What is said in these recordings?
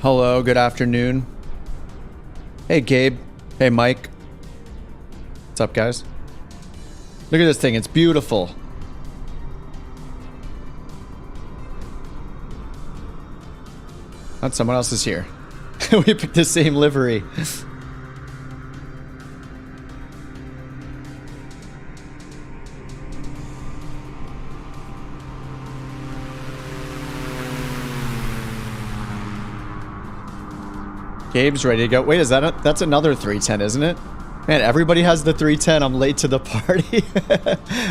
Hello, good afternoon. Hey, Gabe. Hey, Mike. What's up, guys? Look at this thing. It's beautiful. Oh, someone else is here. We picked the same livery. Gabe's ready to go. Wait, is that that's another 310, isn't it? Man, everybody has the 310. I'm late to the party.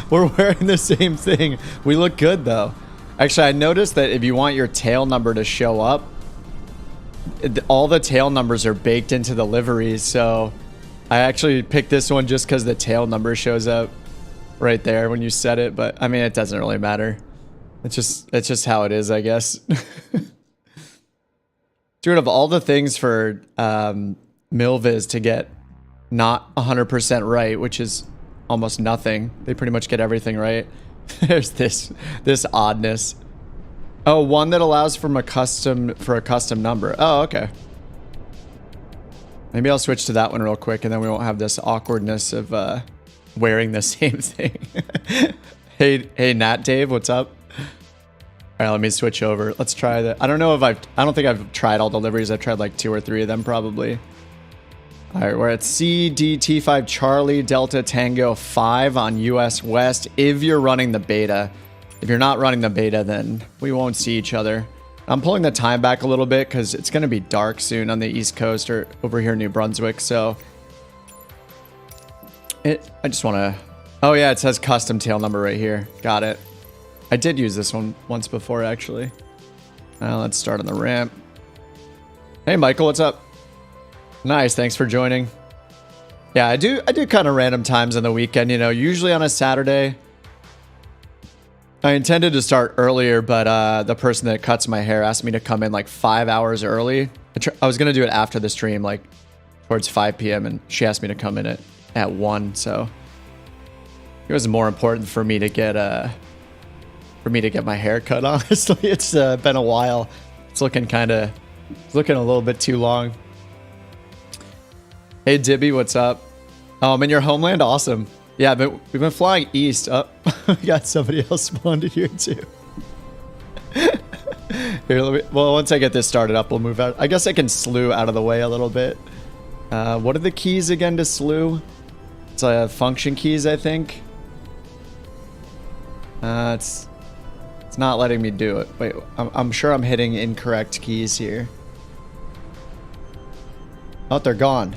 We're wearing the same thing. We look good, though. Actually, I noticed that if you want your tail number to show up, all the tail numbers are baked into the livery. So I actually picked this one just because the tail number shows up right there when you set it. But I mean, it doesn't really matter. It's just how it is, I guess. Dude, of all the things for Milviz to get not 100% right, which is almost nothing. They pretty much get everything right. There's this oddness. Oh, one that allows for a custom number. Oh, okay. Maybe I'll switch to that one real quick, and then we won't have this awkwardness of wearing the same thing. Hey, Nat Dave, what's up? All right, let me switch over. Let's try that. I don't think I've tried all the liveries. I've tried like 2 or 3 of them probably. All right, we're at CDT5 Charlie Delta Tango 5 on US West. If you're running the beta, if you're not running the beta, then we won't see each other. I'm pulling the time back a little bit because it's going to be dark soon on the East Coast or over here in New Brunswick. So I just want to. Oh yeah, it says custom tail number right here. Got it. I did use this one once before, actually. Let's start on the ramp. Hey, Michael, what's up? Nice, thanks for joining. Yeah, I do kind of random times on the weekend, you know, usually on a Saturday. I intended to start earlier, but the person that cuts my hair asked me to come in like 5 hours early. I was going to do it after the stream, like towards 5 p.m., and she asked me to come in at 1, so it was more important for me to get my hair cut, honestly. It's been a while. It's looking a little bit too long. Hey, Dibby, what's up? Oh, I'm in your homeland? Awesome. Yeah, but we've been flying east. Oh, we got somebody else spawned in here, too. Here, well, once I get this started up, we'll move out. I guess I can slew out of the way a little bit. What are the keys again to slew? It's function keys, I think. It's not letting me do it. Wait, I'm sure I'm hitting incorrect keys here. Oh, they're gone.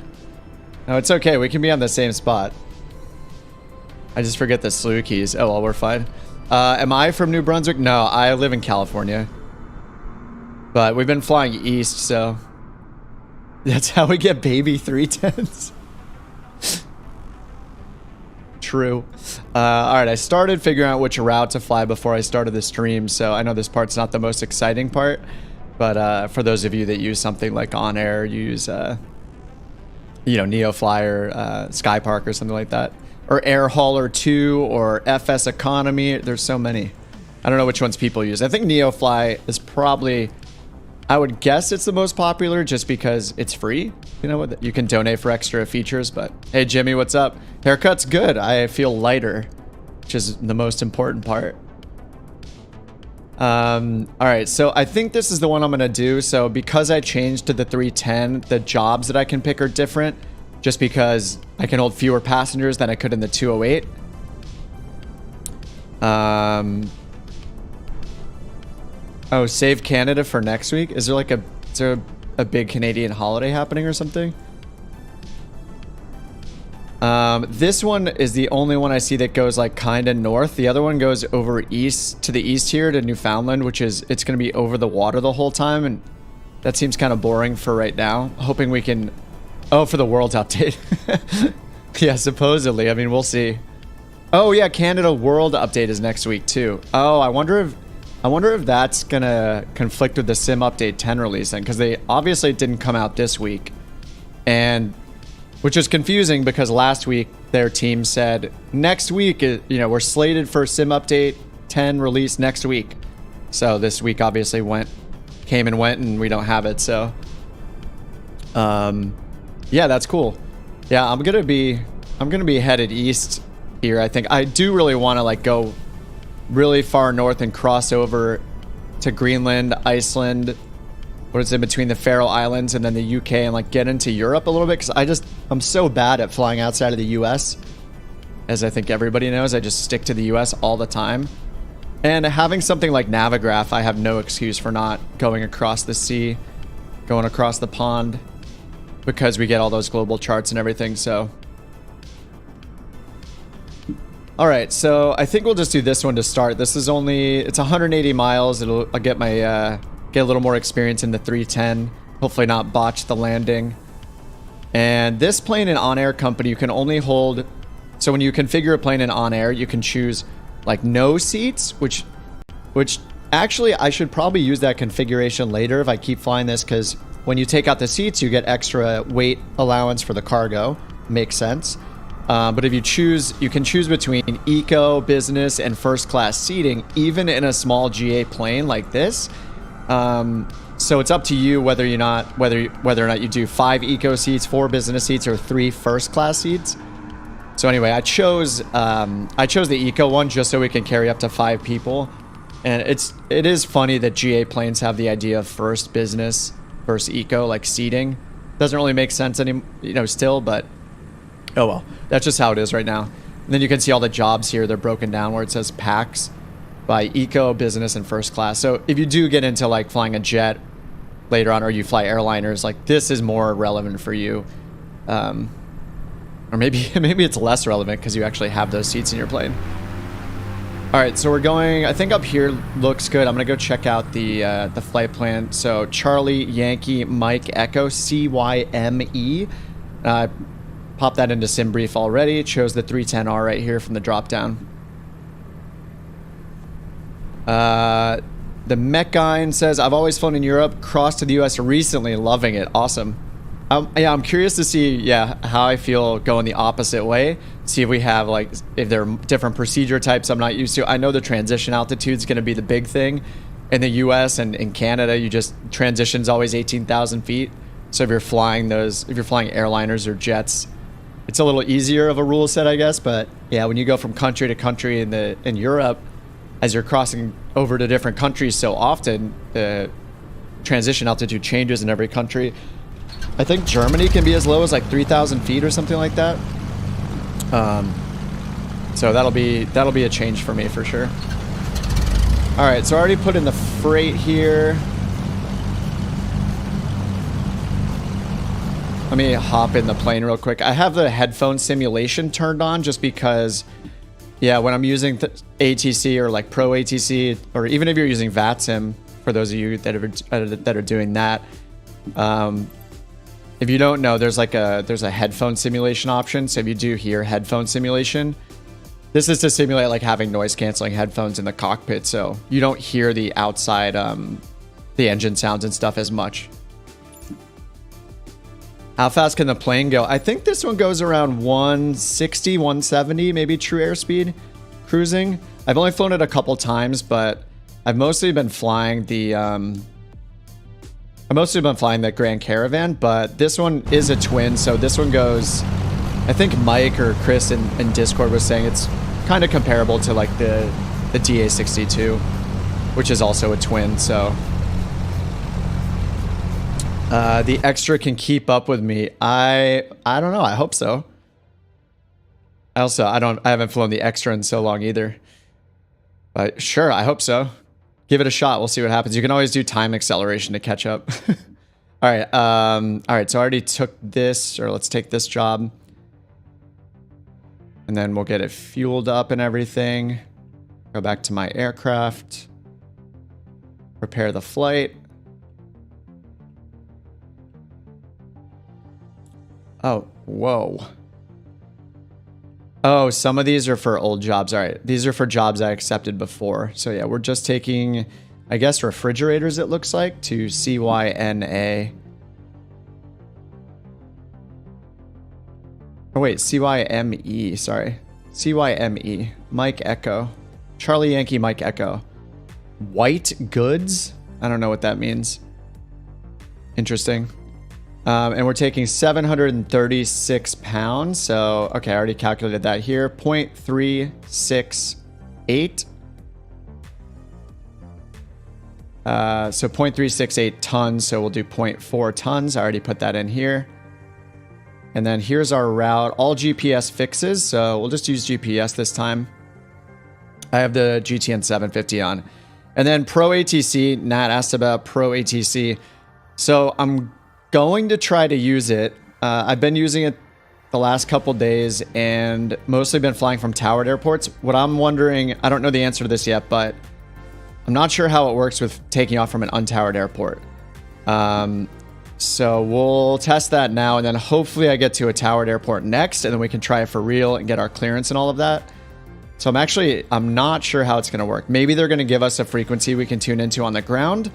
No, it's okay. We can be on the same spot. I just forget the slew keys. Oh, well, we're fine. Am I from New Brunswick? No, I live in California. But we've been flying east, so that's how we get baby 310s. True. All right, I started figuring out which route to fly before I started the stream, so I know this part's not the most exciting part, but for those of you that use something like OnAir, use NeoFly or Skypark or something like that, or Air Hauler 2 or FS Economy. There's so many. I don't know which ones people use. I think NeoFly is probably, I would guess it's the most popular just because it's free. You know what? You can donate for extra features, but hey, Jimmy, what's up? Haircut's good. I feel lighter, which is the most important part. All right, so I think this is the one I'm going to do. So because I changed to the 310, the jobs that I can pick are different just because I can hold fewer passengers than I could in the 208. Oh, save Canada for next week. Is there a big Canadian holiday happening or something? This one is the only one I see that goes like kind of north. The other one goes over east to the east here to Newfoundland, which is, it's going to be over the water the whole time. And that seems kind of boring for right now. Hoping we can, oh, for the world update. Yeah, supposedly. I mean, we'll see. Oh yeah, Canada World update is next week too. Oh, I wonder if that's gonna conflict with the Sim Update 10 release then, because they obviously didn't come out this week, and which is confusing because last week their team said next week, we're slated for Sim Update 10 release next week. So this week obviously came and went, and we don't have it. So Yeah, that's cool. Yeah, I'm gonna be headed east here. I think I do really want to like go really far north and cross over to Greenland, Iceland, what is in between the Faroe Islands and then the UK, and like get into Europe a little bit, because I'm so bad at flying outside of the US. As I think everybody knows, I just stick to the US all the time. And having something like Navigraph, I have no excuse for not going across the sea, going across the pond, because we get all those global charts and everything. So all right, so I think we'll just do this one to start. This is only, it's 180 miles. I'll get my get a little more experience in the 310. Hopefully not botch the landing. And this plane in OnAir Company, you can only hold, so when you configure a plane in OnAir, you can choose like no seats, which actually I should probably use that configuration later if I keep flying this, because when you take out the seats, you get extra weight allowance for the cargo. Makes sense. But if you choose, you can choose between eco, business, and first class seating, even in a small GA plane like this. So it's up to you whether or not you do 5 eco seats, 4 business seats, or 3 first class seats. So anyway, I chose the eco one just so we can carry up to 5 people. And it is funny that GA planes have the idea of first business, first eco, like seating. Doesn't really make sense still, but oh well, that's just how it is right now. And then you can see all the jobs here. They're broken down where it says packs by eco, business, and first class. So if you do get into like flying a jet later on, or you fly airliners, like this is more relevant for you. Or maybe it's less relevant because you actually have those seats in your plane. All right, so we're going, I think up here looks good. I'm gonna go check out the flight plan. So Charlie, Yankee, Mike, Echo, CYME. Pop that into SimBrief already. It shows the 310R right here from the drop down. The Metguy says, I've always flown in Europe, crossed to the US recently, loving it. Awesome. Yeah, I'm curious to see, how I feel going the opposite way. See if we have, like, if there are different procedure types I'm not used to. I know the transition altitude is going to be the big thing. In the US and in Canada, transition's always 18,000 feet. So if you're flying airliners or jets, it's a little easier of a rule set, I guess. But yeah, when you go from country to country in Europe, as you're crossing over to different countries so often, the transition altitude changes in every country. I think Germany can be as low as like 3,000 feet or something like that. So that'll be a change for me for sure. All right, so I already put in the freight here. Let me hop in the plane real quick. I have the headphone simulation turned on just because, when I'm using ATC or like Pro ATC, or even if you're using VATSIM, for those of you that are doing that, if you don't know, there's a headphone simulation option. So if you do hear headphone simulation, this is to simulate like having noise canceling headphones in the cockpit, so you don't hear the outside, the engine sounds and stuff as much. How fast can the plane go? I think this one goes around 160, 170, maybe true airspeed cruising. I've only flown it a couple times, but I've mostly been flying the Grand Caravan, but this one is a twin, so this one goes, I think Mike or Chris in Discord was saying it's kind of comparable to like the DA62, which is also a twin, so the extra can keep up with me. I don't know. I hope so. I haven't flown the extra in so long either. But sure, I hope so. Give it a shot. We'll see what happens. You can always do time acceleration to catch up. All right. So I already took this, or let's take this job. And then we'll get it fueled up and everything. Go back to my aircraft. Prepare the flight. Oh, whoa. Oh, some of these are for old jobs. All right. These are for jobs I accepted before. So yeah, we're just taking, I guess, refrigerators, it looks like, to CYNA. Oh, wait, CYME. Sorry. CYME. Mike Echo. Charlie Yankee Mike Echo. White goods? I don't know what that means. Interesting. And we're taking 736 pounds. So, okay, I already calculated that here. 0.368. So 0.368 tons. So we'll do 0.4 tons. I already put that in here. And then here's our route. All GPS fixes. So we'll just use GPS this time. I have the GTN 750 on. And then Pro ATC. Nat asked about Pro ATC. So I'm going to try to use it. I've been using it the last couple days and mostly been flying from towered airports. What I'm wondering, I don't know the answer to this yet, but I'm not sure how it works with taking off from an untowered airport. So we'll test that now, and then hopefully I get to a towered airport next, and then we can try it for real and get our clearance and all of that. So I'm not sure how it's going to work. Maybe they're going to give us a frequency we can tune into on the ground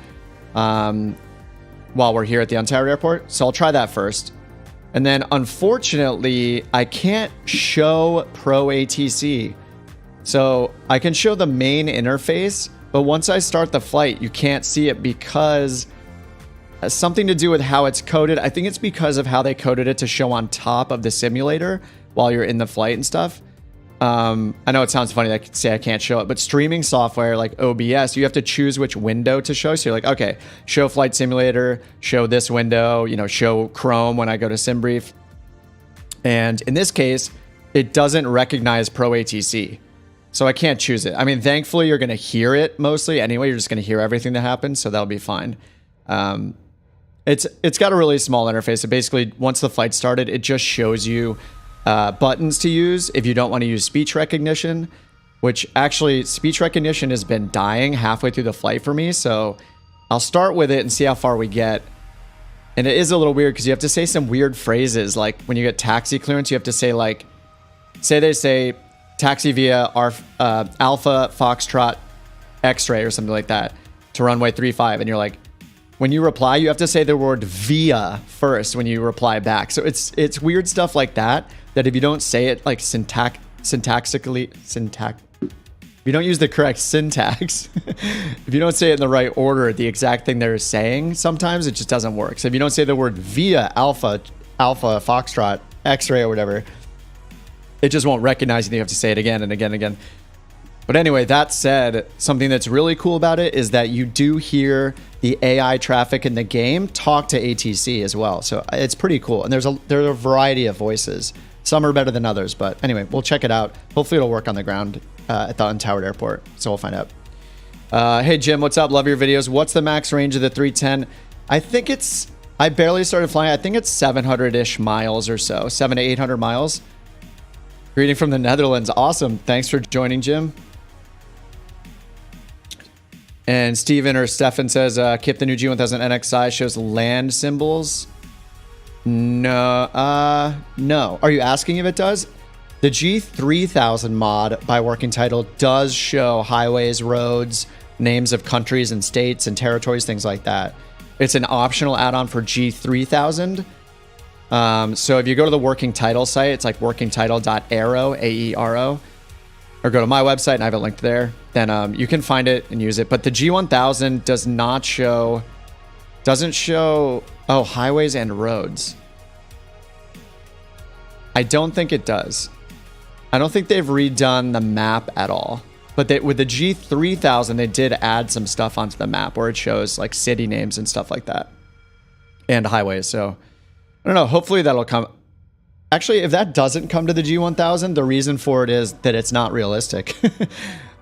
while we're here at the untowered airport. So I'll try that first. And then unfortunately, I can't show Pro ATC. So I can show the main interface, but once I start the flight, you can't see it because something to do with how it's coded. I think it's because of how they coded it to show on top of the simulator while you're in the flight and stuff. I know it sounds funny that I say I can't show it, but streaming software like OBS, you have to choose which window to show. So you're like, okay, show flight simulator, show this window, show Chrome when I go to SimBrief. And in this case, it doesn't recognize Pro ATC. So I can't choose it. I mean, thankfully you're going to hear it mostly anyway. You're just going to hear everything that happens. So that'll be fine. It's got a really small interface. So basically once the flight started, it just shows you buttons to use if you don't want to use speech recognition, which actually speech recognition has been dying halfway through the flight for me. So I'll start with it and see how far we get. And it is a little weird because you have to say some weird phrases. Like when you get taxi clearance, you have to say like, they say taxi via Alpha Foxtrot X-ray or something like that to runway 35. And you're like, when you reply, you have to say the word via first when you reply back. So it's weird stuff like that if you don't say it like syntactically, if you don't use the correct syntax, if you don't say it in the right order, the exact thing they're saying, sometimes it just doesn't work. So if you don't say the word via Alpha Foxtrot X-ray or whatever, it just won't recognize you. You have to say it again and again and again. But anyway, that said, something that's really cool about it is that you do hear the AI traffic in the game talk to ATC as well. So it's pretty cool. And there are a variety of voices. Some are better than others. But anyway, we'll check it out. Hopefully it'll work on the ground at the untowered airport. So we'll find out. Hey, Jim, what's up? Love your videos. What's the max range of the 310? I barely started flying. I think it's 700-ish miles or so. 700 to 800 miles. Greeting from the Netherlands. Awesome. Thanks for joining, Jim. And Stefan says, Kip, the new G1000 NXI shows land symbols. No. No. Are you asking if it does? The G3000 mod by working title does show highways, roads, names of countries and states and territories, things like that. It's an optional add-on for G3000. So if you go to the working title site, it's like workingtitle.aero, AERO, or go to my website and I have it linked there, then you can find it and use it. But the G1000 doesn't show highways and roads. I don't think it does. I don't think they've redone the map at all. But with the G3000, they did add some stuff onto the map where it shows like city names and stuff like that and highways. So I don't know. Hopefully that'll come. Actually, if that doesn't come to the G1000, the reason for it is that it's not realistic.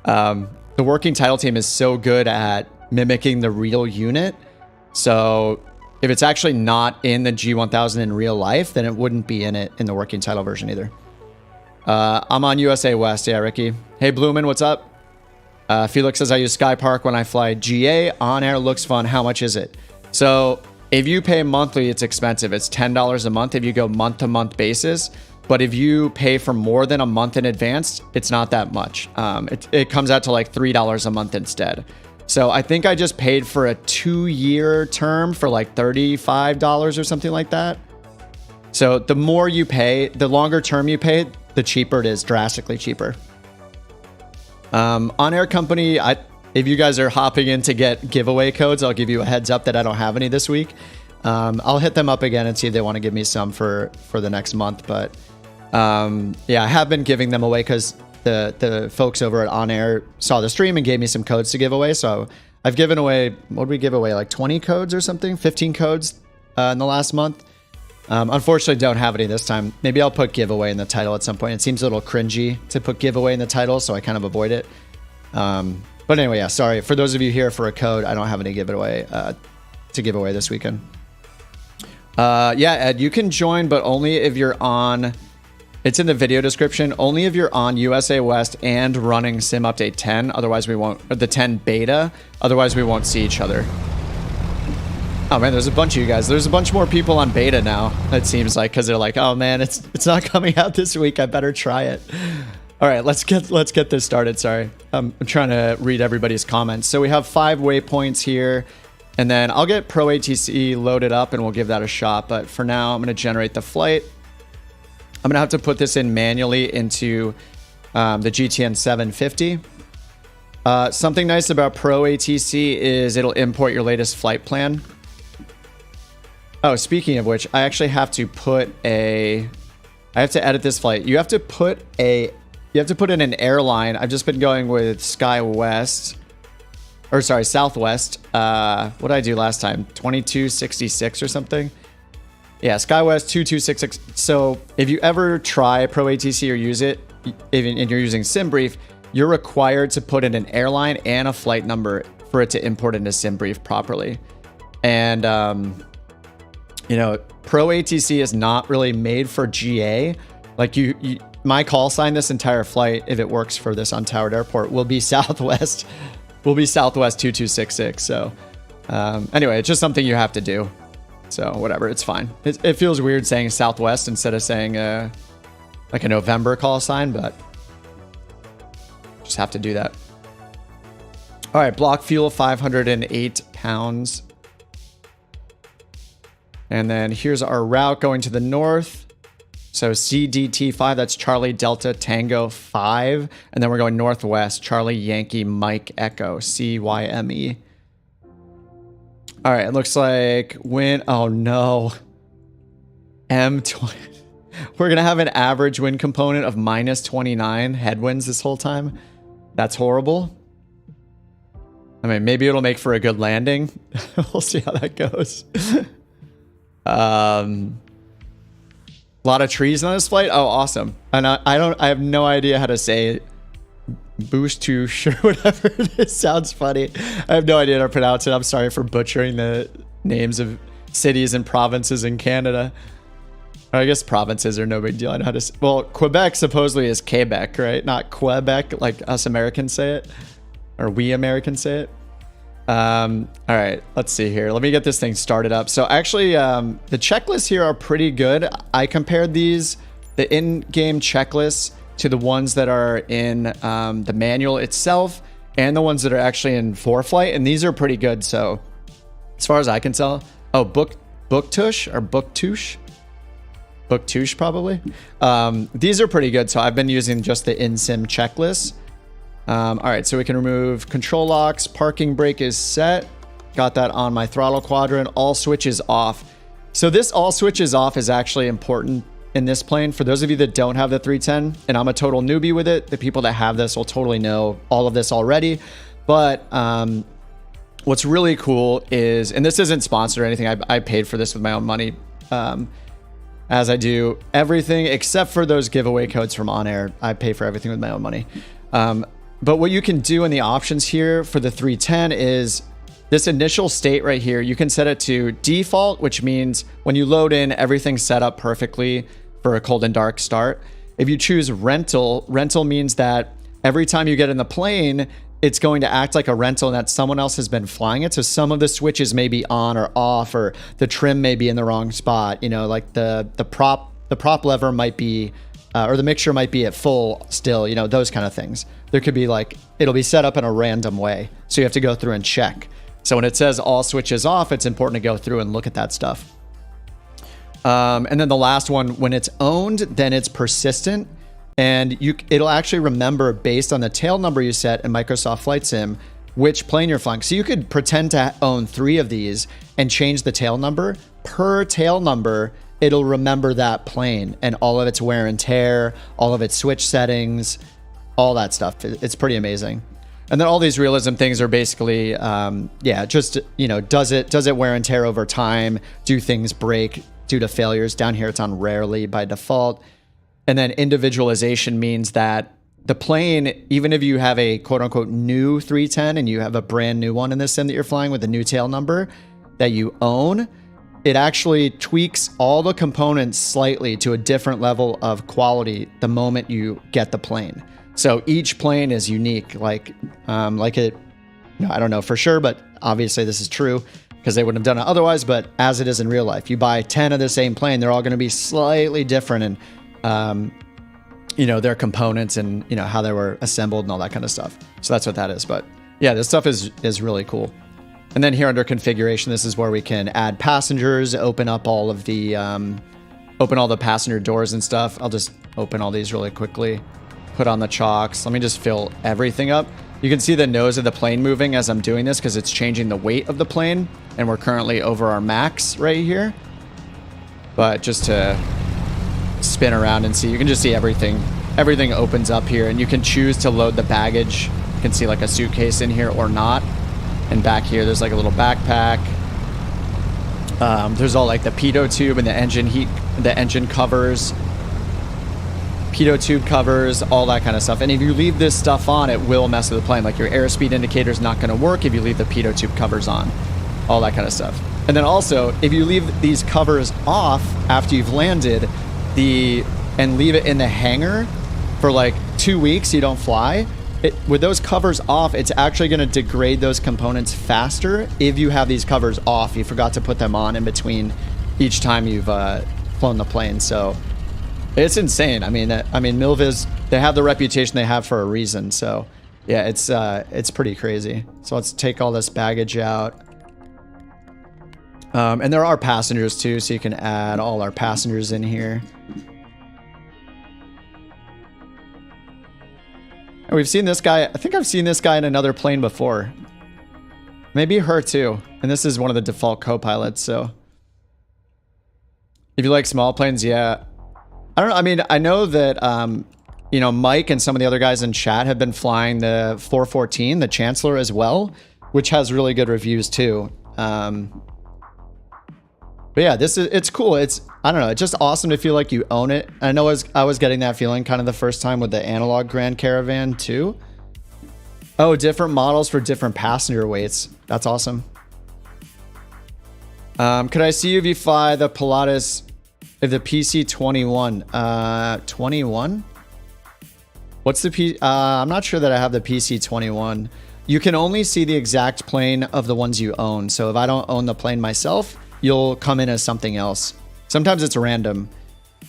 The working title team is so good at mimicking the real unit. So if it's actually not in the G1000 in real life, then it wouldn't be in it in the working title version either. I'm on USA West. Yeah, Ricky. Hey, Bloomin', what's up? Felix says, I use Sky Park when I fly GA. OnAir looks fun. How much is it? So if you pay monthly, it's expensive. It's $10 a month if you go month-to-month basis. But if you pay for more than a month in advance, it's not that much. It comes out to like $3 a month instead. So I think I just paid for a 2-year term for like $35 or something like that. So the more you pay, the longer term you pay, the cheaper it is, drastically cheaper. OnAir Company, if you guys are hopping in to get giveaway codes, I'll give you a heads up that I don't have any this week. I'll hit them up again and see if they want to give me some for the next month. But yeah, I have been giving them away because the folks over at OnAir saw the stream and gave me some codes to give away. So I've given away, what did we give away? Like 20 codes or something? 15 codes in the last month. Unfortunately, don't have any this time. Maybe I'll put giveaway in the title at some point. It seems a little cringy to put giveaway in the title, so I kind of avoid it. But anyway, yeah, sorry. For those of you here for a code, I don't have any giveaway to give away this weekend. Yeah, Ed, you can join, but only if you're on... It's in the video description. Only if you're on USA West and running Sim Update 10. Otherwise, we won't... Or the 10 beta. Otherwise, we won't see each other. Oh man, there's a bunch of you guys. There's a bunch more people on beta now, it seems like, because they're like, oh man, it's not coming out this week. I better try it. All right, let's get this started. Sorry, I'm trying to read everybody's comments. So we have 5 waypoints here, and then I'll get Pro ATC loaded up and we'll give that a shot. But for now, I'm going to generate the flight. I'm going to have to put this in manually into the GTN 750. Something nice about Pro ATC is it'll import your latest flight plan. Oh, speaking of which, I actually have to put I have to edit this flight. You have to put in an airline. I've just been going with SkyWest, or sorry, Southwest. What did I do last time? 2266 or something? Yeah, SkyWest 2266. So if you ever try Pro ATC or use it, and you're using SimBrief, you're required to put in an airline and a flight number for it to import into SimBrief properly. And, you know, Pro ATC is not really made for GA. Like my call sign this entire flight, if it works for this untowered airport, will be Southwest. Will be Southwest 2266. So anyway, it's just something you have to do. So whatever, it's fine. It feels weird saying Southwest instead of saying like a November call sign, but just have to do that. All right, block fuel 508 pounds. And then here's our route going to the north. So CDT5, that's Charlie Delta Tango 5. And then we're going northwest, Charlie Yankee Mike Echo, CYME. All right, it looks like wind, oh no. M20. We're going to have an average wind component of minus 29 headwinds this whole time. That's horrible. I mean, maybe it'll make for a good landing. We'll see how that goes. A lot of trees on this flight. Oh, awesome. And I have no idea how to say Boost-touche or whatever it is. Sounds funny. I have no idea how to pronounce it. I'm sorry for butchering the names of cities and provinces in Canada. Or I guess provinces are no big deal. I know how to say, well, Quebec supposedly is Quebec, right? Not Quebec like us Americans say it. Or we Americans say it. All right, let's see here. Let me get this thing started up. So actually, the checklists here are pretty good. I compared the in-game checklists to the ones that are in the manual itself and the ones that are actually in ForeFlight, and these are pretty good. So as far as I can tell, oh, Booktouche or Booktouche? Booktouche probably. These are pretty good. So I've been using just the in-sim checklists. All right, so we can remove control locks. Parking brake is set. Got that on my throttle quadrant. All switches off. So this all switches off is actually important in this plane. For those of you that don't have the 310, and I'm a total newbie with it, the people that have this will totally know all of this already. But what's really cool is, and this isn't sponsored or anything, I paid for this with my own money, as I do everything except for those giveaway codes from OnAir. I pay for everything with my own money. But what you can do in the options here for the 310 is this initial state right here. You can set it to default, which means when you load in, everything's set up perfectly for a cold and dark start. If you choose rental means that every time you get in the plane, it's going to act like a rental and that someone else has been flying it. So some of the switches may be on or off, or the trim may be in the wrong spot. You know, like the prop lever might be, or the mixture might be at full still, you know, those kind of things. There could be like, it'll be set up in a random way. So you have to go through and check. So when it says all switches off, it's important to go through and look at that stuff. And then the last one, when it's owned, then it's persistent. And it'll actually remember based on the tail number you set in Microsoft Flight Sim, which plane you're flying. So you could pretend to own 3 of these and change the tail number, per tail number, it'll remember that plane and all of its wear and tear, all of its switch settings, all that stuff. It's pretty amazing. And then all these realism things are basically, yeah, just, you know, does it wear and tear over time? Do things break due to failures? Down here, it's on rarely by default. And then individualization means that the plane, even if you have a quote unquote new 310 and you have a brand new one in this sim that you're flying with a new tail number that you own, it actually tweaks all the components slightly to a different level of quality the moment you get the plane. So each plane is unique, like it, you know, I don't know for sure, but obviously this is true because they wouldn't have done it otherwise, but as it is in real life, you buy 10 of the same plane, they're all going to be slightly different and, you know, their components and, you know, how they were assembled and all that kind of stuff. So that's what that is. But yeah, this stuff is really cool. And then here under configuration, this is where we can add passengers, open up all of the, open all the passenger doors and stuff. I'll just open all these really quickly, put on the chocks. Let me just fill everything up. You can see the nose of the plane moving as I'm doing this because it's changing the weight of the plane. And we're currently over our max right here. But just to spin around and see, you can just see everything. Everything opens up here and you can choose to load the baggage. You can see like a suitcase in here or not. And back here, there's like a little backpack. There's all like the pitot tube and the engine covers, pitot tube covers, all that kind of stuff. And if you leave this stuff on, it will mess with the plane. Like your airspeed indicator is not going to work if you leave the pitot tube covers on, all that kind of stuff. And then also, if you leave these covers off after you've landed, and leave it in the hangar for like 2 weeks, you don't fly. With those covers off, it's actually going to degrade those components faster if you have these covers off. You forgot to put them on in between each time you've flown the plane. So it's insane. I mean, Milviz, they have the reputation they have for a reason. So yeah, it's pretty crazy. So let's take all this baggage out. And there are passengers too, so you can add all our passengers in here. And we've seen this guy. I think I've seen this guy in another plane before. Maybe her too. And this is one of the default co-pilots, so. If you like small planes, yeah. I don't know. I mean, I know that, you know, Mike and some of the other guys in chat have been flying the 414, the Chancellor as well, which has really good reviews too. But yeah, it's cool. I don't know. It's just awesome to feel like you own it. I know I was getting that feeling kind of the first time with the analog Grand Caravan too. Oh, different models for different passenger weights. That's awesome. Could I see if you fly the Pilatus, if the PC-21? 21? What's the I'm not sure that I have the PC-21. You can only see the exact plane of the ones you own. So if I don't own the plane myself, you'll come in as something else. Sometimes it's random.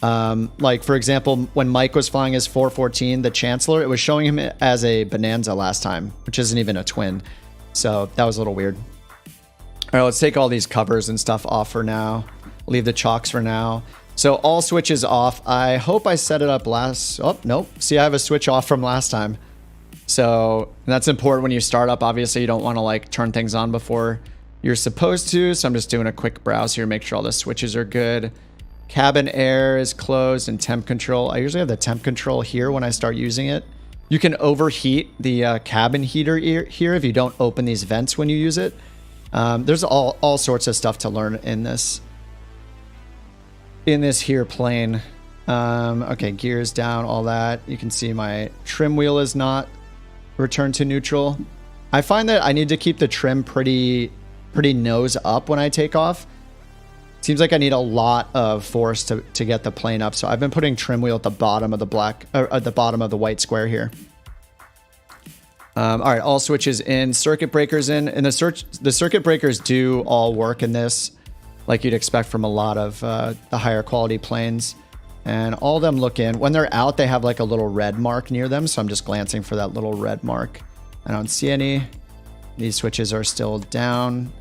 Like for example, when Mike was flying his 414, the Chancellor, it was showing him as a Bonanza last time, which isn't even a twin. So that was a little weird. All right, let's take all these covers and stuff off for now. Leave the chocks for now. So all switches off. I hope I set it up last. Oh, nope. See, I have a switch off from last time. So that's important when you start up. Obviously, you don't want to like turn things on before you're supposed to. So I'm just doing a quick browse here, make sure all the switches are good. Cabin air is closed and temp control. I usually have the temp control here when I start using it. You can overheat the cabin heater here if you don't open these vents when you use it. There's all sorts of stuff to learn in this here plane. Okay, gears down, all that. You can see my trim wheel is not returned to neutral. I find that I need to keep the trim pretty nose up when I take off. Seems like I need a lot of force to get the plane up. So I've been putting trim wheel at the bottom of the black, or at the bottom of the white square here. All right, all switches in, circuit breakers in, and the circuit breakers do all work in this, like you'd expect from a lot of the higher quality planes. And all of them look in. When they're out, they have like a little red mark near them. So I'm just glancing for that little red mark. I don't see any. These switches are still down.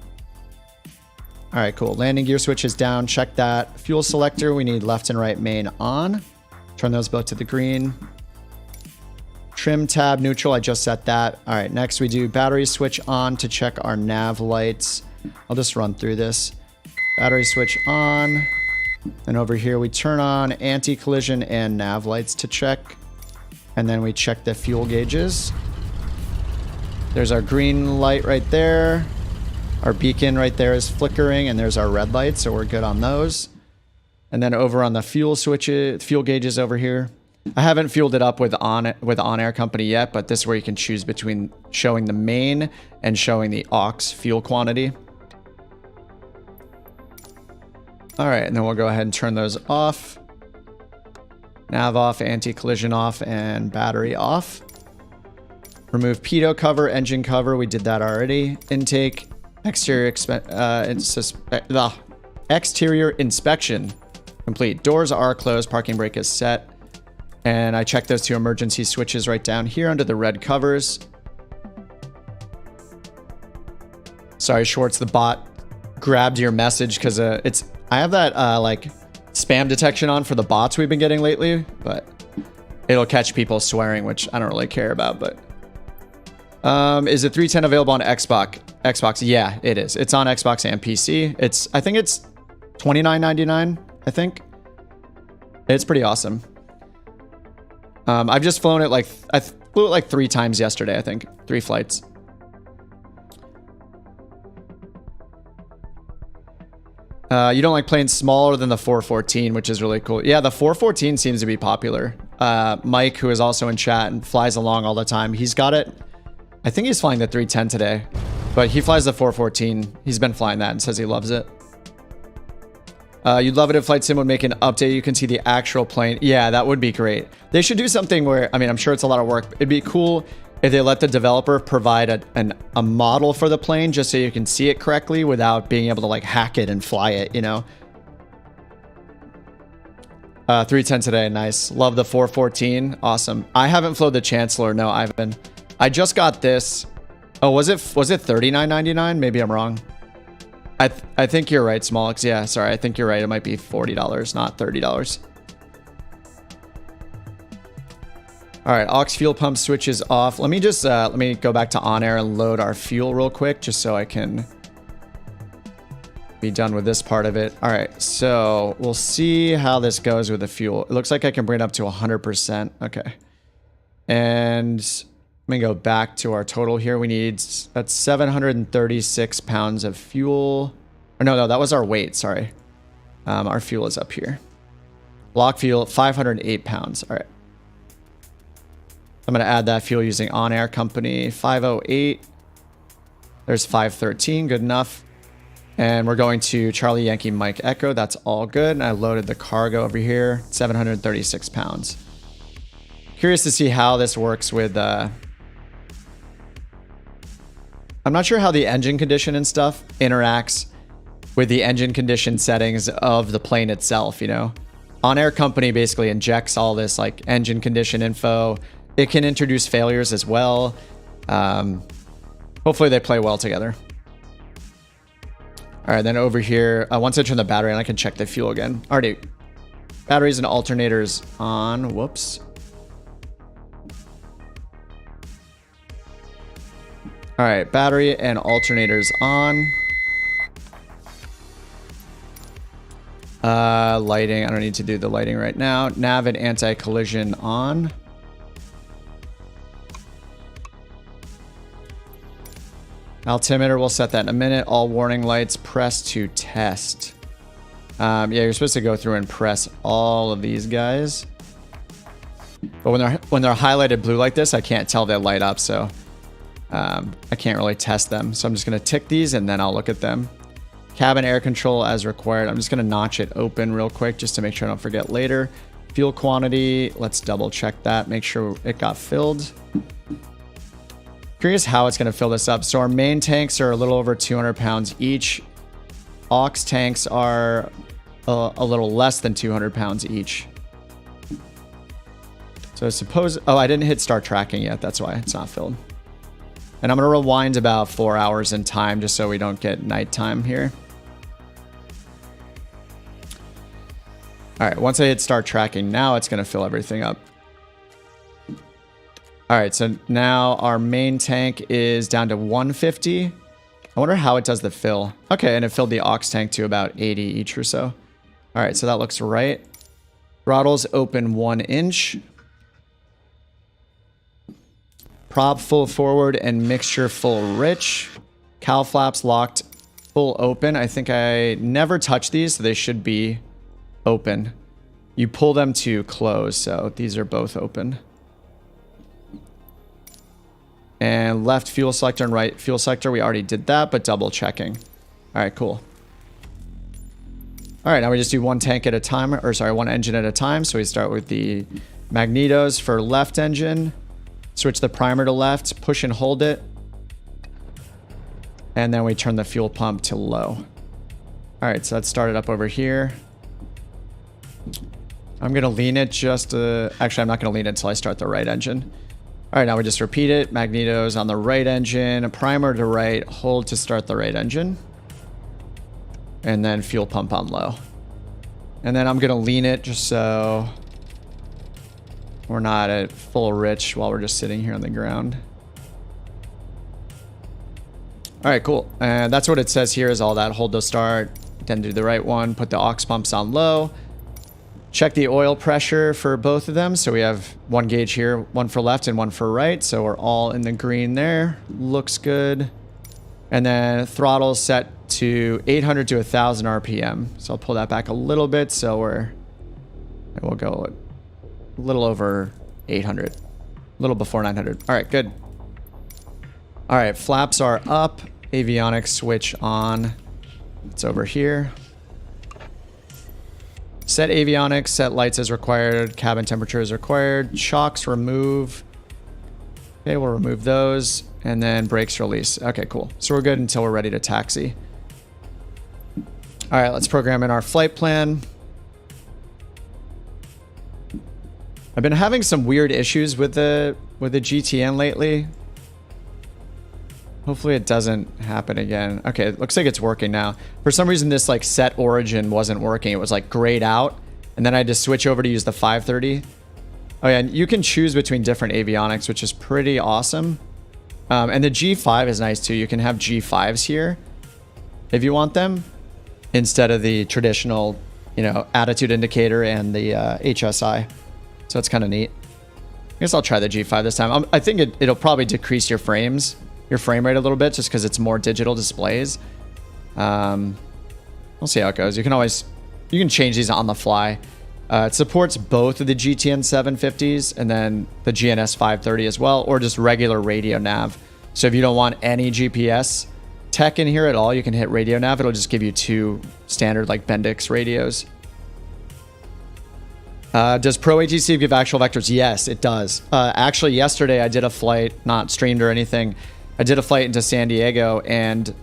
All right, cool. Landing gear switch is down. Check that. Fuel selector, we need left and right main on. Turn those both to the green. Trim tab neutral, I just set that. All right, next we do battery switch on to check our nav lights. I'll just run through this. Battery switch on. And over here we turn on anti-collision and nav lights to check. And then we check the fuel gauges. There's our green light right there. Our beacon right there is flickering, and there's our red light, so we're good on those. And then over on the fuel switches, fuel gauges over here. I haven't fueled it up with OnAir Company yet, but this is where you can choose between showing the main and showing the aux fuel quantity. All right, and then we'll go ahead and turn those off. Nav off, anti-collision off, and battery off. Remove pitot cover, engine cover. We did that already. Intake, exterior inspection complete. Doors are closed. Parking brake is set. And I checked those two emergency switches right down here under the red covers. Sorry, Schwartz, the bot grabbed your message because I have that like spam detection on for the bots we've been getting lately, but it'll catch people swearing, which I don't really care about. But is it 310 available on Xbox? Xbox, yeah, it is. It's on Xbox and PC. I think it's $29.99. I think it's pretty awesome. I've just flown it I flew it like 3 times yesterday. I think 3 flights. You don't like planes smaller than the 414, which is really cool. Yeah, the 414 seems to be popular. Mike, who is also in chat and flies along all the time, he's got it. I think he's flying the 310 today, but he flies the 414. He's been flying that and says he loves it. You'd love it if Flight Sim would make an update. You can see the actual plane. Yeah, that would be great. They should do something where, I mean, I'm sure it's a lot of work. It'd be cool if they let the developer provide a model for the plane just so you can see it correctly without being able to like hack it and fly it, you know? 310 today, nice. Love the 414, awesome. I haven't flown the Chancellor, no, Ivan. I just got this. Oh, was it $39.99? Maybe I'm wrong. I think you're right, Smolix. Yeah, sorry, I think you're right. It might be $40, not $30. All right, aux fuel pump switch is off. Let me just let me go back to OnAir and load our fuel real quick, just so I can be done with this part of it. All right, so we'll see how this goes with the fuel. It looks like I can bring it up to 100%. Okay, and let me go back to our total here. We need, that's 736 pounds of fuel. Or no, that was our weight, sorry. Our fuel is up here. Block fuel, 508 pounds. All right. I'm going to add that fuel using OnAir Company. 508. There's 513, good enough. And we're going to Charlie Yankee Mike Echo. That's all good. And I loaded the cargo over here, 736 pounds. Curious to see how this works with... I'm not sure how the engine condition and stuff interacts with the engine condition settings of the plane itself, you know? OnAir Company basically injects all this like engine condition info. It can introduce failures as well. Hopefully they play well together. All right, then over here, once I turn the battery on, I can check the fuel again. Already, batteries and alternators on. Whoops. All right, battery and alternators on. Lighting, I don't need to do the lighting right now. Nav and anti-collision on. Altimeter, we'll set that in a minute. All warning lights, press to test. Yeah, you're supposed to go through and press all of these guys. But when they're highlighted blue like this, I can't tell they light up, so I can't really test them. So I'm just going to tick these and then I'll look at them. Cabin air control as required. I'm just going to notch it open real quick just to make sure I don't forget later. Fuel quantity, let's double check that. Make sure it got filled. Curious how it's going to fill this up. So our main tanks are a little over 200 pounds each. Aux tanks are a little less than 200 pounds each. So suppose... Oh, I didn't hit start tracking yet. That's why it's not filled. And I'm going to rewind about 4 hours in time just so we don't get nighttime here. All right, once I hit start tracking, now it's going to fill everything up. All right, so now our main tank is down to 150. I wonder how it does the fill. Okay, and it filled the aux tank to about 80 each or so. All right, so that looks right. Throttles open 1 inch. Prop full forward and mixture full rich. Cowl flaps locked full open. I think I never touch these, so they should be open. You pull them to close, so these are both open. And left fuel selector and right fuel selector, we already did that, but double checking. All right, cool. All right, now we just do 1 tank at a time, or sorry, 1 engine at a time. So we start with the magnetos for left engine, switch the primer to left, push and hold it. And then we turn the fuel pump to low. All right, so let's start it up over here. I'm gonna lean it just, actually I'm not gonna lean it until I start the right engine. All right, now we just repeat it. Magnetos on the right engine, primer to right, hold to start the right engine. And then fuel pump on low. And then I'm gonna lean it just so we're not at full rich while we're just sitting here on the ground. All right, cool. And that's what it says here is all that. Hold to start, then do the right one, put the aux pumps on low. Check the oil pressure for both of them. So we have 1 gauge here, 1 for left and 1 for right. So we're all in the green there. Looks good. And then throttle set to 800 to 1000 RPM. So I'll pull that back a little bit. So we'll go a little over 800, a little before 900. All right, good. All right, flaps are up. Avionics switch on. It's over here. Set avionics, set lights as required, cabin temperature as required, shocks remove. Okay, we'll remove those, and then brakes release. Okay, cool. So we're good until we're ready to taxi. All right, let's program in our flight plan. I've been having some weird issues with the GTN lately. Hopefully it doesn't happen again. Okay, it looks like it's working now. For some reason, this like set origin wasn't working. It was like grayed out. And then I had to switch over to use the 530. Oh yeah, and you can choose between different avionics, which is pretty awesome. And the G5 is nice too. You can have G5s here if you want them, instead of the traditional, you know, attitude indicator and the HSI. So it's kind of neat. I guess I'll try the G5 this time. I think it'll probably decrease your frame rate a little bit just because it's more digital displays. We'll see how it goes. You can change these on the fly. It supports both of the GTN 750s and then the GNS 530 as well, or just regular radio nav. So if you don't want any GPS tech in here at all, you can hit radio nav. It'll just give you 2 standard like Bendix radios. Does Pro ATC give actual vectors? Yes, it does. Actually, yesterday I did a flight, not streamed or anything. I did a flight into San Diego and,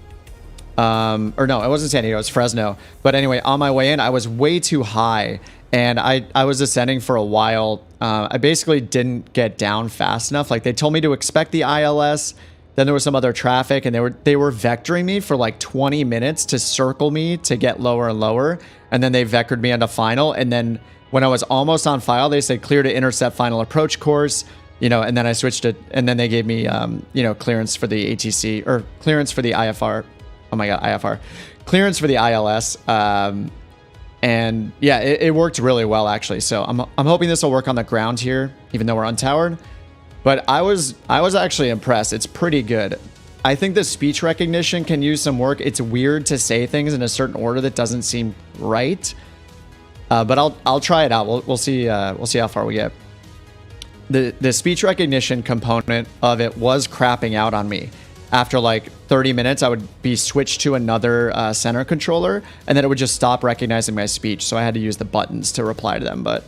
or no, it wasn't San Diego, it was Fresno. But anyway, on my way in, I was way too high and I was ascending for a while. I basically didn't get down fast enough. Like they told me to expect the ILS. Then there was some other traffic and they were vectoring me for like 20 minutes to circle me to get lower and lower. And then they vectored me onto final. And then when I was almost on final, they said clear to intercept final approach course. You know, and then I switched it, and then they gave me, you know, clearance for the ATC, or clearance for the IFR. Oh my God, IFR. Clearance for the ILS. And yeah, it worked really well, actually. So I'm hoping this will work on the ground here, even though we're untowered. But I was actually impressed. It's pretty good. I think the speech recognition can use some work. It's weird to say things in a certain order that doesn't seem right. But I'll try it out. We'll see how far we get. The speech recognition component of it was crapping out on me. After like 30 minutes, I would be switched to another center controller, and then it would just stop recognizing my speech. So I had to use the buttons to reply to them. But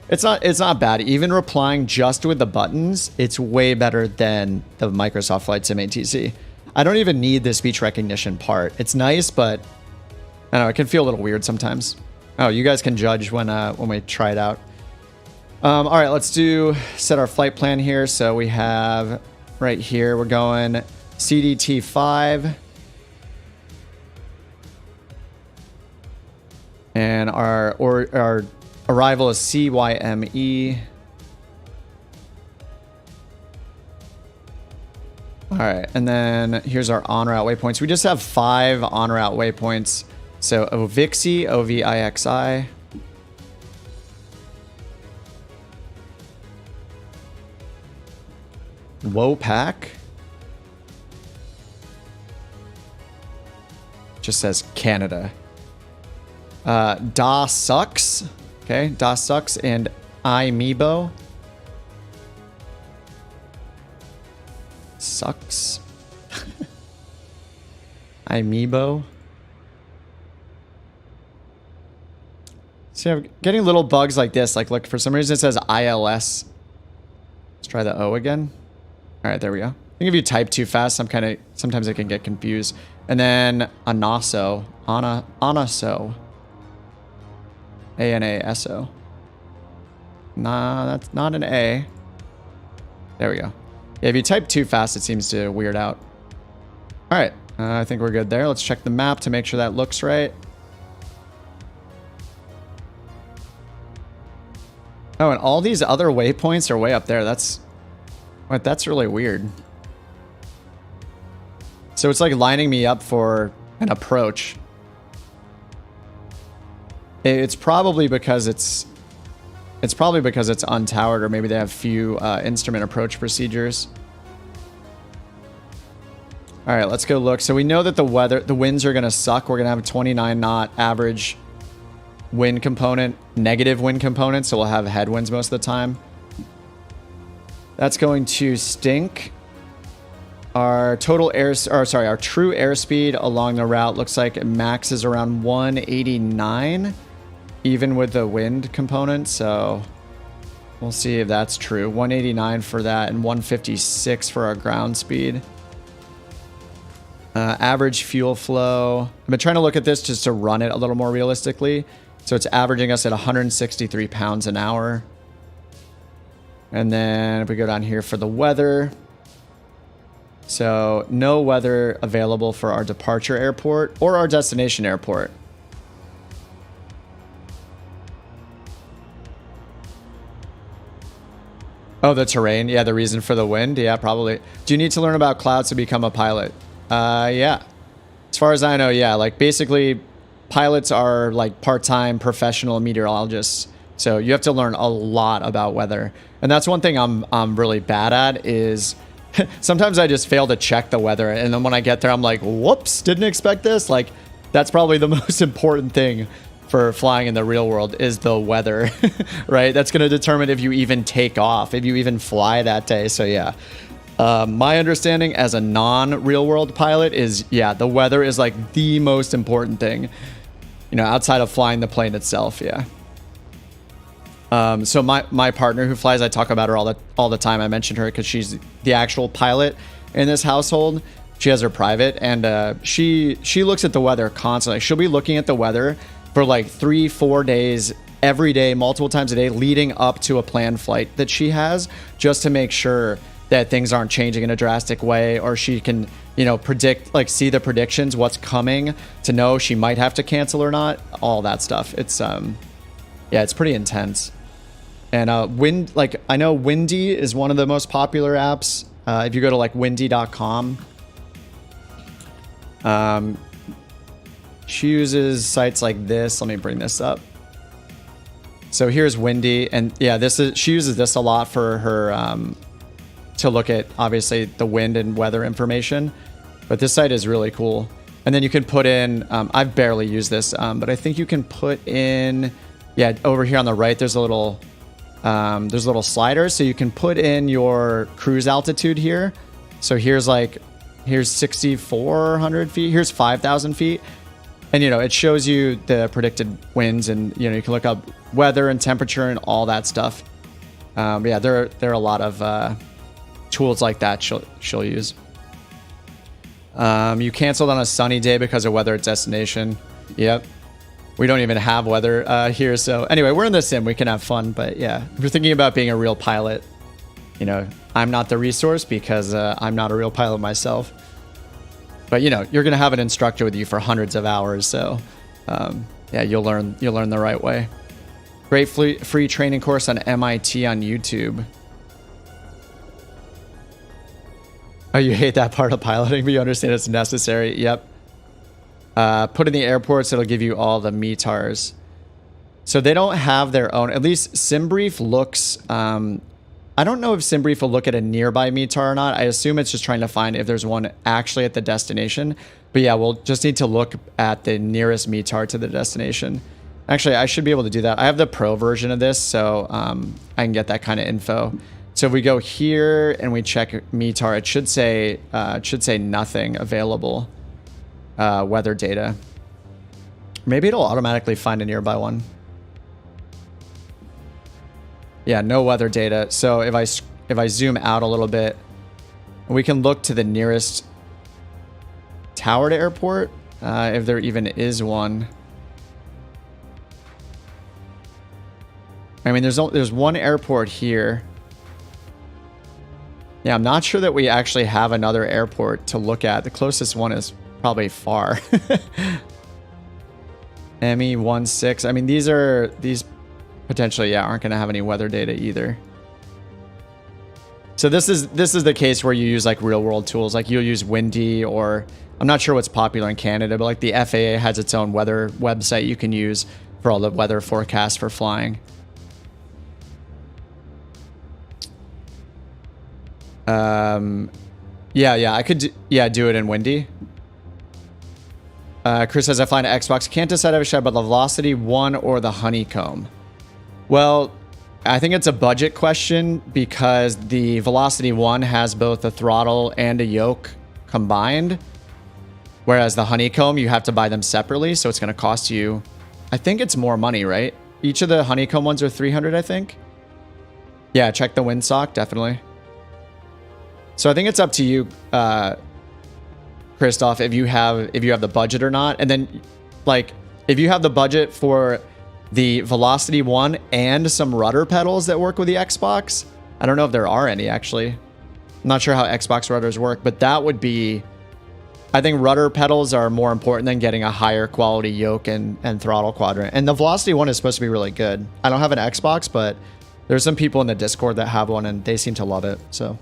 it's not bad. Even replying just with the buttons, it's way better than the Microsoft Flight Sim ATC. I don't even need the speech recognition part. It's nice, but I don't know, it can feel a little weird sometimes. Oh, you guys can judge when we try it out. All right, let's set our flight plan here. So we have right here, we're going CDT5. And our arrival is CYME. All right, and then here's our en route waypoints. We just have 5 en route waypoints. So Ovixi, O-V-I-X-I. Wopak. Just says Canada. Da Sucks. Okay, Da Sucks and Imibo. Sucks. Imibo. See, I'm getting little bugs like this. Like, look, for some reason it says ILS. Let's try the O again. All right, there we go. I think if you type too fast, sometimes it can get confused. And then Anaso. Anaso. A-N-A-S-O. Nah, that's not an A. There we go. Yeah, if you type too fast, it seems to weird out. All right, I think we're good there. Let's check the map to make sure that looks right. Oh, and all these other waypoints are way up there. That's really weird. So it's like lining me up for an approach. It's probably because it's untowered, or maybe they have few instrument approach procedures. All right, let's go look. So we know that the winds are going to suck. We're going to have a 29 knot average wind component, negative wind component, so we'll have headwinds most of the time. That's going to stink. Our total our true airspeed along the route looks like it maxes around 189, even with the wind component. So we'll see if that's true. 189 for that and 156 for our ground speed. Average fuel flow. I've been trying to look at this just to run it a little more realistically. So it's averaging us at 163 pounds an hour. And then if we go down here for the weather. So no weather available for our departure airport or our destination airport. Oh, the terrain. Yeah, the reason for the wind. Yeah, probably. Do you need to learn about clouds to become a pilot? Yeah. As far as I know, yeah. Like basically, pilots are like part-time professional meteorologists. So you have to learn a lot about weather. And that's one thing I'm really bad at is sometimes I just fail to check the weather. And then when I get there, I'm like, whoops, didn't expect this. Like that's probably the most important thing for flying in the real world is the weather, right? That's going to determine if you even take off, if you even fly that day. So yeah, my understanding as a non-real world pilot is, yeah, the weather is like the most important thing, you know, outside of flying the plane itself. Yeah. So my partner who flies, I talk about her all the time. I mentioned her because she's the actual pilot in this household. She has her private, and she looks at the weather constantly. She'll be looking at the weather for like 3-4 days every day, multiple times a day, leading up to a planned flight that she has, just to make sure that things aren't changing in a drastic way, or she can, you know, predict, like see the predictions, what's coming, to know she might have to cancel or not, all that stuff. It's yeah, it's pretty intense. And I know Windy is one of the most popular apps. If you go to like windy.com, she uses sites like this. Let me bring this up. So here's Windy, and yeah, she uses this a lot for her to look at obviously the wind and weather information. But this site is really cool. And then you can put in. I've barely used this, but I think you can put in. Yeah, over here on the right, there's a little sliders, so you can put in your cruise altitude here. So here's 6,400 feet. Here's 5,000 feet. And, you know, it shows you the predicted winds, and, you know, you can look up weather and temperature and all that stuff. Yeah, there are a lot of tools like that she'll use. You canceled on a sunny day because of weather at destination. Yep. We don't even have weather here. So anyway, we're in the sim. We can have fun. But yeah, if you're thinking about being a real pilot, you know, I'm not the resource because I'm not a real pilot myself. But, you know, you're going to have an instructor with you for hundreds of hours. So yeah, you'll learn the right way. Great free training course on MIT on YouTube. Oh, you hate that part of piloting, but you understand it's necessary. Yep. Put in the airports, it'll give you all the METARs. So they don't have their own, at least SimBrief looks, I don't know if SimBrief will look at a nearby METAR or not. I assume it's just trying to find if there's one actually at the destination. But yeah, we'll just need to look at the nearest METAR to the destination. Actually, I should be able to do that. I have the pro version of this, so I can get that kind of info. So if we go here and we check METAR, it should say nothing available. Weather data. Maybe it'll automatically find a nearby one. Yeah, no weather data. So if I zoom out a little bit, we can look to the nearest tower to airport, if there even is one. I mean, there's one airport here. Yeah, I'm not sure that we actually have another airport to look at. The closest one is probably far. ME16. I mean, these potentially, yeah, aren't going to have any weather data either. So this is the case where you use like real world tools. Like you'll use Windy, or I'm not sure what's popular in Canada, but like the FAA has its own weather website you can use for all the weather forecasts for flying. Yeah, I could do it in Windy. Chris says, I fly into Xbox. Can't decide if I should have the Velocity 1 or the Honeycomb. Well, I think it's a budget question because the Velocity 1 has both a throttle and a yoke combined. Whereas the Honeycomb, you have to buy them separately. So it's going to cost you, I think it's more money, right? Each of the Honeycomb ones are 300, I think. Yeah, check the windsock, definitely. So I think it's up to you, Christoph, if you have the budget or not. And then, like, if you have the budget for the Velocity 1 and some rudder pedals that work with the Xbox, I don't know if there are any, actually. I'm not sure how Xbox rudders work, but that would be... I think rudder pedals are more important than getting a higher quality yoke and throttle quadrant. And the Velocity 1 is supposed to be really good. I don't have an Xbox, but there's some people in the Discord that have one, and they seem to love it, so...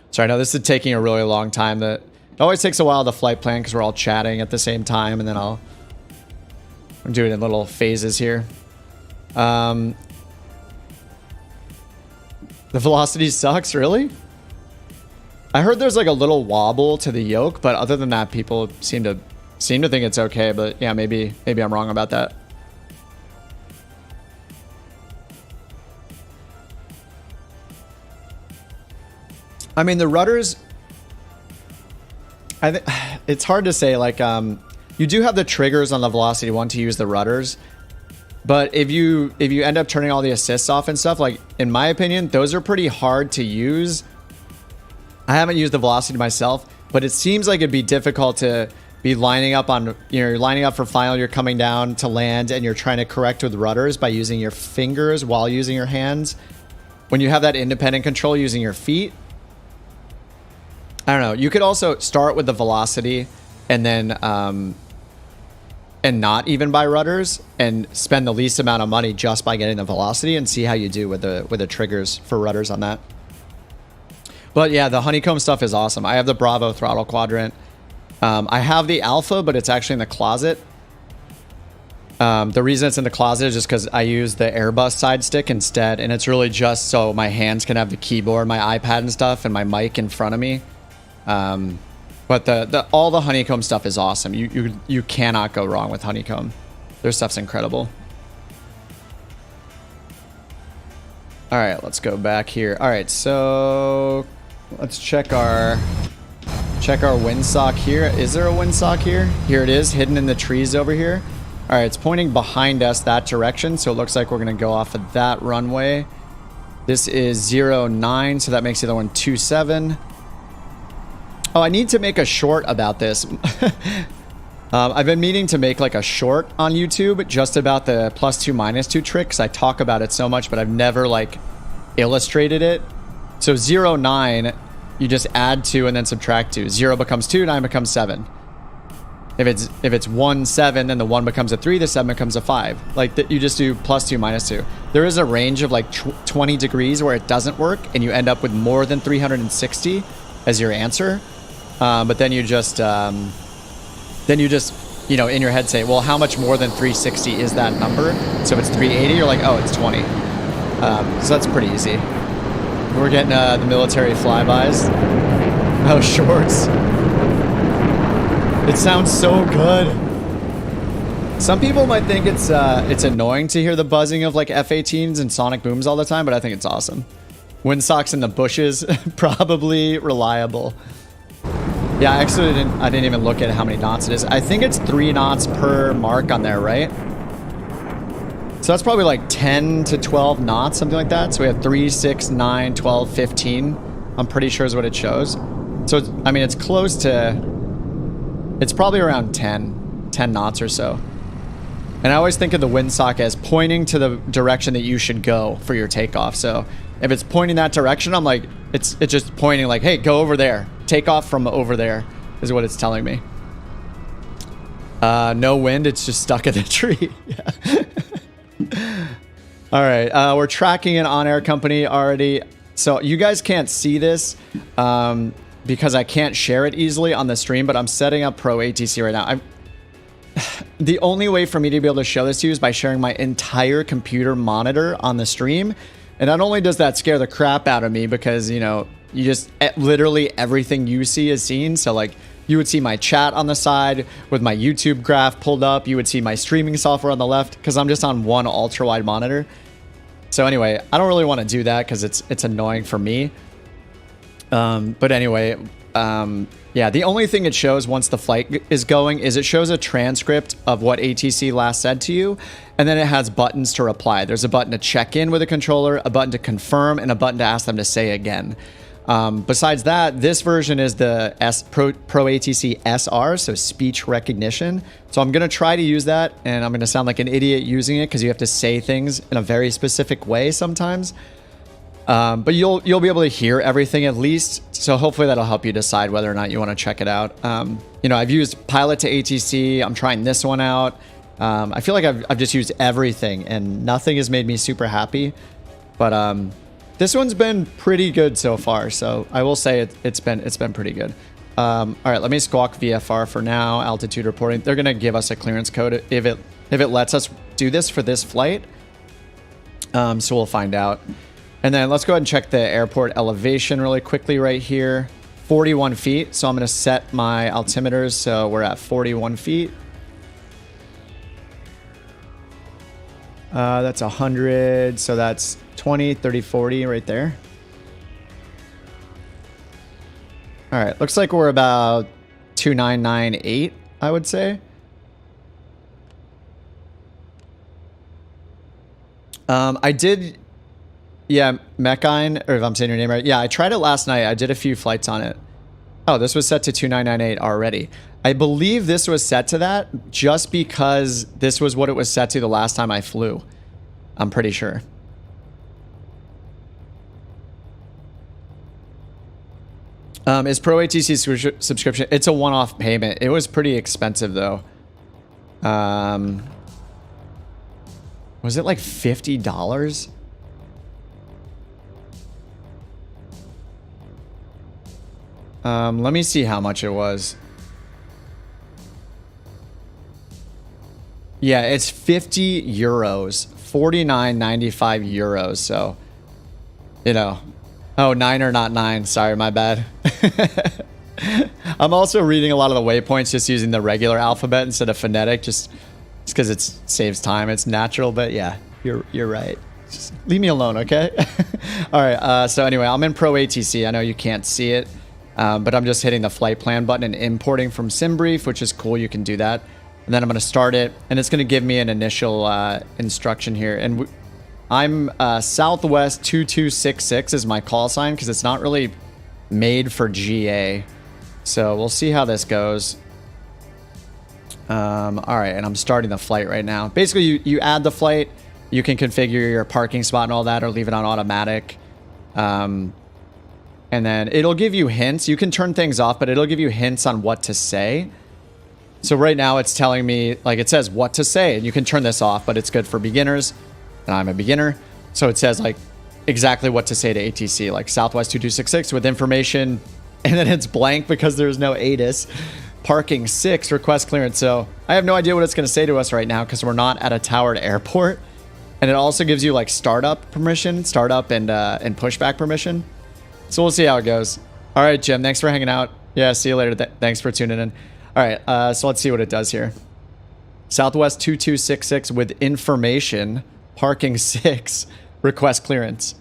Sorry, I know this is taking a really long time. It always takes a while, the flight plan, because we're all chatting at the same time, and then I'm doing it in little phases here. The Velocity sucks, really? I heard there's like a little wobble to the yoke, but other than that, people seem to think it's okay. But yeah, maybe I'm wrong about that. I mean, the rudders, it's hard to say. Like, you do have the triggers on the Velocity 1 to use the rudders, but if you end up turning all the assists off and stuff, like, in my opinion, those are pretty hard to use. I haven't used the Velocity myself, but it seems like it'd be difficult to be lining up on, you're lining up for final, you're coming down to land, and you're trying to correct with rudders by using your fingers while using your hands. When you have that independent control using your feet, I don't know. You could also start with the Velocity and then and not even buy rudders and spend the least amount of money just by getting the Velocity and see how you do with the triggers for rudders on that. But yeah, the Honeycomb stuff is awesome. I have the Bravo throttle quadrant. I have the Alpha, but it's actually in the closet. The reason it's in the closet is just because I use the Airbus side stick instead, and it's really just so my hands can have the keyboard, my iPad and stuff, and my mic in front of me. But all the Honeycomb stuff is awesome. You cannot go wrong with Honeycomb. Their stuff's incredible. All right, let's go back here. All right, so let's check our windsock here. Is there a windsock here? Here it is, hidden in the trees over here. All right, it's pointing behind us that direction, so it looks like we're gonna go off of that runway. This is 09, so that makes the other one 27. Oh, I need to make a short about this. I've been meaning to make like a short on YouTube just about the +2 -2 tricks. I talk about it so much, but I've never like illustrated it. So 09, you just add 2 and then subtract 2. 0 becomes 2, 9 becomes 7. If it's 1, 7, then the 1 becomes a 3, the 7 becomes a 5. Like you just do +2 -2. There is a range of like 20 degrees where it doesn't work, and you end up with more than 360. as your answer. But then you just, you know, in your head say, well, how much more than 360 is that number? So if it's 380, you're like, oh, it's 20. So that's pretty easy. We're getting the military flybys. Oh, shorts. It sounds so good. Some people might think it's annoying to hear the buzzing of like F-18s and sonic booms all the time, but I think it's awesome. Windsocks in the bushes, probably reliable. Yeah, actually, I didn't even look at how many knots it is. I think it's 3 knots per mark on there, right? So that's probably like 10 to 12 knots, something like that. So we have 3, 6, 9, 12, 15. I'm pretty sure is what it shows. So, I mean, it's close to... It's probably around 10 knots or so. And I always think of the windsock as pointing to the direction that you should go for your takeoff. So if it's pointing that direction, I'm like, it's just pointing like, hey, go over there. Take off from over there is what it's telling me. No wind, it's just stuck in the tree. Yeah. All right, we're tracking an OnAir Company already. So you guys can't see this because I can't share it easily on the stream, but I'm setting up Pro ATC right now. The only way for me to be able to show this to you is by sharing my entire computer monitor on the stream. And not only does that scare the crap out of me because, you know, you just literally everything you see is seen. So like you would see my chat on the side with my YouTube graph pulled up. You would see my streaming software on the left because I'm just on one ultra wide monitor. So anyway, I don't really want to do that because it's annoying for me. But anyway, yeah, the only thing it shows once the flight is going is it shows a transcript of what ATC last said to you, and then it has buttons to reply. There's a button to check in with a controller, a button to confirm, and a button to ask them to say again. Besides that, this version is the Pro ATC SR, so speech recognition. So I'm going to try to use that, and I'm going to sound like an idiot using it because you have to say things in a very specific way sometimes. But you'll be able to hear everything at least. So hopefully that'll help you decide whether or not you want to check it out. You know, I've used Pilot to ATC. I'm trying this one out. I feel like I've just used everything and nothing has made me super happy. But this one's been pretty good so far. So I will say it's been pretty good. All right, let me squawk VFR for now. Altitude reporting. They're gonna give us a clearance code if it lets us do this for this flight. So we'll find out. And then let's go ahead and check the airport elevation really quickly right here. 41 feet. So I'm going to set my altimeters. So we're at 41 feet. That's 100. So that's 20, 30, 40 right there. All right. Looks like we're about 2998, I would say. I did... Yeah, Mechine, or if I'm saying your name right. Yeah, I tried it last night. I did a few flights on it. Oh, this was set to 2998 already. I believe this was set to that just because this was what it was set to the last time I flew. I'm pretty sure. Is Pro ATC subscription? It's a one-off payment. It was pretty expensive though. Was it like $50? Let me see how much it was. Yeah, it's 50 euros, 49.95 euros. So, you know, oh, 9 or not 9. Sorry, my bad. I'm also reading a lot of the waypoints just using the regular alphabet instead of phonetic, just because it saves time. It's natural, but yeah, you're right. Just leave me alone, okay? All right. So anyway, I'm in Pro ATC. I know you can't see it. But I'm just hitting the flight plan button and importing from SimBrief, which is cool. You can do that. And then I'm going to start it. And it's going to give me an initial instruction here. And I'm Southwest 2266 is my call sign because it's not really made for GA. So we'll see how this goes. All right. And I'm starting the flight right now. Basically, you add the flight. You can configure your parking spot and all that or leave it on automatic. And then it'll give you hints. You can turn things off, but it'll give you hints on what to say. So right now it's telling me, like it says what to say, and you can turn this off, but it's good for beginners. And I'm a beginner. So it says like exactly what to say to ATC, like Southwest 2266 with information and then it's blank because there's no ATIS. Parking 6, request clearance. So I have no idea what it's going to say to us right now because we're not at a towered airport. And it also gives you like startup permission, startup and pushback permission. So we'll see how it goes. All right, Jim, thanks for hanging out. Yeah, see you later. Thanks for tuning in. All right, so let's see what it does here. Southwest 2266 with information, parking 6, request clearance.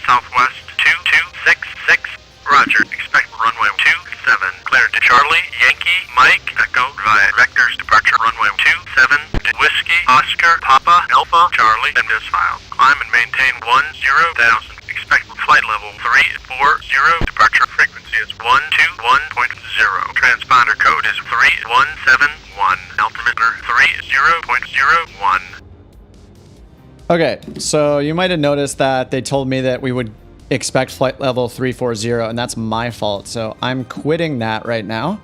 Southwest 2266, roger. Expect runway 27, cleared to Charlie, Yankee, Mike, Echo, via vectors departure runway 27, Whiskey, Oscar, Papa, Alpha, Charlie, and this file. Climb and maintain 10,000. Expect flight level 340, departure frequency is 121.0. Transponder code is 3171, altimeter 30.01. Okay, so you might have noticed that they told me that we would expect flight level 340, and that's my fault. So I'm quitting that right now.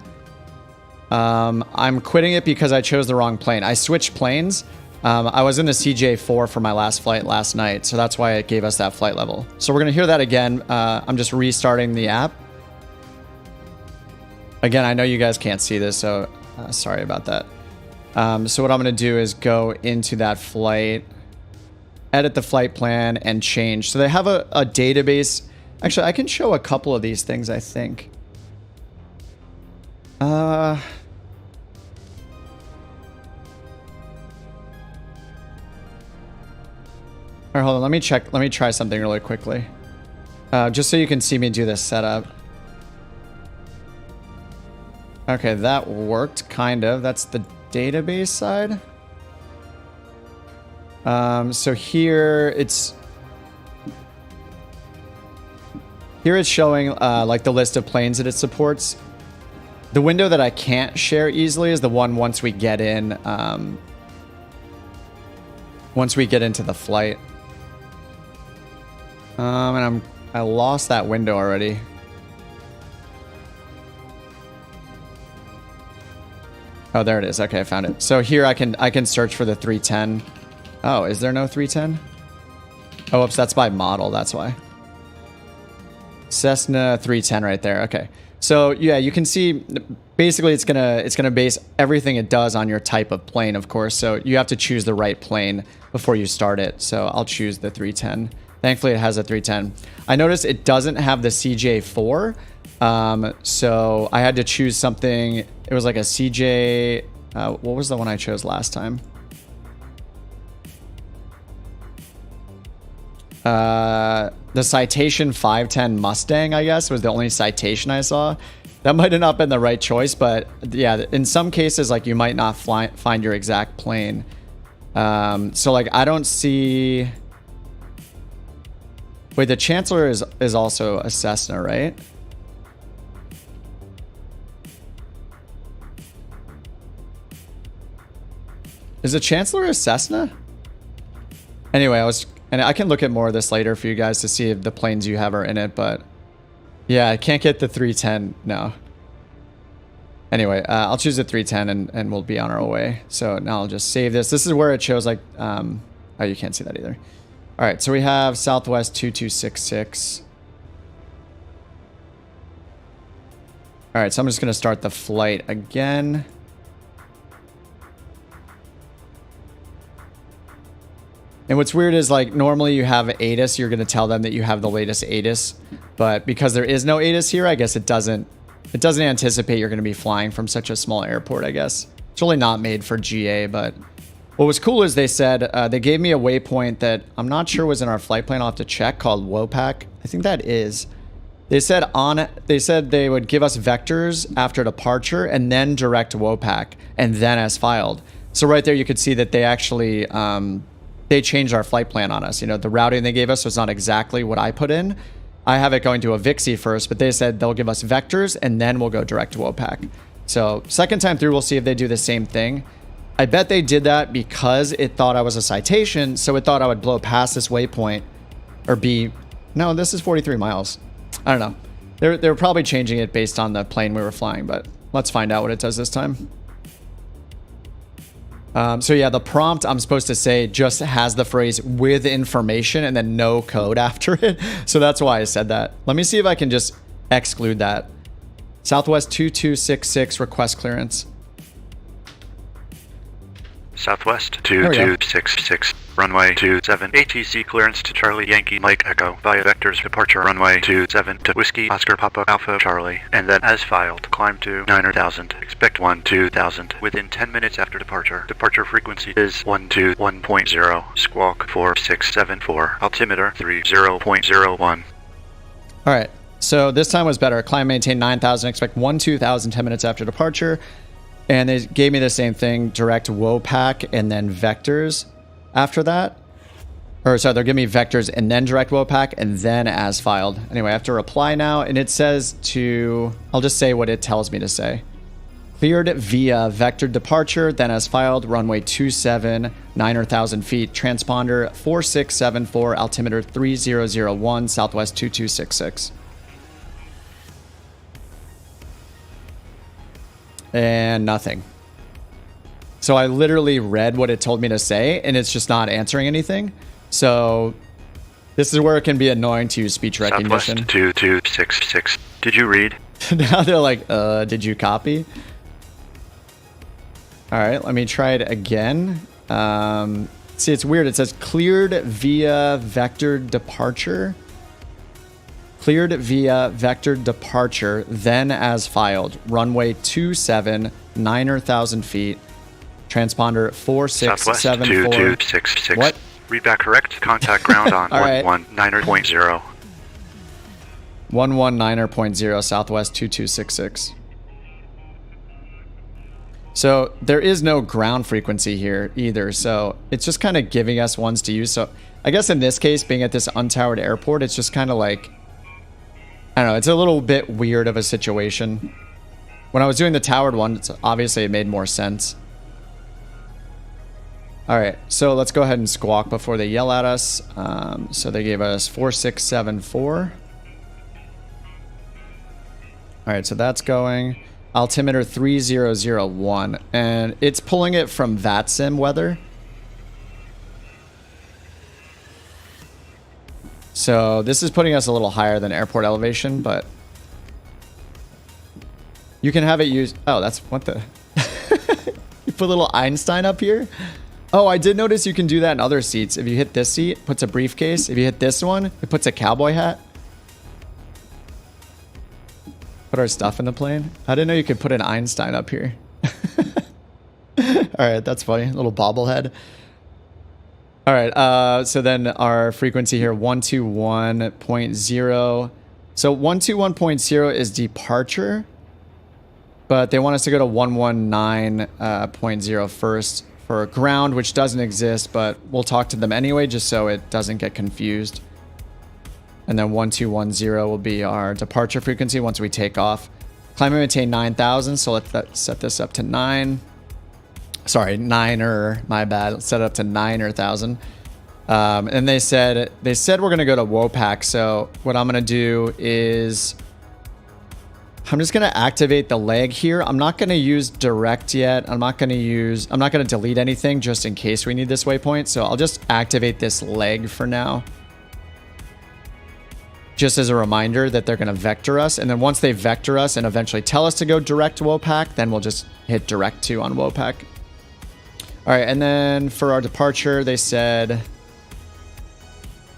I'm quitting it because I chose the wrong plane. I switched planes. I was in the CJ4 for my last flight last night, so that's why it gave us that flight level. So we're going to hear that again. I'm just restarting the app. Again, I know you guys can't see this, so sorry about that. So what I'm going to do is go into that flight, edit the flight plan, and change. So they have a database. Actually, I can show a couple of these things, I think. All right, hold on. Let me check. Let me try something really quickly. Just so you can see me do this setup. Okay, that worked, kind of. That's the database side. So here it's showing like the list of planes that it supports. The window that I can't share easily is the one once we get in, once we get into the flight. And I lost that window already. Oh, there it is. Okay, I found it. So here I can search for the 310. Oh, is there no 310? Oh, oops, that's by model. That's why. Cessna 310 right there. Okay. So yeah, you can see basically it's gonna base everything it does on your type of plane, of course. So you have to choose the right plane before you start it. So I'll choose the 310. Thankfully, it has a 310. I noticed it doesn't have the CJ4. So I had to choose something. It was like a CJ. What was the one I chose last time? The Citation 510 Mustang, I guess, was the only citation I saw. That might have not been the right choice, but yeah, in some cases, like you might not find your exact plane. So like I don't see. Wait, the Chancellor is also a Cessna, right? Is the Chancellor a Cessna? Anyway, and I can look at more of this later for you guys to see if the planes you have are in it, but yeah, I can't get the 310 now. Anyway, I'll choose the 310 and we'll be on our way. So now I'll just save this. This is where it shows like, oh, you can't see that either. All right, so we have Southwest 2266. All right, so I'm just gonna start the flight again. And what's weird is like normally you have ATIS, you're gonna tell them that you have the latest ATIS, but because there is no ATIS here, I guess it doesn't anticipate you're gonna be flying from such a small airport, I guess. It's really not made for GA, but what was cool is they said, they gave me a waypoint that I'm not sure was in our flight plan. I'll have to check, called WOPAC. I think that is. They said they would give us vectors after departure and then direct WOPAC and then as filed. So right there you could see that they actually, they changed our flight plan on us. You know, the routing they gave us was not exactly what I put in. I have it going to a VIXI first, but they said they'll give us vectors and then we'll go direct to WOPAC. So second time through, we'll see if they do the same thing. I bet they did that because it thought I was a citation, so it thought I would blow past this waypoint or be... No, this is 43 miles. I don't know. They were probably changing it based on the plane we were flying, but let's find out what it does this time. So yeah, the prompt I'm supposed to say just has the phrase with information and then no code after it. So that's why I said that. Let me see if I can just exclude that. Southwest 2266 request clearance. Southwest 2266, runway 27, ATC clearance to Charlie Yankee Mike Echo via vectors departure runway 27 to Whiskey Oscar Papa Alpha Charlie, and then as filed, climb to 9,000, expect 12,000 within 10 minutes after departure. Departure frequency is 121.0, squawk 4674, altimeter 30.01. All right, so this time was better. Climb maintain 9,000, expect 12,000 10 minutes after departure. And they gave me the same thing, direct WOPAC and then vectors after that. Or sorry, they're giving me vectors and then direct WOPAC and then as filed. Anyway, I have to reply now, and it says to, I'll just say what it tells me to say. Cleared via vector departure, then as filed, runway 27, 9,000 feet, transponder 4674, altimeter 3001, Southwest 2266. And nothing. So I literally read what it told me to say, and it's just not answering anything. So this is where it can be annoying to use speech recognition. Southwest 2266. Did you read? Now they're like, did you copy? All right, let me try it again. See, it's weird. It says cleared via vector departure. Cleared via vector departure, then as filed. Runway 27, 9,000 feet. Transponder 4674. Southwest 2266. What? Read back correct. Contact ground on 119.0. 119.0, Southwest 2266. So there is no ground frequency here either. So it's just kind of giving us ones to use. So I guess in this case, being at this untowered airport, it's just kind of like, I don't know, it's a little bit weird of a situation. When I was doing the towered one, obviously it made more sense. All right, so let's go ahead and squawk before they yell at us. So they gave us 4674. All right, so that's going. Altimeter 3001. And it's pulling it from VATSIM weather. So this is putting us a little higher than airport elevation, but you can have it used. Oh, that's what the. You put a little Einstein up here. Oh, I did notice you can do that in other seats. If you hit this seat, it puts a briefcase. If you hit this one, it puts a cowboy hat. Put our stuff in the plane. I didn't know you could put an Einstein up here. All right, that's funny. A little bobblehead. All right, so then our frequency here, 121.0. So 121.0 is departure, but they want us to go to 119.0 first for ground, which doesn't exist, but we'll talk to them anyway, just so it doesn't get confused. And then 1210 will be our departure frequency once we take off. Climb and maintain 9,000, so let's set this up to 9. Sorry, 9er, my bad. Let's set it up to 9,000. And they said we're gonna go to WOPAC. So what I'm gonna do is I'm just gonna activate the leg here. I'm not gonna use direct yet. I'm not gonna delete anything just in case we need this waypoint. So I'll just activate this leg for now. Just as a reminder that they're gonna vector us. And then once they vector us and eventually tell us to go direct to WOPAC, then we'll just hit direct to on WOPAC. All right, and then for our departure, they said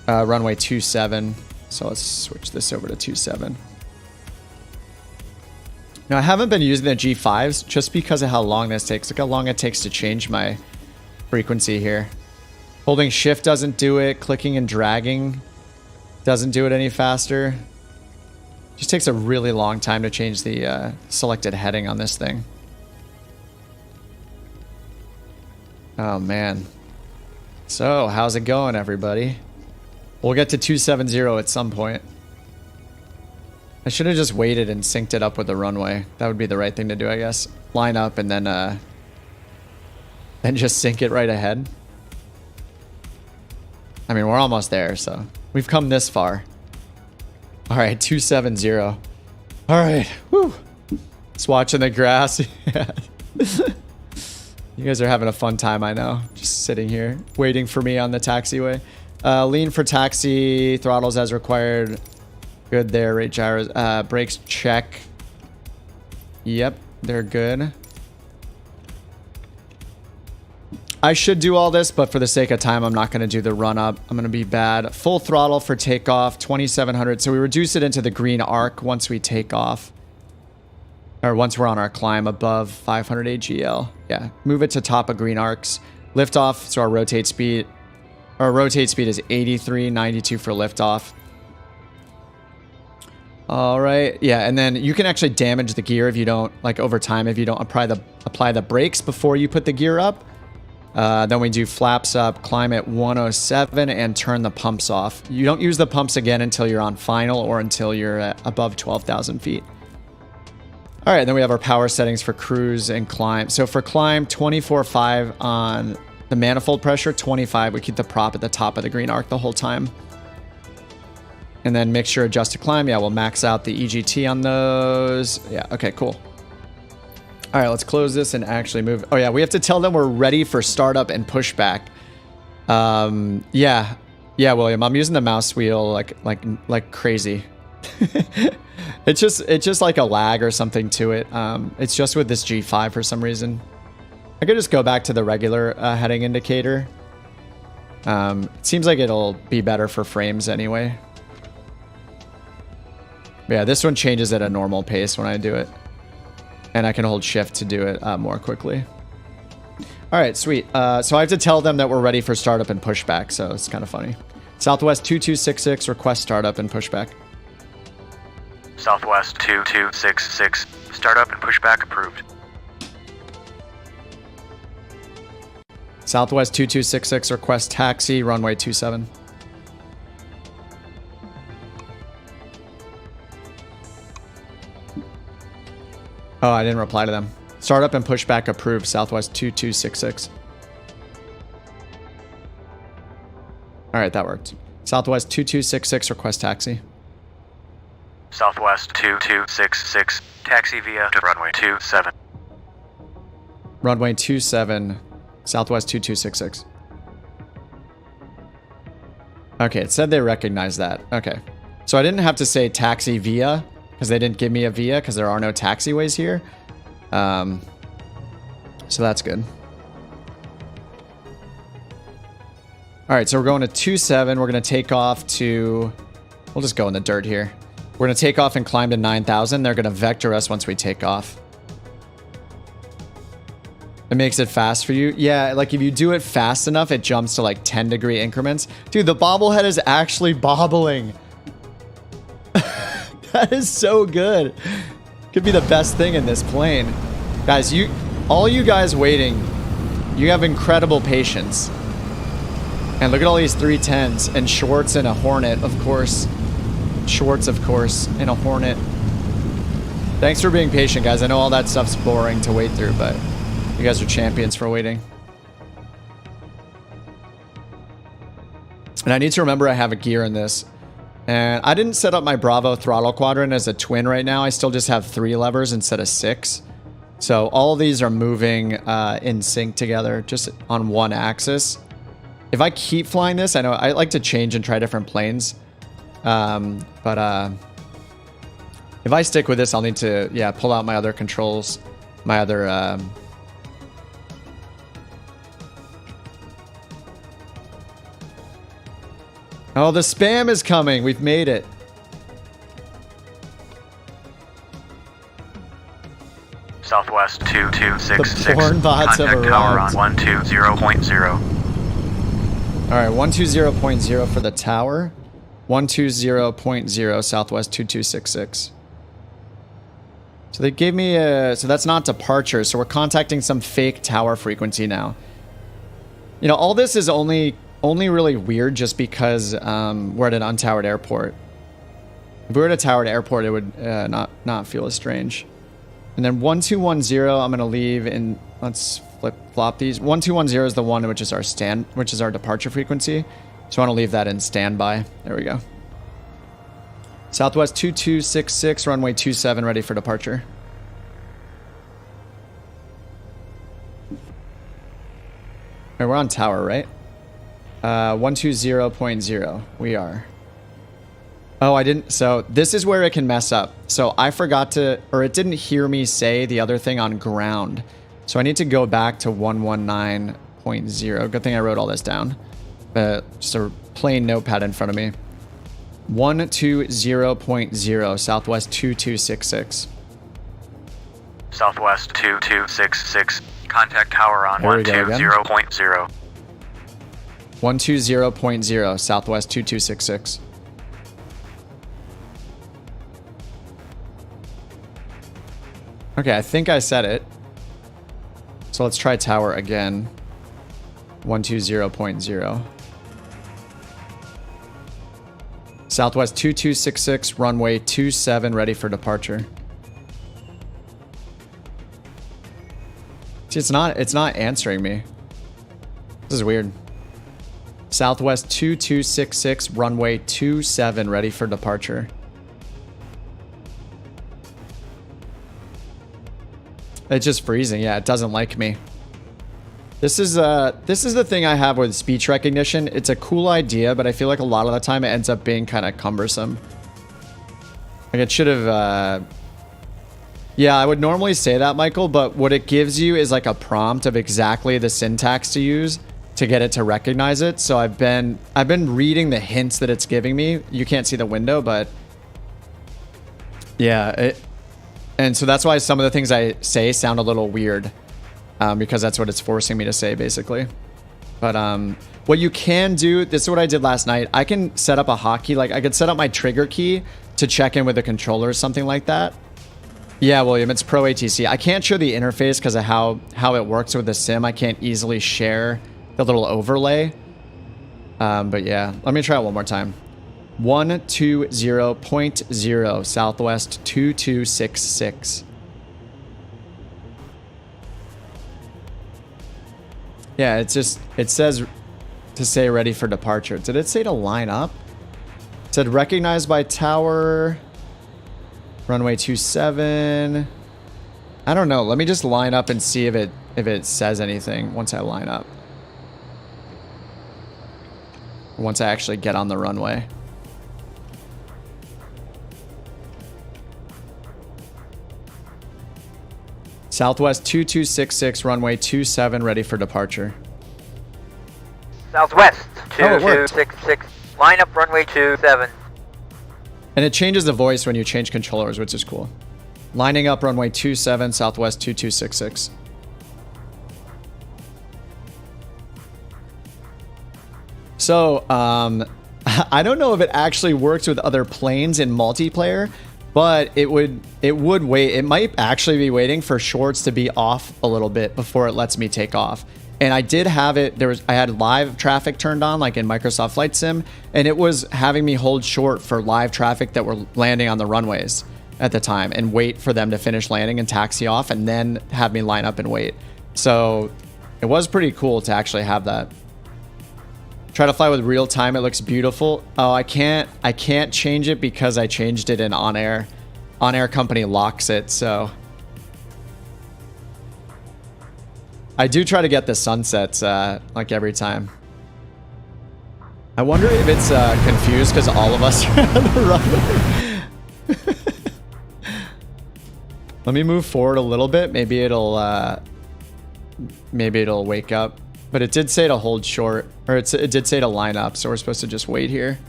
runway 27. So let's switch this over to 27. Now, I haven't been using the G5s just because of how long this takes. Look how long it takes to change my frequency here. Holding shift doesn't do it. Clicking and dragging doesn't do it any faster. Just takes a really long time to change the selected heading on this thing. Oh, man. So, how's it going, everybody? We'll get to 270 at some point. I should have just waited and synced it up with the runway. That would be the right thing to do, I guess. Line up and then just sync it right ahead. I mean, we're almost there, so we've come this far. All right, 270. All right, woo. Just watching the grass. Yeah. You guys are having a fun time, I know. Just sitting here, waiting for me on the taxiway. Lean for taxi, throttles as required. Good there, rate gyros. Brakes check. Yep, they're good. I should do all this, but for the sake of time, I'm not going to do the run up. I'm going to be bad. Full throttle for takeoff, 2,700. So we reduce it into the green arc once we take off. Or once we're on our climb above 500 AGL. Yeah, move it to top of green arcs. Lift off, so our rotate speed. Our rotate speed is 83, 92 for liftoff. All right, yeah, and then you can actually damage the gear if you don't, like over time, if you don't apply the brakes before you put the gear up. Then we do flaps up, climb at 107, and turn the pumps off. You don't use the pumps again until you're on final or until you're at above 12,000 feet. All right, then we have our power settings for cruise and climb. So for climb, 24.5 on the manifold pressure, 25. We keep the prop at the top of the green arc the whole time. And then mixture adjust to climb. Yeah, we'll max out the EGT on those. Yeah, okay, cool. All right, let's close this and actually move. Oh yeah, we have to tell them we're ready for startup and pushback. Yeah, William, I'm using the mouse wheel like crazy. It's just like a lag or something to it. It's just with this G5 for some reason. I could just go back to the regular heading indicator. It seems like it'll be better for frames anyway. But yeah, this one changes at a normal pace when I do it. And I can hold shift to do it more quickly. All right, sweet. So I have to tell them that we're ready for startup and pushback, so it's kind of funny. Southwest 2266, request startup and pushback. Southwest 2266, startup and pushback approved. Southwest 2266, request taxi, runway 27. Oh, I didn't reply to them. Startup and pushback approved, Southwest 2266. All right, that worked. Southwest 2266, request taxi. Southwest 2266, taxi via to runway 27. Runway 27, Southwest 2266. Okay, it said they recognized that. Okay. So I didn't have to say taxi via, because they didn't give me a via, because there are no taxiways here. So that's good. All right, so we're going to 27. We're going to take off to... We'll just go in the dirt here. We're going to take off and climb to 9,000. They're going to vector us once we take off. It makes it fast for you. Yeah, like if you do it fast enough, it jumps to like 10-degree increments. Dude, the bobblehead is actually bobbling. That is so good. Could be the best thing in this plane. Guys, all you guys waiting, you have incredible patience. And look at all these 310s and Schwartz and a Hornet, of course. Schwartz, of course, and a Hornet. Thanks for being patient, guys. I know all that stuff's boring to wait through, but you guys are champions for waiting. And I need to remember I have a gear in this. And I didn't set up my Bravo throttle quadrant as a twin right now. I still just have 3 levers instead of 6. So all of these are moving in sync together, just on one axis. If I keep flying this, I know I like to change and try different planes. But if I stick with this, I'll need to, yeah, pull out my other controls, my other... Oh, the spam is coming. We've made it. Southwest 2266. The porn bots have Contact tower arrived. on 120.0. All right, 120.0 for the tower. 120.0 Southwest 2266. So they gave me a... So that's not departure. So we're contacting some fake tower frequency now. You know, all this is only really weird just because we're at an untowered airport. If we were at a towered airport, it would not feel as strange. And then 1210, I'm gonna leave and let's flop these. 1210 is the one which is our departure frequency. So I want to leave that in standby. There we go. Southwest 2266, runway 27, ready for departure. Right, we're on tower, right? 120.0. We are. Oh, I didn't. So this is where it can mess up. So I forgot to, or it didn't hear me say the other thing on ground. So I need to go back to 119.0. Good thing I wrote all this down. Just a plain notepad in front of me. 120.0, Southwest 2266. Southwest 2266. Contact tower on There we go again. 120.0. 120.0, Southwest 2266. Okay, I think I said it. So let's try tower again. 120.0. Southwest 2266, runway 27, ready for departure. See, it's not answering me. This is weird. Southwest 2266, runway 27, ready for departure. It's just freezing. Yeah, it doesn't like me. This is the thing I have with speech recognition. It's a cool idea, but I feel like a lot of the time it ends up being kind of cumbersome. Like it should have yeah, I would normally say that, Michael, but what it gives you is like a prompt of exactly the syntax to use to get it to recognize it. So I've been reading the hints that it's giving me. You can't see the window, but yeah, and so that's why some of the things I say sound a little weird, because that's what it's forcing me to say, basically. But what you can do, this is what I did last night. I can set up a hotkey, like I could set up my trigger key to check in with the controller or something like that. Yeah, William, it's Pro ATC. I can't show the interface because of how it works with the sim. I can't easily share the little overlay. But yeah, let me try it one more time. 120.0, Southwest 2266. Yeah, it says to say ready for departure. Did it say to line up? It said recognized by tower, runway 27. I don't know. Let me just line up and see if it says anything once I line up. Once I actually get on the runway. Southwest 2266, runway 27, ready for departure. Southwest Oh, it worked. 2266. Line up runway 27. And it changes the voice when you change controllers, which is cool. Lining up runway 27, Southwest 2266. So, I don't know if it actually works with other planes in multiplayer, but it would wait. It might actually be waiting for shorts to be off a little bit before it lets me take off. And I did have it, I had live traffic turned on, like in Microsoft Flight Sim, and it was having me hold short for live traffic that were landing on the runways at the time and wait for them to finish landing and taxi off and then have me line up and wait. So it was pretty cool to actually have that. Try to fly with real time. It looks beautiful. Oh, I can't change it because I changed it in OnAir. OnAir Company locks it, so I do try to get the sunsets like every time. I wonder if it's confused because all of us are on the runway. Let me move forward a little bit. Maybe it'll wake up. But it did say to hold short, or it did say to line up, so we're supposed to just wait here.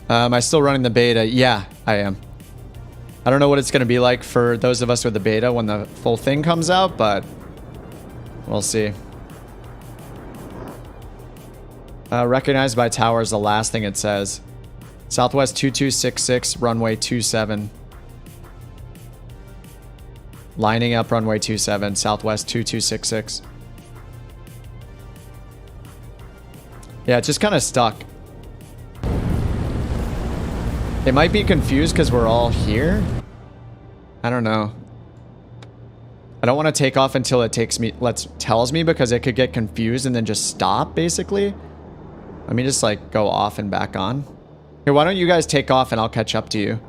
Am I still running the beta? Yeah, I am. I don't know what it's going to be like for those of us with the beta when the full thing comes out, but we'll see. Recognized by tower is the last thing it says. Southwest 2266, runway 27. Lining up runway 27, Southwest 2266. Yeah, it's just kind of stuck. It might be confused because we're all here. I don't know. I don't want to take off until it tells me because it could get confused and then just stop, basically. Let me just like go off and back on. Here, why don't you guys take off and I'll catch up to you.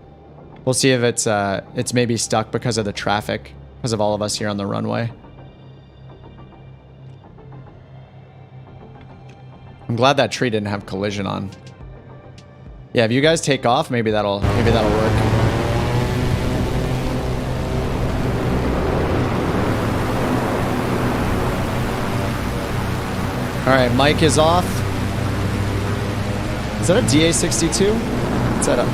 We'll see if it's maybe stuck because of the traffic, because of all of us here on the runway. I'm glad that tree didn't have collision on. Yeah, if you guys take off, maybe that'll work. All right, mic is off. Is that a DA62? What's that up?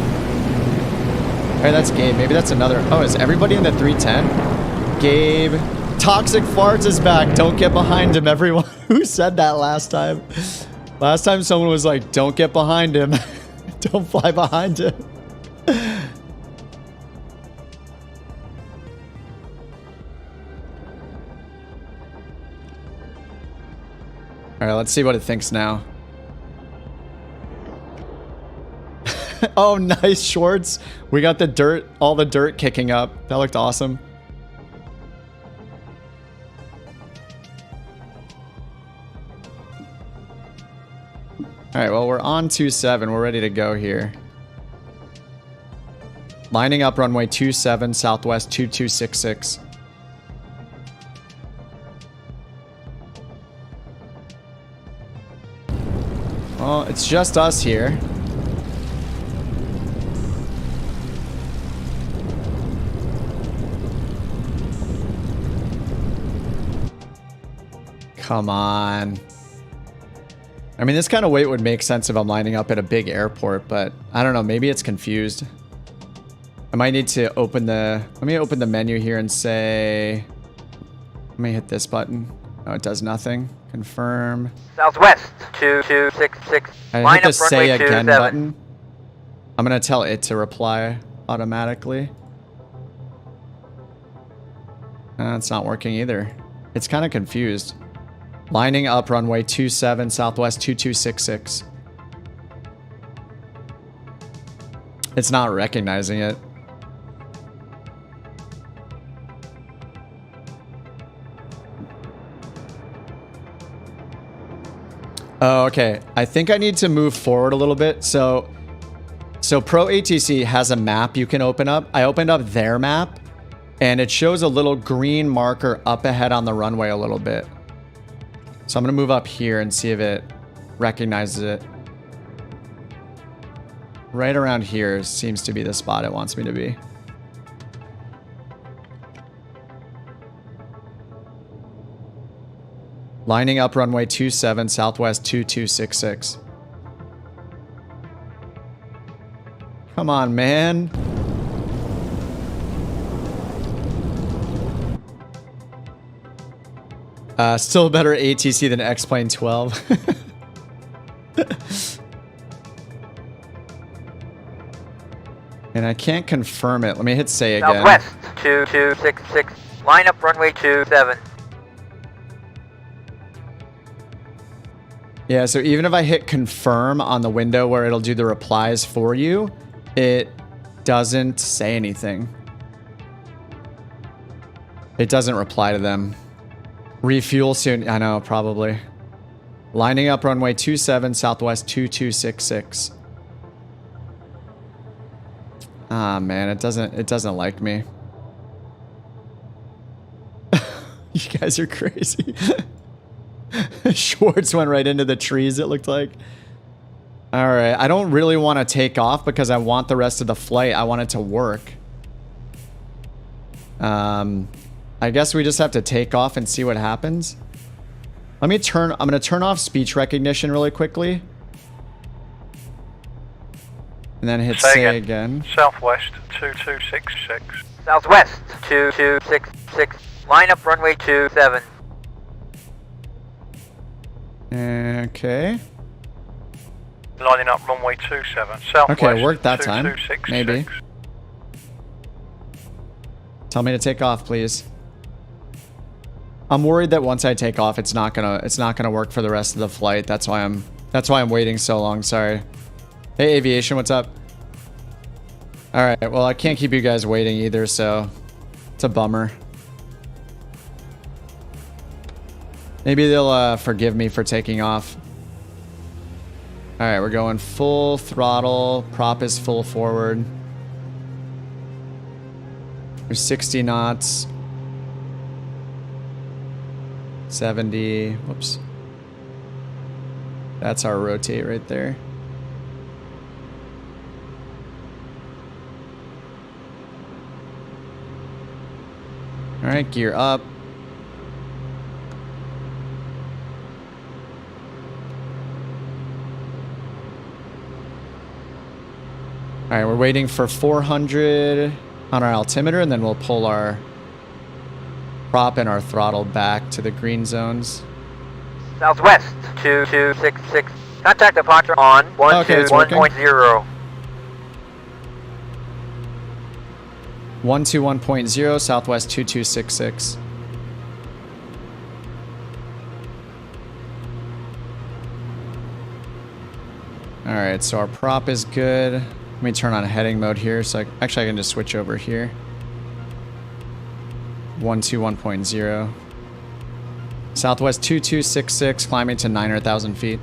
All right, that's Gabe. Maybe that's another. Oh, is everybody in the 310? Gabe. Toxic Farts is back. Don't get behind him, everyone. Who said that last time? Last time someone was like, don't get behind him. Don't fly behind him. All right, let's see what it thinks now. Oh, nice shorts. We got the dirt, all the dirt kicking up. That looked awesome. All right, well, we're on 27. We're ready to go here. Lining up runway 27, Southwest 2266. Well, it's just us here. Come on. I mean, this kind of weight would make sense if I'm lining up at a big airport, but I don't know. Maybe it's confused. I might need to open the... Let me open the menu here and say... Let me hit this button. Oh, it does nothing. Confirm. Southwest 2266. I hit the say again button. I'm going to tell it to reply automatically. It's not working either. It's kind of confused. Lining up runway 27, Southwest 2266. It's not recognizing it. Oh, okay. I think I need to move forward a little bit. So Pro ATC has a map you can open up. I opened up their map, and it shows a little green marker up ahead on the runway a little bit. So I'm going to move up here and see if it recognizes it. Right around here seems to be the spot it wants me to be. Lining up runway 27, Southwest 2266. Come on, man. Still a better ATC than X-Plane 12. And I can't confirm it. Let me hit say again. Southwest 2266. Line up runway 27. Yeah, so even if I hit confirm on the window where it'll do the replies for you, it doesn't say anything. It doesn't reply to them. Refuel soon. I know, probably. Lining up runway 27, Southwest 2266. Ah, man, it doesn't like me. You guys are crazy. Schwartz went right into the trees, it looked like. All right, I don't really want to take off because I want the rest of the flight. I want it to work. I guess we just have to take off and see what happens. I'm going to turn off speech recognition really quickly. And then hit say again. Southwest 2266. Southwest 2266. Line up runway 27. Okay. Lining up runway 27. Southwest. Okay, it worked that time. Maybe. Tell me to take off, please. I'm worried that once I take off, it's not gonna work for the rest of the flight. That's why I'm waiting so long. Sorry. Hey, aviation, what's up? All right. Well, I can't keep you guys waiting either, so it's a bummer. Maybe they'll forgive me for taking off. All right, we're going full throttle. Prop is full forward. There's 60 knots. 70. Whoops. That's our rotate right there. All right, gear up. All right, we're waiting for 400 on our altimeter, and then we'll pull our prop and our throttle back to the green zones. Southwest 2266. Contact departure on 121.0. 121.0, Southwest 2266. All right, so our prop is good. Let me turn on heading mode here. So actually I can just switch over here. 121.0. Southwest 2266, climbing to 900,000 feet.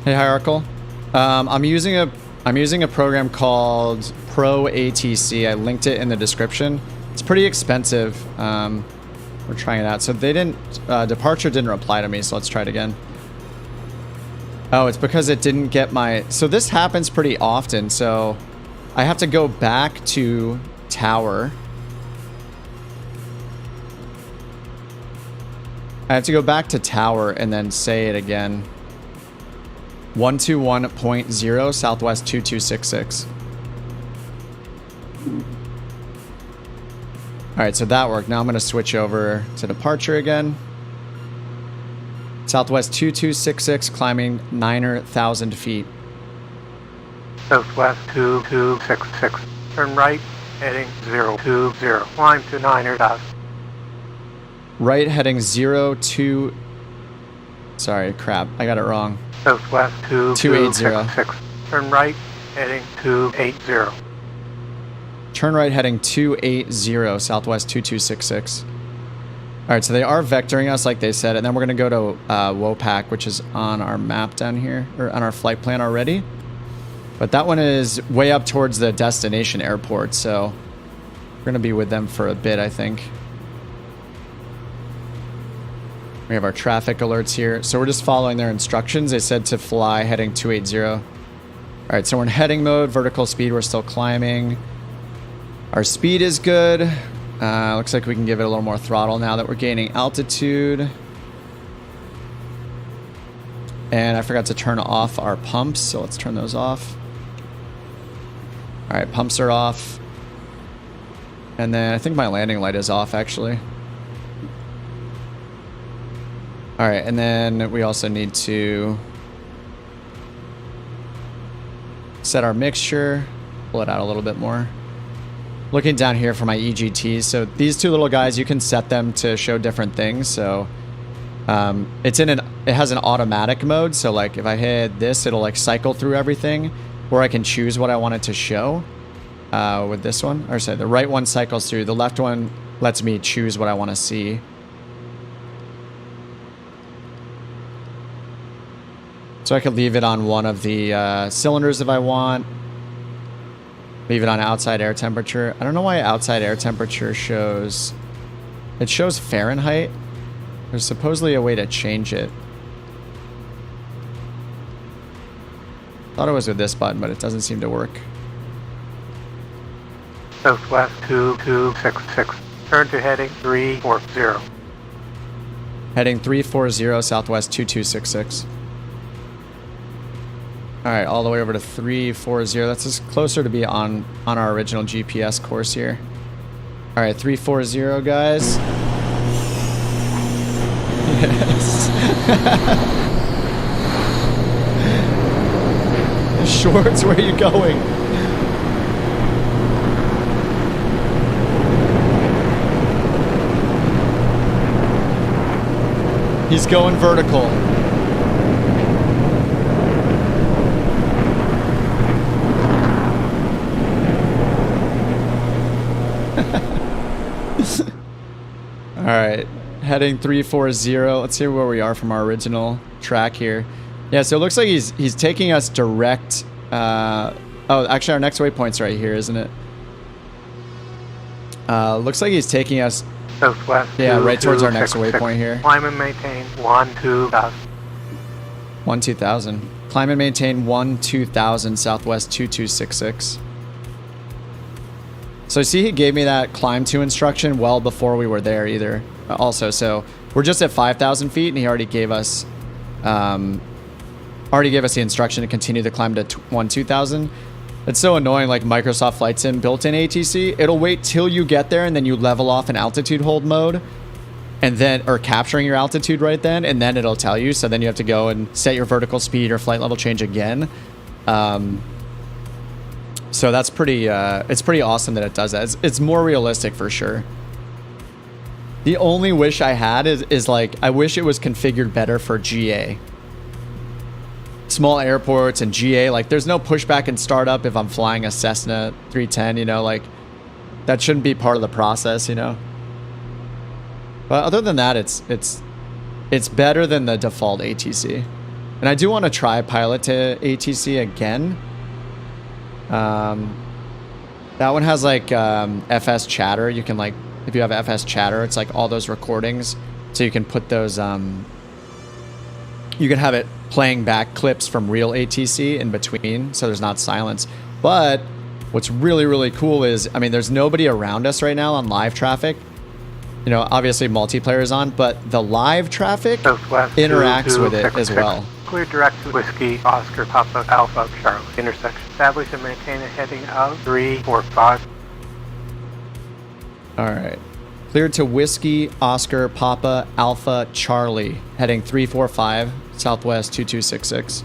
Hey, Hierarchical. I'm using a program called Pro ATC. I linked it in the description. It's pretty expensive. We're trying it out. So they didn't, departure didn't reply to me, so let's try it again. Oh, it's because it didn't get my, so this happens pretty often. So I have to go back to tower. I have to go back to tower and then say it again. 121.0, Southwest 2266. Alright, so that worked. Now I'm going to switch over to departure again. Southwest 2266, climbing 9,000 feet. Southwest 2266. Turn right, heading 020. Climb to 900,000. Right, heading 02. Sorry, crap. I got it wrong. Southwest 280. Turn right, heading 280. Turn right, heading 280, Southwest 2266. Alright, so they are vectoring us like they said, and then we're going to go to Wopak, which is on our map down here, or on our flight plan already. But that one is way up towards the destination airport, so we're going to be with them for a bit, I think. We have our traffic alerts here. So we're just following their instructions. They said to fly heading 280. All right, so we're in heading mode. Vertical speed, we're still climbing. Our speed is good. Looks like we can give it a little more throttle now that we're gaining altitude. And I forgot to turn off our pumps, so let's turn those off. All right, pumps are off. And then I think my landing light is off, actually. All right, and then we also need to set our mixture, pull it out a little bit more. Looking down here for my EGTs, so these two little guys, you can set them to show different things. So it has an automatic mode. So like if I hit this, it'll like cycle through everything, or I can choose what I want it to show with this one. Or sorry, the right one cycles through, the left one lets me choose what I want to see. So I could leave it on one of the cylinders if I want. Leave it on outside air temperature. I don't know why outside air temperature shows... It shows Fahrenheit. There's supposedly a way to change it. Thought it was with this button, but it doesn't seem to work. Southwest 2266. Turn to heading 340. Heading 340, Southwest 2266. Alright, all the way over to 340. That's just closer to be on our original GPS course here. Alright, 340, guys. Yes. Shorts, where are you going? He's going vertical. All right, heading 340. Let's see where we are from our original track here. Yeah, so it looks like he's taking us direct. Oh, actually, our next waypoint's right here, isn't it? Looks like he's taking us. Southwest. Yeah, right towards our next waypoint here. Climb and maintain 12000. 2000. Climb and maintain 2000 Southwest 2266. So see, he gave me that climb to instruction well before we were there either. Also, so we're just at 5,000 feet, and he already gave us, the instruction to continue the climb to 2000. It's so annoying. Like Microsoft Flight Sim built-in ATC, it'll wait till you get there, and then you level off in altitude hold mode, and then or capturing your altitude right then, and then it'll tell you. So then you have to go and set your vertical speed or flight level change again. So that's pretty, it's pretty awesome that it does that. It's more realistic for sure. The only wish I had is like, I wish it was configured better for GA. Small airports and GA, like there's no pushback and startup if I'm flying a Cessna 310, you know, like that shouldn't be part of the process, you know. But other than that, it's better than the default ATC. And I do want to try pilot to ATC again. That one has like FS chatter. You can like, if you have FS chatter, it's like all those recordings. So you can put those, you can have it playing back clips from real ATC in between, so there's not silence. But what's really, really cool is, I mean, there's nobody around us right now on live traffic. You know, obviously multiplayer is on, but the live traffic Southwest interacts with it as well. Clear direct to Whiskey, Oscar, Papa, Alpha, Charlie. Intersection. Establish and maintain a heading of 345. All right. Cleared to Whiskey, Oscar, Papa, Alpha, Charlie. Heading 345, Southwest 2266.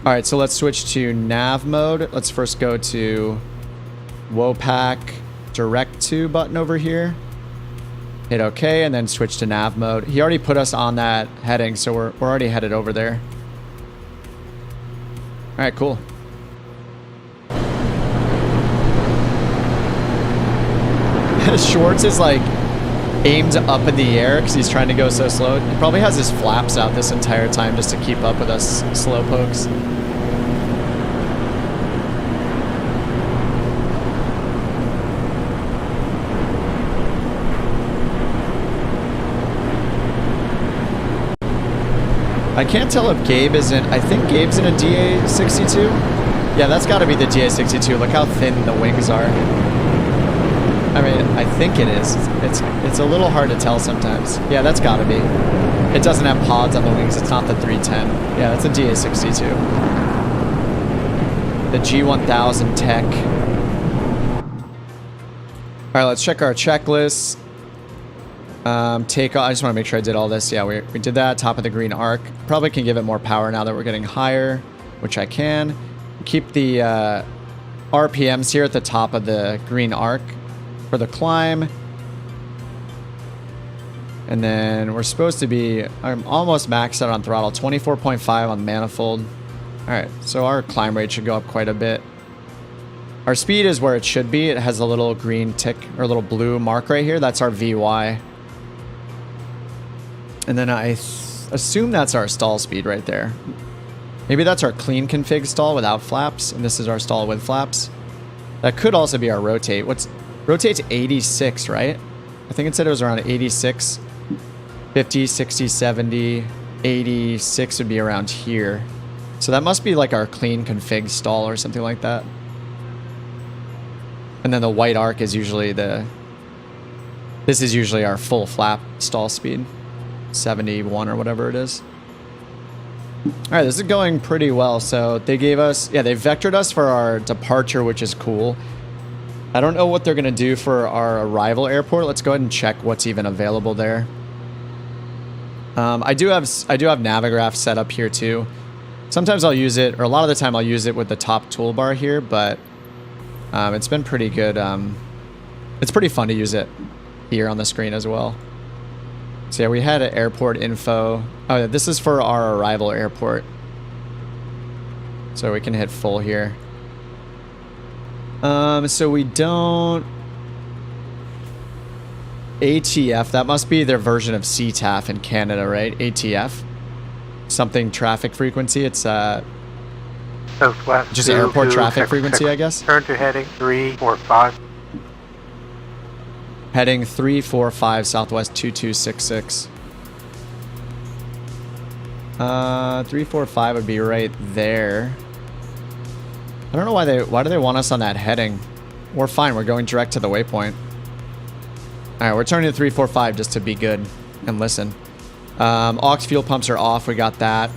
All right, so let's switch to nav mode. Let's first go to WOPAC direct to button over here. Hit OK, and then switch to nav mode. He already put us on that heading, so we're already headed over there. All right, cool. Schwartz is like aimed up in the air because he's trying to go so slow. He probably has his flaps out this entire time just to keep up with us slow pokes. I can't tell if Gabe is in, I think Gabe's in a DA62. Yeah, that's got to be the DA62. Look how thin the wings are. I mean, I think it is. It's a little hard to tell sometimes. Yeah, that's got to be. It doesn't have pods on the wings. It's not the 310. Yeah, that's a DA62. The G1000 Tech. All right, let's check our checklist. Takeoff. I just want to make sure I did all this. Yeah, we did that. Top of the green arc. Probably can give it more power now that we're getting higher, which I can. Keep the RPMs here at the top of the green arc for the climb. And then we're supposed to be, I'm almost maxed out on throttle, 24.5 on manifold. All right, so our climb rate should go up quite a bit. Our speed is where it should be. It has a little green tick or a little blue mark right here. That's our VY. And then I assume that's our stall speed right there. Maybe that's our clean config stall without flaps, and this is our stall with flaps. That could also be our rotate. Rotate's 86, right? I think it said it was around 86. 50, 60, 70, 86 would be around here. So that must be like our clean config stall or something like that. And then the white arc is usually this is usually our full flap stall speed. 71 or whatever it is. All right, this is going pretty well. So they gave us, yeah, they vectored us for our departure, which is cool. I don't know what they're going to do for our arrival airport. Let's go ahead and check what's even available there. I do have Navigraph set up here too. Sometimes I'll use it, or a lot of the time I'll use it with the top toolbar here, but it's been pretty good. It's pretty fun to use it here on the screen as well. So yeah, we had an airport info. Oh, this is for our arrival airport. So we can hit full here. So we don't ATF, that must be their version of CTAF in Canada, right? ATF. Something traffic frequency. It's Southwest just airport traffic 266. frequency, I guess. Turn to heading 345. Heading 345 Southwest 2266. 345 would be right there. I don't know why do they want us on that heading? We're fine. We're going direct to the waypoint. All right, we're turning to 345 just to be good and listen. Aux fuel pumps are off. We got that.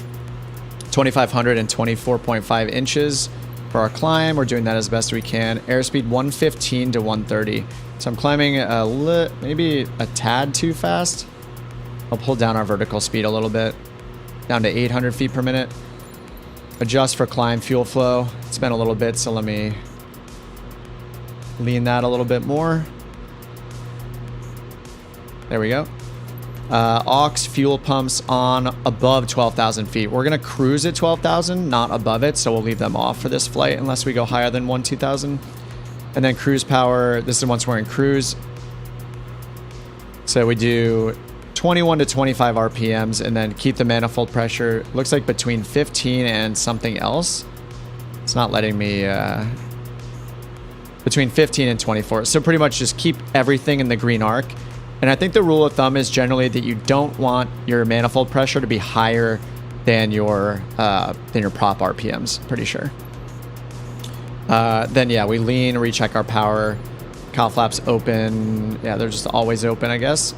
2,500 and 24.5 inches for our climb. We're doing that as best we can. Airspeed 115 to 130. So I'm climbing maybe a tad too fast. I'll pull down our vertical speed a little bit, down to 800 feet per minute. Adjust for climb fuel flow. It's been a little bit, so let me lean that a little bit more. There we go. Aux fuel pumps on above 12,000 feet. We're going to cruise at 12,000, not above it, so we'll leave them off for this flight unless we go higher than 2,000. And then cruise power, this is once we're in cruise. So we do 21 to 25 RPMs and then keep the manifold pressure. Looks like between 15 and something else. It's not letting me... between 15 and 24. So pretty much just keep everything in the green arc. And I think the rule of thumb is generally that you don't want your manifold pressure to be higher than your prop RPMs, pretty sure. Then yeah, we lean, recheck our power. Cowl flaps open. Yeah, they're just always open, I guess.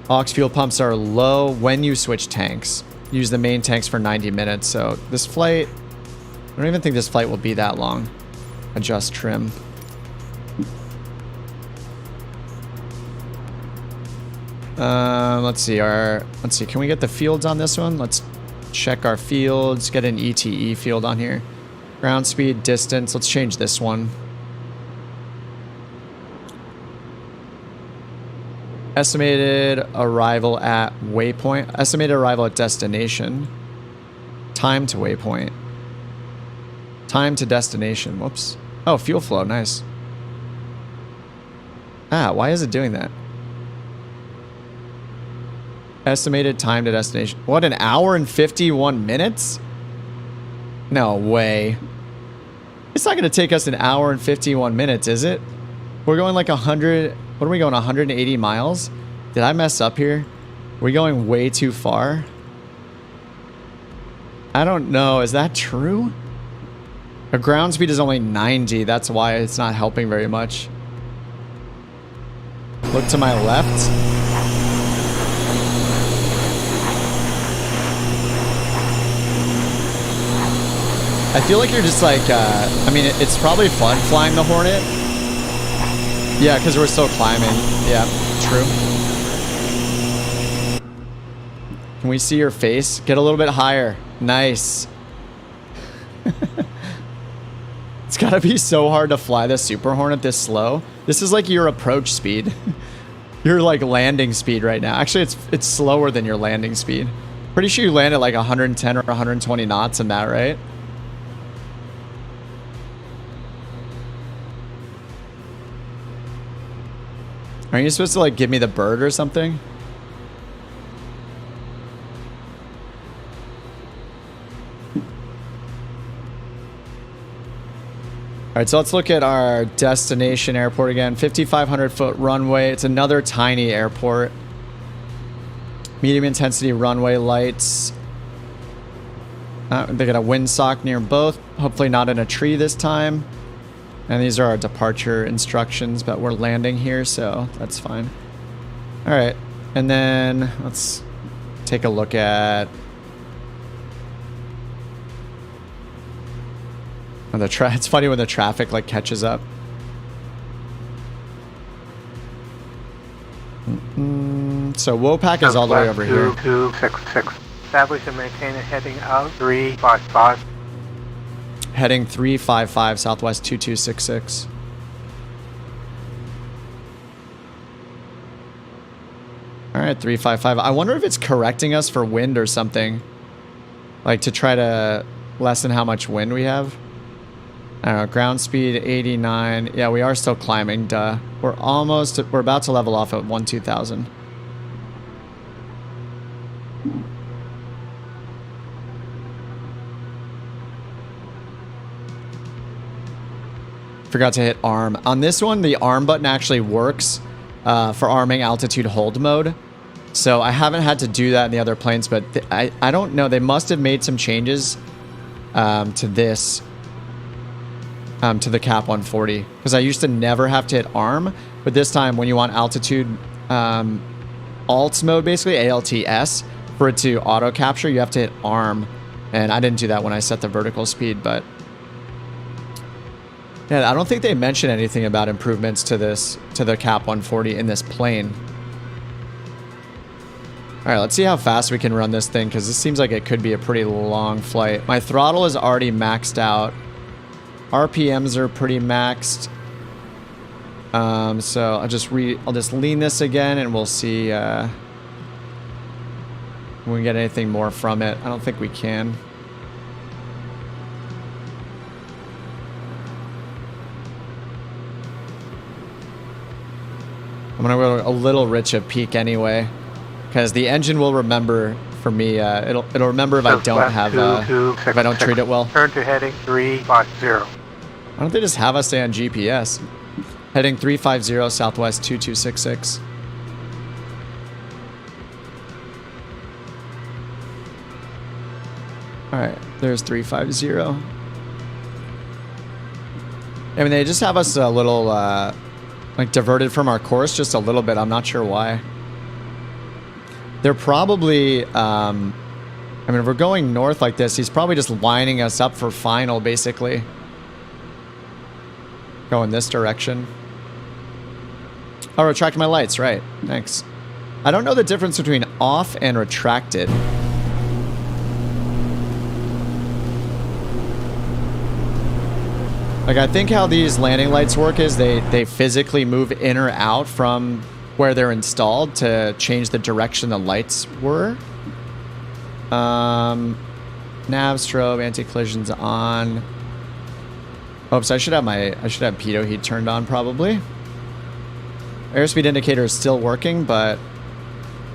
Aux fuel pumps are low when you switch tanks. Use the main tanks for 90 minutes. So this flight, I don't even think this flight will be that long. Adjust trim. Let's see. Can we get the fields on this one? Let's check our fields. Get an ETE field on here. Ground speed, distance. Let's change this one. Estimated arrival at waypoint. Estimated arrival at destination. Time to waypoint. Time to destination. Whoops. Oh, fuel flow. Nice. Why is it doing that? Estimated time to destination. What, an hour and 51 minutes? No way. It's not going to take us an hour and 51 minutes, is it? We're going like 100... What are we going, 180 miles? Did I mess up here? Are we going way too far? I don't know. Is that true? Our ground speed is only 90. That's why it's not helping very much. Look to my left. I feel like you're just like, I mean, it's probably fun flying the Hornet. Yeah, because we're still climbing. Yeah, true. Can we see your face? Get a little bit higher. Nice. It's gotta be so hard to fly the Super Hornet this slow. This is like your approach speed. Your like landing speed right now. Actually, it's slower than your landing speed. Pretty sure you land at like 110 or 120 knots in that, right? Aren't you supposed to like give me the bird or something? All right, so let's look at our destination airport again. 5,500 foot runway. It's another tiny airport. Medium intensity runway lights. They got a windsock near both. Hopefully not in a tree this time. And these are our departure instructions, but we're landing here, so that's fine. All right, and then let's take a look at it's funny when the traffic like catches up. So WOPAC is all the way over here. 266. Establish and maintain a heading out 355. Heading 355 Southwest 2266. All right, 355. I wonder if it's correcting us for wind or something. Like to try to lessen how much wind we have. I don't know, ground speed 89. Yeah, we are still climbing, duh. We're about to level off at 1-2000. Forgot to hit arm. On this one, the arm button actually works for arming altitude hold mode. So I haven't had to do that in the other planes, but I don't know. They must have made some changes to this, to the Cap 140. Because I used to never have to hit arm. But this time, when you want altitude alt mode, basically, ALTS, for it to auto capture, you have to hit arm. And I didn't do that when I set the vertical speed, but... yeah, I don't think they mentioned anything about improvements to the Cap 140 in this plane. All right, let's see how fast we can run this thing, because this seems like it could be a pretty long flight. My throttle is already maxed out. RPMs are pretty maxed. So I'll just lean this again, and we'll see if we can get anything more from it. I don't think we can. I'm gonna go a little rich of peak anyway, because the engine will remember for me. It'll remember if I don't have if I don't treat it well. Turn to heading 350. Why don't they just have us stay on GPS? Heading 350 Southwest 2266. All right, there's 350. I mean, they just have us a little like diverted from our course just a little bit. I'm not sure why. They're probably, I mean, if we're going north like this, he's probably just lining us up for final, basically. Go in this direction. Oh, retract my lights, right. Thanks. I don't know the difference between off and retracted. Like, I think how these landing lights work is they physically move in or out from where they're installed to change the direction the lights were. Nav strobe, anti-collision's on. Oops, I should have pitot heat turned on probably. Airspeed indicator is still working, but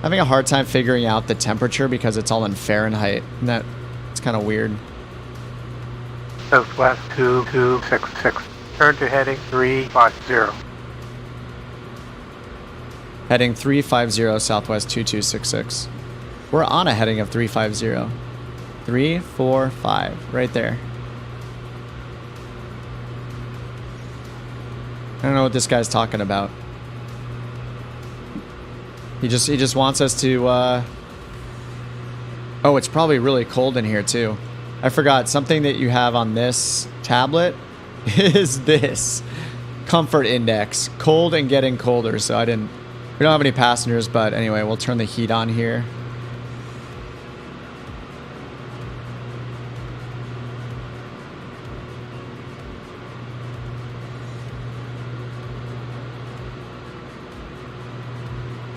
having a hard time figuring out the temperature because it's all in Fahrenheit. And it's kind of weird. Southwest 2266. Turn to heading 350. Heading 350 Southwest 2266. We're on a heading of 350. 345, right there. I don't know what this guy's talking about. He just wants us to oh, it's probably really cold in here too. I forgot something that you have on this tablet is this comfort index, cold and getting colder. So we don't have any passengers, but anyway, we'll turn the heat on here.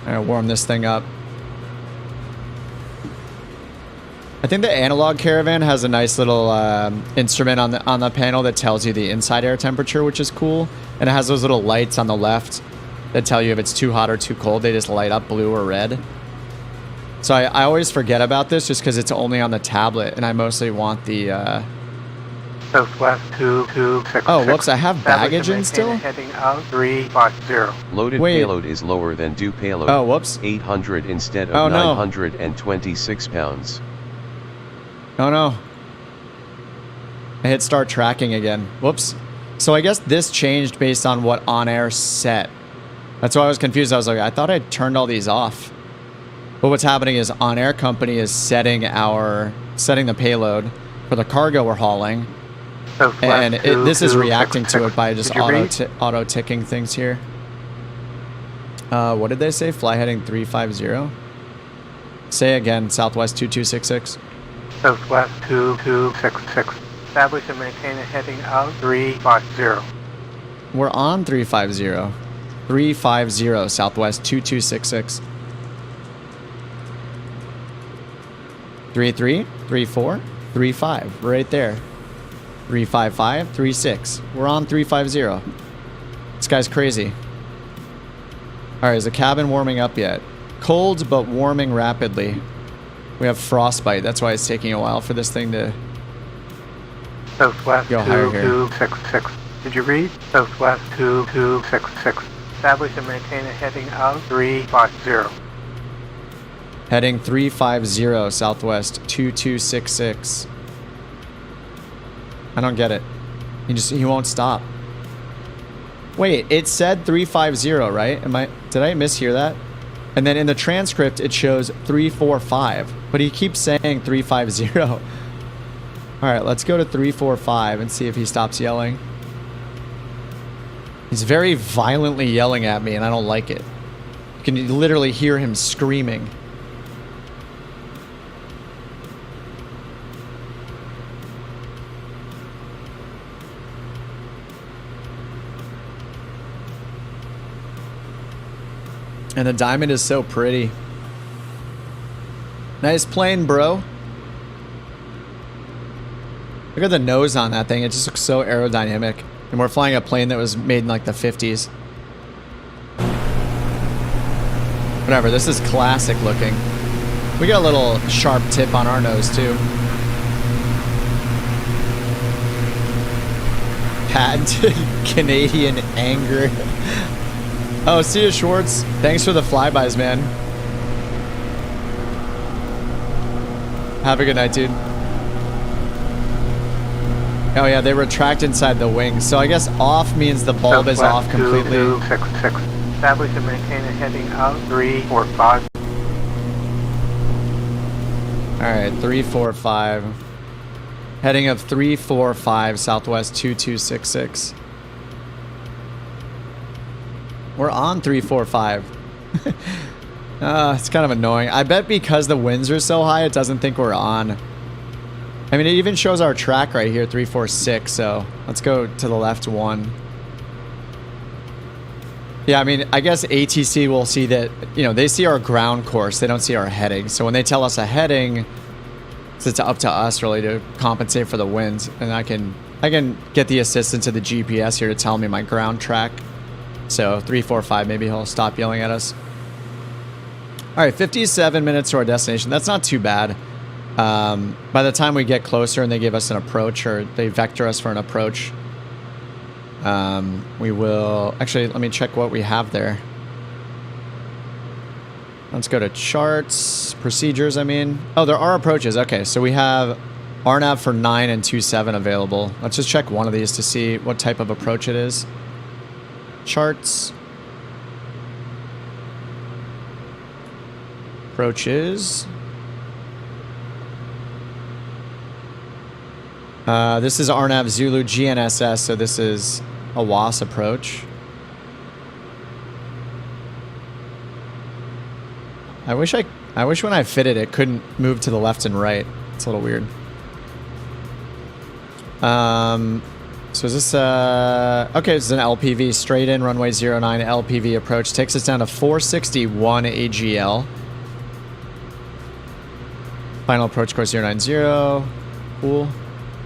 All right, warm this thing up. I think the analog caravan has a nice little instrument on the panel that tells you the inside air temperature, which is cool. And it has those little lights on the left that tell you if it's too hot or too cold. They just light up blue or red. So I always forget about this just because it's only on the tablet, and I mostly want the... Southwest 2266. Oh, whoops, I have baggage in still? Heading out 350. Loaded payload is lower than due payload. Oh, whoops. 800 instead of 926 pounds. Oh no. I hit start tracking again. Whoops. So I guess this changed based on what OnAir set. That's why I was confused. I was like, I thought I turned all these off. But what's happening is OnAir Company is setting the payload for the cargo we're hauling. And this is reacting to it by just auto ticking things here. What did they say? Fly heading 350? Say again, Southwest 2266. Southwest 2266. Establish and maintain a heading out 350. We're on 350. 350 Southwest 2266. 33, 34, 35, right there. 355, 36. We're on 350. This guy's crazy. All right, is the cabin warming up yet? Cold, but warming rapidly. We have frostbite. That's why it's taking a while for this thing to Southwest go higher here. 2266. Did you read? Southwest 2266. Establish and maintain a heading of 350. Heading 350, Southwest 2266. I don't get it. He won't stop. Wait, it said 350, right? Did I mishear that? And then in the transcript it shows 345, but he keeps saying 350. All right, let's go to 345 and see if he stops yelling. He's very violently yelling at me and I don't like it. You can literally hear him screaming. And the diamond is so pretty. Nice plane, bro. Look at the nose on that thing. It just looks so aerodynamic. And we're flying a plane that was made in like the 50s. Whatever, this is classic looking. We got a little sharp tip on our nose too. Patented Canadian anger. Oh, see you, Schwartz. Thanks for the flybys, man. Have a good night, dude. Oh yeah, they retract inside the wings. So I guess off means the bulb is off completely. 2266. Establish and maintain a heading of 345. Alright, 345. Heading of 345, Southwest 2266. We're on 345. It's kind of annoying. I bet because the winds are so high, it doesn't think we're on. I mean, it even shows our track right here, 346, so let's go to the left one. Yeah, I mean, I guess ATC will see that, you know, they see our ground course. They don't see our heading. So when they tell us a heading, it's up to us really to compensate for the winds. And I can get the assistance of the GPS here to tell me my ground track. So 345, maybe he'll stop yelling at us. All right, 57 minutes to our destination. That's not too bad. By the time we get closer and they give us an approach or they vector us for an approach, we will... Actually, let me check what we have there. Let's go to charts, procedures, I mean. Oh, there are approaches. Okay, so we have RNAV for 9 and 27 available. Let's just check one of these to see what type of approach it is. Charts. Approaches. This is RNAV Zulu GNSS, so this is a WAS approach. I wish when I fitted it couldn't move to the left and right. It's a little weird. So is this okay, this is an LPV straight in runway 09 LPV approach. Takes us down to 461 AGL. Final approach course 090. Cool.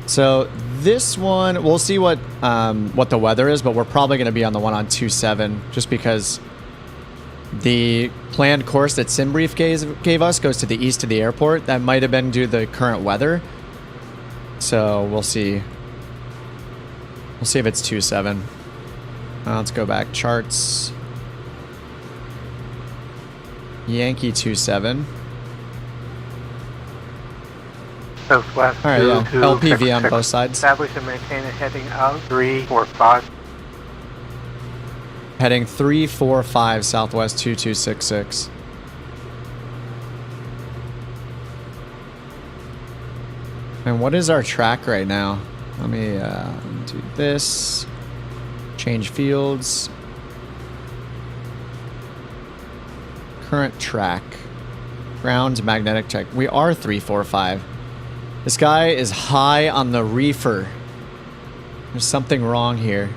So this one, we'll see what the weather is, but we're probably going to be on the one on 27 just because the planned course that SimBrief gave us goes to the east of the airport. That might have been due to the current weather. So we'll see. We'll see if it's 27. Let's go back. Charts. Yankee 27. Southwest. All right, yeah. LPV on both sides. Establish and maintain a heading of 345. Heading 345 Southwest 2266. And what is our track right now? Let me do this. Change fields. Current track. Ground magnetic check. We are 345. This guy is high on the reefer. There's something wrong here.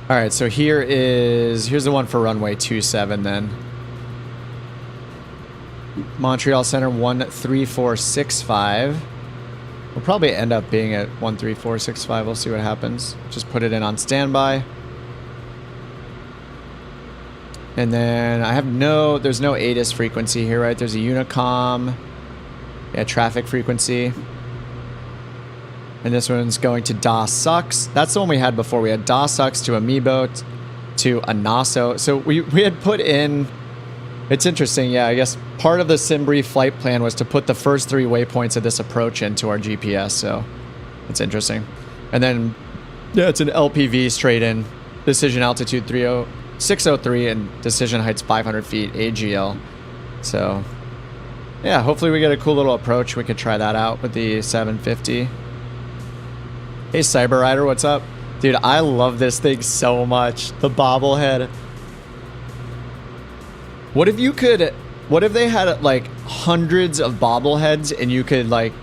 All right, so here's the one for runway 27 then. Montreal Center 13465. We'll probably end up being at 13465. We'll see what happens. Just put it in on standby. And then I have there's no ATIS frequency here, right? There's a Unicom. Yeah, traffic frequency. And this one's going to DOS sucks. That's the one we had before. We had DOS sucks to Amiibo to Anaso. So we had put in... It's interesting, yeah, I guess part of the SimBrief flight plan was to put the first 3 waypoints of this approach into our GPS, so it's interesting. And then, yeah, it's an LPV straight in. Decision altitude 603 and decision heights 500 feet, AGL. So, yeah, hopefully we get a cool little approach. We could try that out with the 750. Hey, Cyber Rider, what's up? Dude, I love this thing so much. The bobblehead. What if they had like hundreds of bobbleheads and you could like,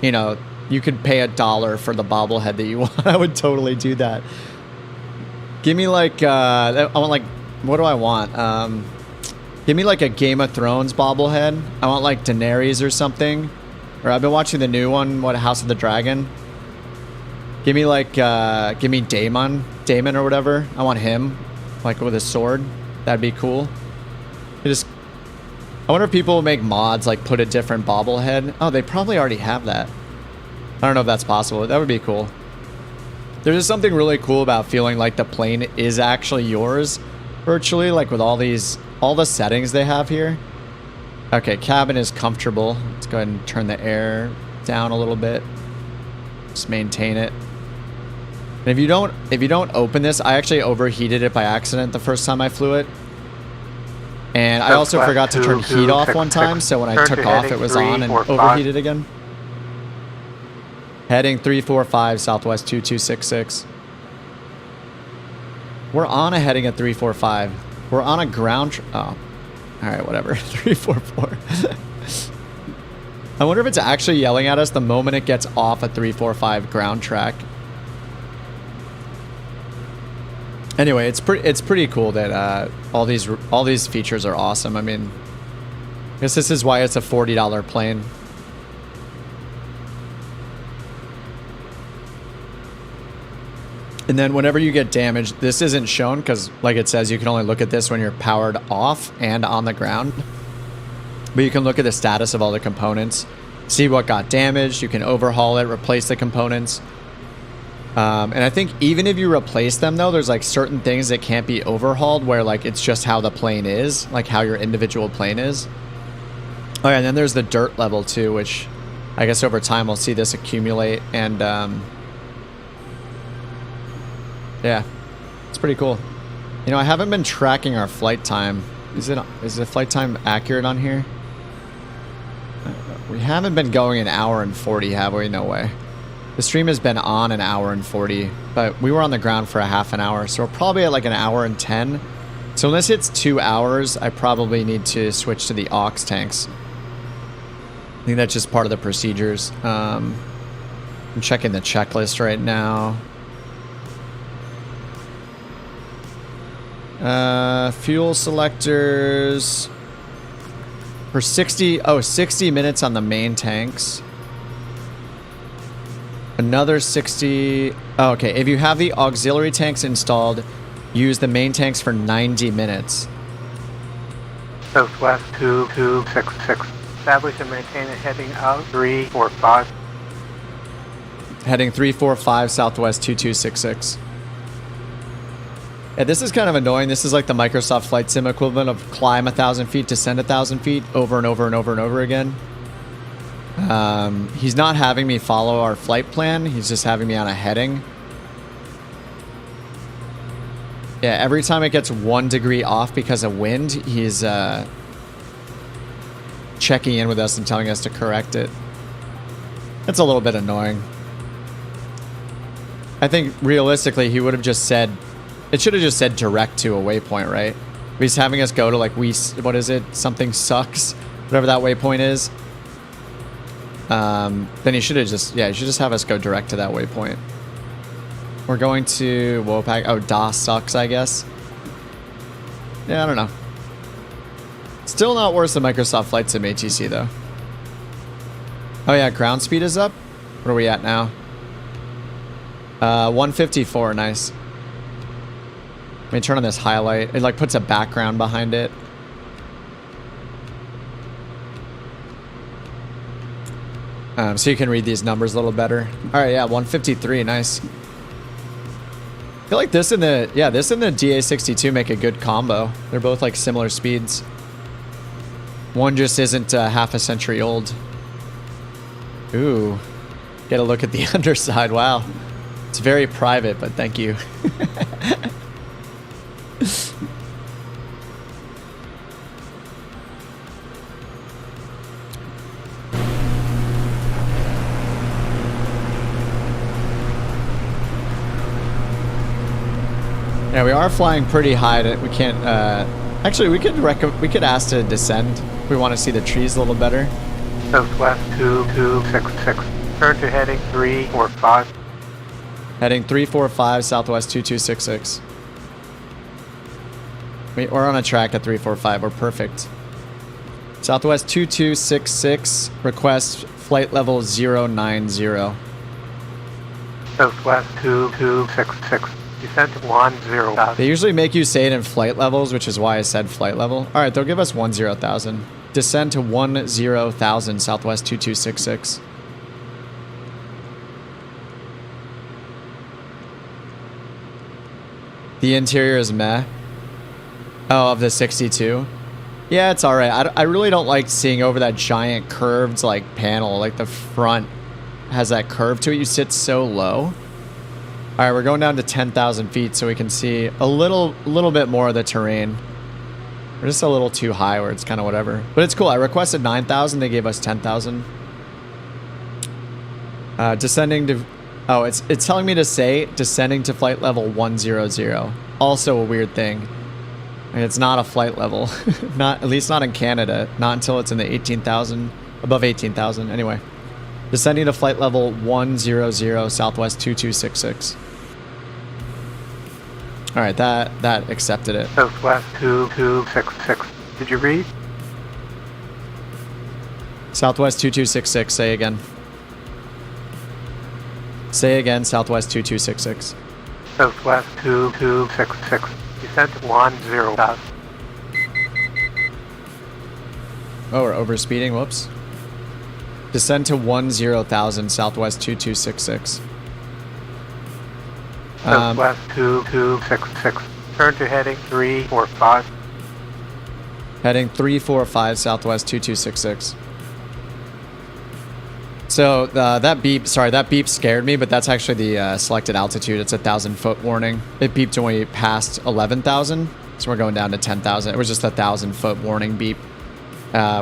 you know, you could pay $1 for the bobblehead that you want? I would totally do that. Give me like, I want like, what do I want? Give me like a Game of Thrones bobblehead. I want like Daenerys or something. Or I've been watching the new one, what, House of the Dragon? Give me like, give me Damon or whatever. I want him, like with a sword. That'd be cool. I wonder if people will make mods, like put a different bobblehead. Oh, they probably already have that. I don't know if that's possible. That would be cool. There's just something really cool about feeling like the plane is actually yours virtually, like with all the settings they have here. Okay, cabin is comfortable. Let's go ahead and turn the air down a little bit. Just maintain it. And if you don't open this, I actually overheated it by accident the first time I flew it. And I also forgot to turn heat off one time, so when I took off, it was on and overheated again. Heading 345, Southwest 2266. We're on a heading at 345. We're on a ground... oh. Alright, whatever. 344. I wonder if it's actually yelling at us the moment it gets off a 345 ground track. Anyway, it's pretty cool that all these features are awesome. I mean, I guess this is why it's a $40 plane. And then whenever you get damaged, this isn't shown because, like it says, you can only look at this when you're powered off and on the ground. But you can look at the status of all the components, see what got damaged. You can overhaul it, replace the components. And I think even if you replace them, though, there's like certain things that can't be overhauled where like it's just how the plane is, like how your individual plane is. Oh yeah, and then there's the dirt level too, which I guess over time we'll see this accumulate. And yeah, it's pretty cool. You know, I haven't been tracking our flight time. Is the flight time accurate on here? We haven't been going an hour and 40, have we? No way. The stream has been on an hour and 40, but we were on the ground for a half an hour, so we're probably at like an hour and 10. So unless it's 2 hours, I probably need to switch to the aux tanks. I think that's just part of the procedures. I'm checking the checklist right now. Fuel selectors for 60 minutes on the main tanks. Another 60. Oh, okay, if you have the auxiliary tanks installed, use the main tanks for 90 minutes. Southwest 2266. Establish and maintain a heading out 345. Heading 345, Southwest 2266. Yeah, this is kind of annoying. This is like the Microsoft Flight Sim equivalent of climb 1,000 feet, descend 1,000 feet over and over and over and over again. He's not having me follow our flight plan. He's just having me on a heading. Yeah, every time it gets 1 degree off because of wind, he's checking in with us and telling us to correct it. That's a little bit annoying. I think realistically he would have just said, it should have just said direct to a waypoint, right? But he's having us go to like, what is it? Something sucks, whatever that waypoint is. Then he should have just, yeah, he should just have us go direct to that waypoint. We're going to Wopak. Oh, DOS sucks, I guess. Yeah, I don't know. Still not worse than Microsoft Flight Sim ATC, though. Oh, yeah, ground speed is up. What are we at now? 154, nice. Let me turn on this highlight. It like puts a background behind it. So you can read these numbers a little better. All right, yeah, 153, nice. I feel like this and the DA62 make a good combo. They're both like similar speeds. One just isn't half a century old. Ooh, get a look at the underside. Wow, it's very private, but thank you. Yeah, we are flying pretty high. We can't. Actually, we could ask to descend if we want to see the trees a little better. Southwest 2266. Turn to heading 345. Heading 345, Southwest 2266. We're on a track at 345. We're perfect. Southwest 2266. Request flight level 090. Southwest 2266. Descent to 10,000. They usually make you say it in flight levels, which is why I said flight level. All right, they'll give us 10,000. Descend to 10,000, Southwest 2266. The interior is meh. Oh, of the 62? Yeah, it's all right. I really don't like seeing over that giant curved like panel. Like the front has that curve to it. You sit so low. All right, we're going down to 10,000 feet so we can see a little bit more of the terrain. We're just a little too high where it's kind of whatever. But it's cool. I requested 9,000. They gave us 10,000. Descending to... Oh, it's telling me to say descending to flight level 100. Also a weird thing. And it's not a flight level. At least not in Canada. Not until it's in the 18,000. Above 18,000. Anyway. Descending to flight level 100, Southwest 2266. All right, that accepted it. Southwest 2266. Did you read? Southwest 2266, say again. Say again, Southwest 2266. Southwest 2266. Descent to 10,000. Oh, we're overspeeding, whoops. Descend to 10,000, Southwest 2266. Southwest 2266. Turn to heading 345. Heading 345, Southwest 2266. So that beep scared me, but that's actually the selected altitude. It's a 1,000-foot warning. It beeped when we passed 11,000, so we're going down to 10,000. It was just a 1,000-foot warning beep.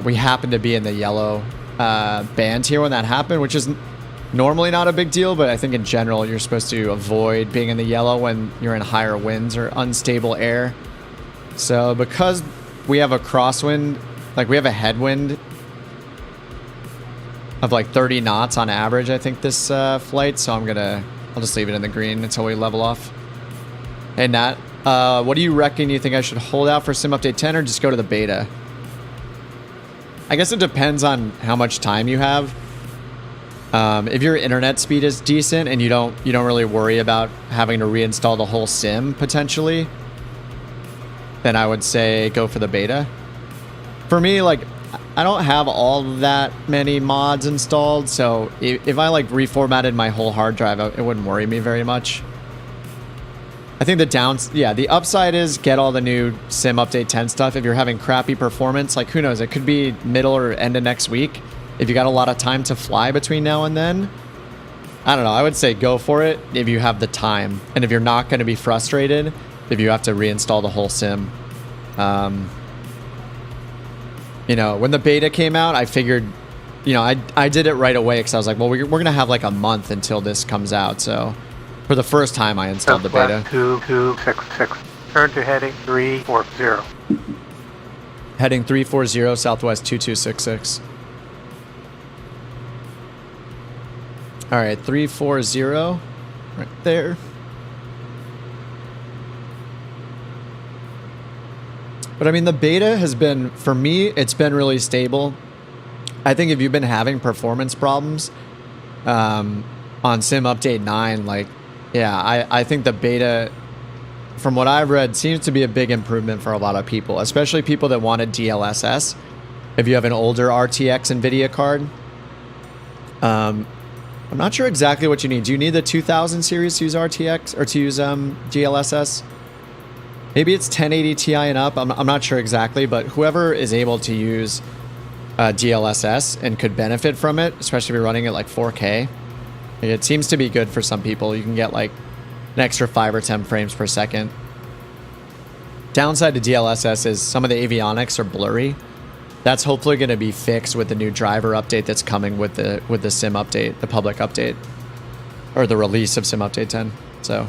We happened to be in the yellow band here when that happened, which is normally not a big deal, but I think in general you're supposed to avoid being in the yellow when you're in higher winds or unstable air. So because we have a crosswind, like we have a headwind of like 30 knots on average, I think, this flight, so I'll just leave it in the green until we level off. Hey Nat, what do you reckon? You think I should hold out for Sim Update 10 or just go to the beta? I guess it depends on how much time you have. If your internet speed is decent and you don't really worry about having to reinstall the whole sim potentially, then I would say go for the beta. For me, like, I don't have all that many mods installed, so if I like reformatted my whole hard drive, it wouldn't worry me very much. I think the upside is get all the new Sim Update 10 stuff. If you're having crappy performance, like who knows, it could be middle or end of next week. If you got a lot of time to fly between now and then, I don't know, I would say go for it if you have the time. And if you're not going to be frustrated, if you have to reinstall the whole sim. You know, when the beta came out, I figured, you know, I did it right away because I was like, well, we're going to have like a month until this comes out, so... For the first time, I installed the beta. 2266. Turn to heading 340. Heading 340, Southwest 2266. All right, 340, right there. But I mean, the beta has been, for me, it's been really stable. I think if you've been having performance problems, on Sim Update 9, like, yeah, I think the beta, from what I've read, seems to be a big improvement for a lot of people, especially people that wanted DLSS. If you have an older RTX NVIDIA card, I'm not sure exactly what you need. Do you need the 2000 series to use RTX or to use DLSS? Maybe it's 1080 Ti and up. I'm not sure exactly, but whoever is able to use DLSS and could benefit from it, especially if you're running it like 4K, it seems to be good for some people. You can get like an extra 5 or 10 frames per second. Downside to DLSS is some of the avionics are blurry. That's hopefully going to be fixed with the new driver update that's coming with the Sim update, the public update, or the release of Sim Update 10. So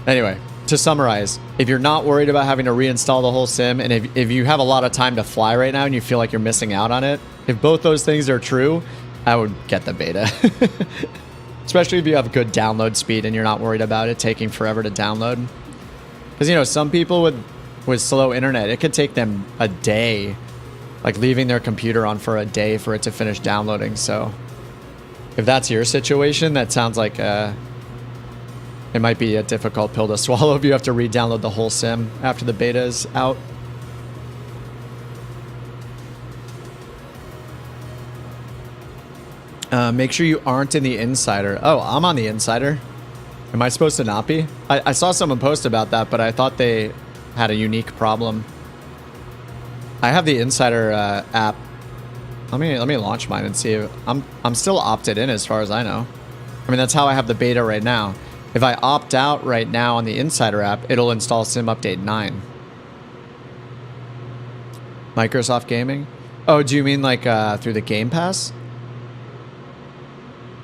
anyway, to summarize, if you're not worried about having to reinstall the whole sim, and if you have a lot of time to fly right now and you feel like you're missing out on it, if both those things are true, I would get the beta. Especially if you have good download speed and you're not worried about it taking forever to download. Because, you know, some people with slow internet, it could take them a day, like leaving their computer on for a day for it to finish downloading. So if that's your situation, that sounds like it might be a difficult pill to swallow if you have to re-download the whole sim after the beta is out. Make sure you aren't in the Insider. Oh, I'm on the Insider. Am I supposed to not be? I saw someone post about that, but I thought they had a unique problem. I have the Insider app. Let me launch mine and see. I'm still opted in as far as I know. I mean, that's how I have the beta right now. If I opt out right now on the Insider app, it'll install Sim Update 9. Microsoft Gaming? Oh, do you mean like through the Game Pass?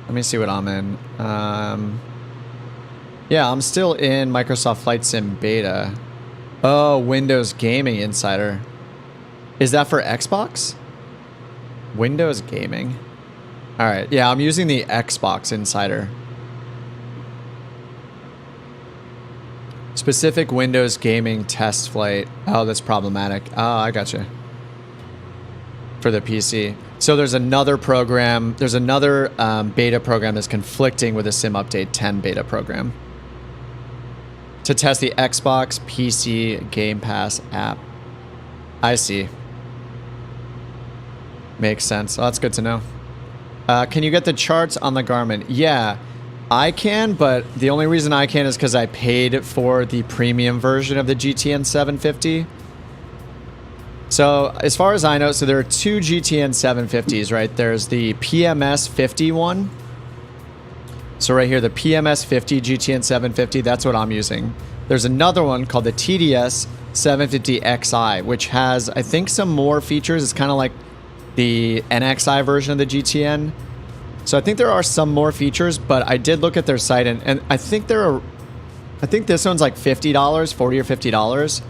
Let me see what I'm in. Yeah, I'm still in Microsoft Flight Sim Beta. Oh, Windows Gaming Insider. Is that for Xbox? Windows Gaming. All right. Yeah, I'm using the Xbox Insider. Specific Windows Gaming Test Flight. Oh, that's problematic. Oh, I gotcha. For the PC. So there's another program. There's another beta program that's conflicting with the Sim Update 10 beta program. To test the Xbox PC Game Pass app. I see. Makes sense. Oh, that's good to know. Can you get the charts on the Garmin? Yeah, I can, but the only reason I can is because I paid for the premium version of the GTN 750. So as far as I know, so there are two GTN 750s, right? There's the PMS 51. So right here, the PMS 50 GTN 750, that's what I'm using. There's another one called the TDS 750 XI, which has, I think, some more features. It's kind of like the NXI version of the GTN. So I think there are some more features, but I did look at their site, and I think I think this one's like $50, $40 or $50.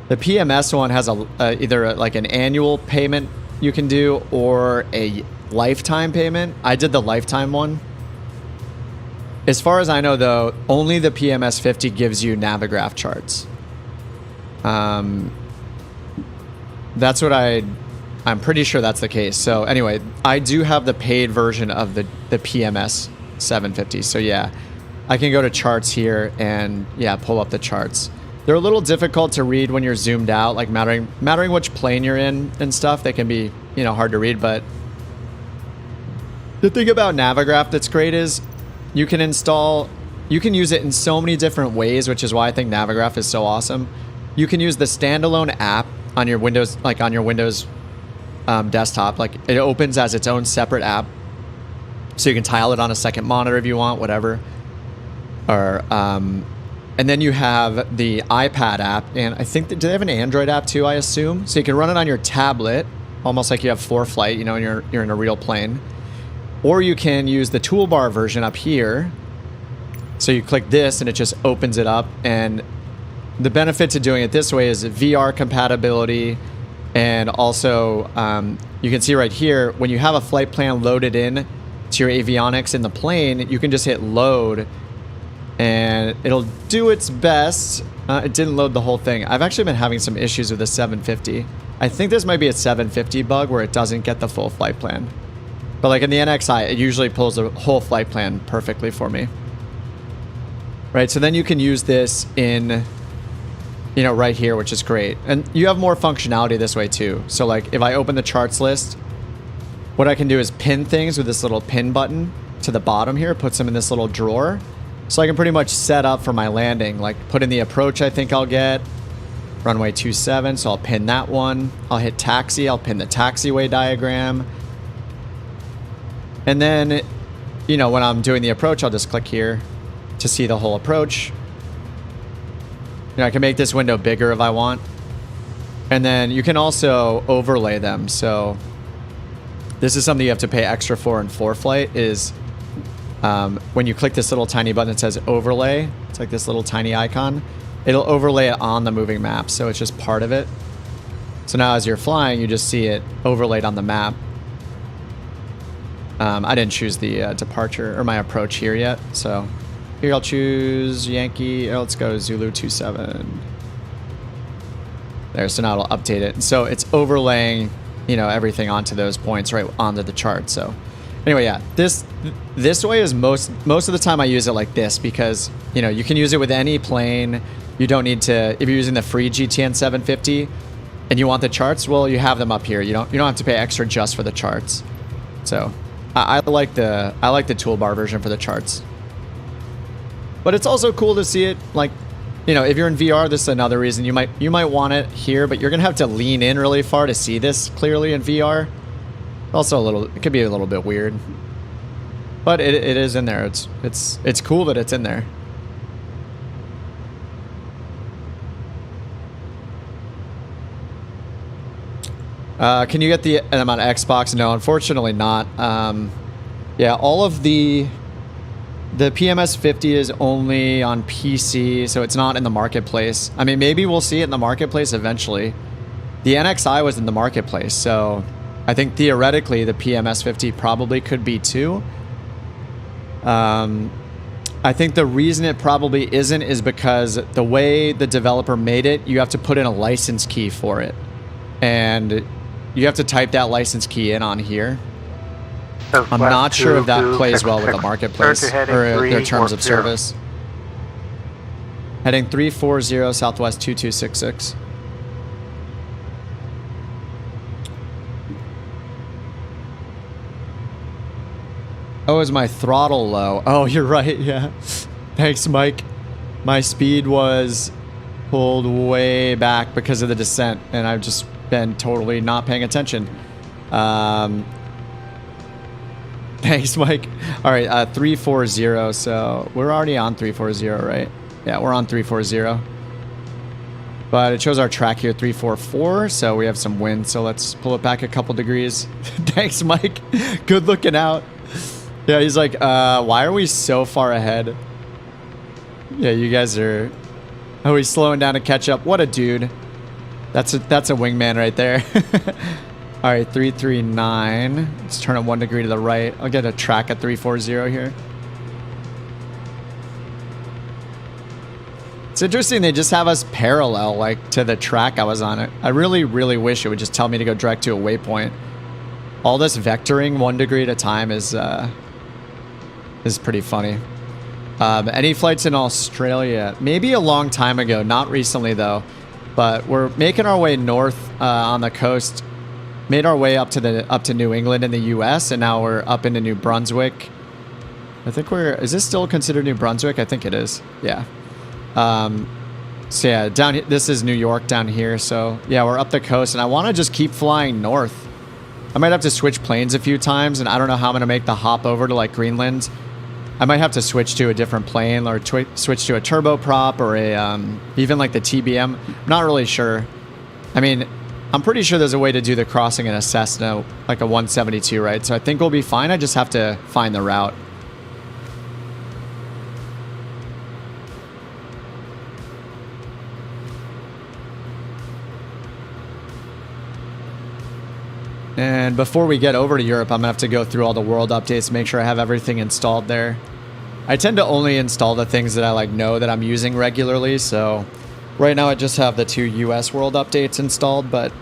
The PMS one has either like an annual payment you can do or a lifetime payment. I did the lifetime one. As far as I know, though, only the PMS 50 gives you Navigraph charts. That's what I'm pretty sure that's the case. So anyway, I do have the paid version of the PMS 750. So yeah, I can go to charts here and yeah, pull up the charts. They're a little difficult to read when you're zoomed out, like mattering which plane you're in and stuff. They can be, you know, hard to read, but the thing about Navigraph that's great is you can use it in so many different ways, which is why I think Navigraph is so awesome. You can use the standalone app on your Windows, like on your Windows desktop. Like it opens as its own separate app. So you can tile it on a second monitor if you want, whatever. Or, and then you have the iPad app, and I think, do they have an Android app too, I assume? So you can run it on your tablet, almost like you have ForeFlight, you know, and you're in a real plane. Or you can use the toolbar version up here. So you click this and it just opens it up. And the benefit to doing it this way is VR compatibility. And also, you can see right here, when you have a flight plan loaded in to your avionics in the plane, you can just hit load and it'll do its best. It didn't load the whole thing. I've actually been having some issues with the 750. I think this might be a 750 bug where it doesn't get the full flight plan. But like in the NXI, it usually pulls the whole flight plan perfectly for me. Right, so then you can use this in, you know, right here, which is great. And you have more functionality this way too. So like if I open the charts list, what I can do is pin things with this little pin button to the bottom here, puts them in this little drawer. So I can pretty much set up for my landing, like put in the approach I think I'll get, runway 27, so I'll pin that one. I'll hit taxi, I'll pin the taxiway diagram. And then, you know, when I'm doing the approach, I'll just click here to see the whole approach. You know, I can make this window bigger if I want. And then you can also overlay them. So this is something you have to pay extra for in ForeFlight is when you click this little tiny button that says overlay, it's like this little tiny icon, it'll overlay it on the moving map. So it's just part of it. So now as you're flying, you just see it overlaid on the map. I didn't choose the departure or my approach here yet. So here I'll choose Yankee. Oh, let's go Zulu 27. There, so now it'll update it. So it's overlaying, you know, everything onto those points right onto the chart. So anyway, yeah, this way is most of the time I use it like this because, you know, you can use it with any plane. You don't need to, if you're using the free GTN 750 and you want the charts, well, you have them up here. You don't have to pay extra just for the charts. So I like the toolbar version for the charts. But it's also cool to see it, like, you know, if you're in VR, this is another reason you might want it here, but you're gonna have to lean in really far to see this clearly in VR. Also it could be a little bit weird, but it is in there. It's cool that it's in there. Can you get the M on Xbox? No, unfortunately not. Yeah, all of the PMS 50 is only on PC, so it's not in the marketplace. I mean, maybe we'll see it in the marketplace eventually. The NXI was in the marketplace, so I think theoretically the PMS 50 probably could be too. I think the reason it probably isn't is because the way the developer made it, you have to put in a license key for it. And you have to type that license key in on here. I'm not sure if that plays well with the marketplace or their terms of service. Heading 340 Southwest 2266. Oh, is my throttle low? Oh, you're right, yeah. Thanks, Mike. My speed was pulled way back because of the descent, and I've just been totally not paying attention. Thanks, Mike. All right, 340. So we're already on 340, right? Yeah, we're on 340. But it shows our track here, 344. So we have some wind. So let's pull it back a couple degrees. Thanks, Mike. Good looking out. Yeah, he's like, why are we so far ahead? Yeah, you guys are... Oh, he's slowing down to catch up. What a dude. That's a wingman right there. All right, 339. Let's turn it 1 degree to the right. I'll get a track at 340 here. It's interesting they just have us parallel, like, to the track I was on. It. I really, really wish it would just tell me to go direct to a waypoint. All this vectoring 1 degree at a time is pretty funny. Any flights in Australia? Maybe a long time ago, not recently though. But we're making our way north on the coast. Made our way up to New England in the U.S. and now we're up into New Brunswick. I think is this still considered New Brunswick? I think it is. Yeah. So yeah, down here, this is New York down here. So yeah, we're up the coast and I want to just keep flying north. I might have to switch planes a few times and I don't know how I'm going to make the hop over to like Greenland. I might have to switch to a different plane or switch to a turboprop or a even like the TBM. I'm not really sure. I mean, I'm pretty sure there's a way to do the crossing in a Cessna, like a 172, right? So I think we'll be fine. I just have to find the route. And before we get over to Europe, I'm going to have to go through all the world updates, make sure I have everything installed there. I tend to only install the things that I like know that I'm using regularly. So right now I just have the 2 US world updates installed, but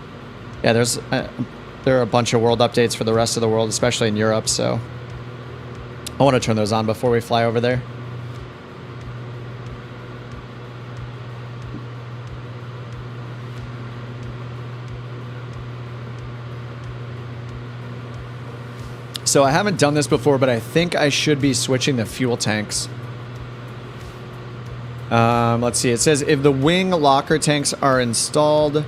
yeah, there are a bunch of world updates for the rest of the world, especially in Europe. So I want to turn those on before we fly over there. So I haven't done this before, but I think I should be switching the fuel tanks. Let's see. It says if the wing locker tanks are installed,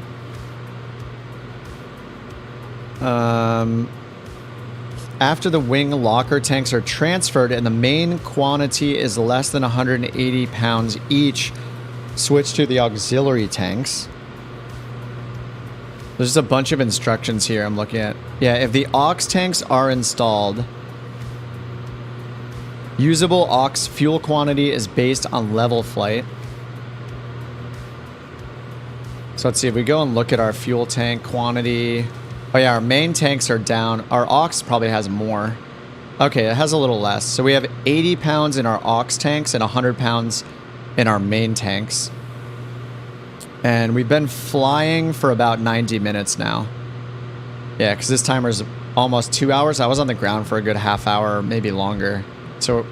after the wing locker tanks are transferred and the main quantity is less than 180 pounds each, switch to the auxiliary tanks. There's a bunch of instructions here I'm looking at. Yeah, if the aux tanks are installed, usable aux fuel quantity is based on level flight. So let's see, if we go and look at our fuel tank quantity. Oh yeah, our main tanks are down. Our aux probably has more. Okay, it has a little less. So we have 80 pounds in our aux tanks and 100 pounds in our main tanks. And we've been flying for about 90 minutes now. Yeah, because this timer's almost 2 hours. I was on the ground for a good half hour, maybe longer. So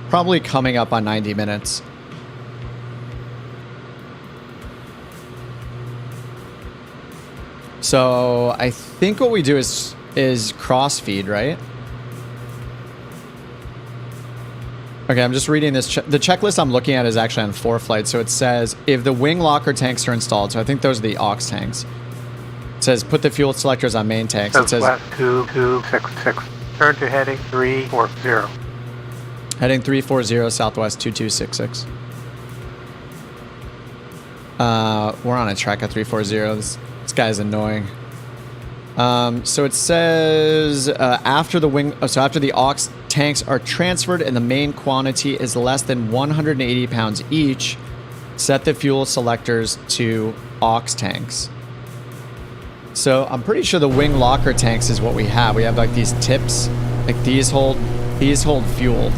probably coming up on 90 minutes. So I think what we do is cross feed, right? Okay, I'm just reading this. The checklist I'm looking at is actually on 4 flights. So it says if the wing locker tanks are installed, so I think those are the aux tanks. It says put the fuel selectors on main tanks. It says West 2266. Turn to heading 340. Heading 340, Southwest 2266. We're on a track at 340. This guy's annoying. So it says after the aux tanks are transferred and the main quantity is less than 180 pounds each, set the fuel selectors to aux tanks. So I'm pretty sure the wing locker tanks is what we have. We have like these tips, like these hold fuel,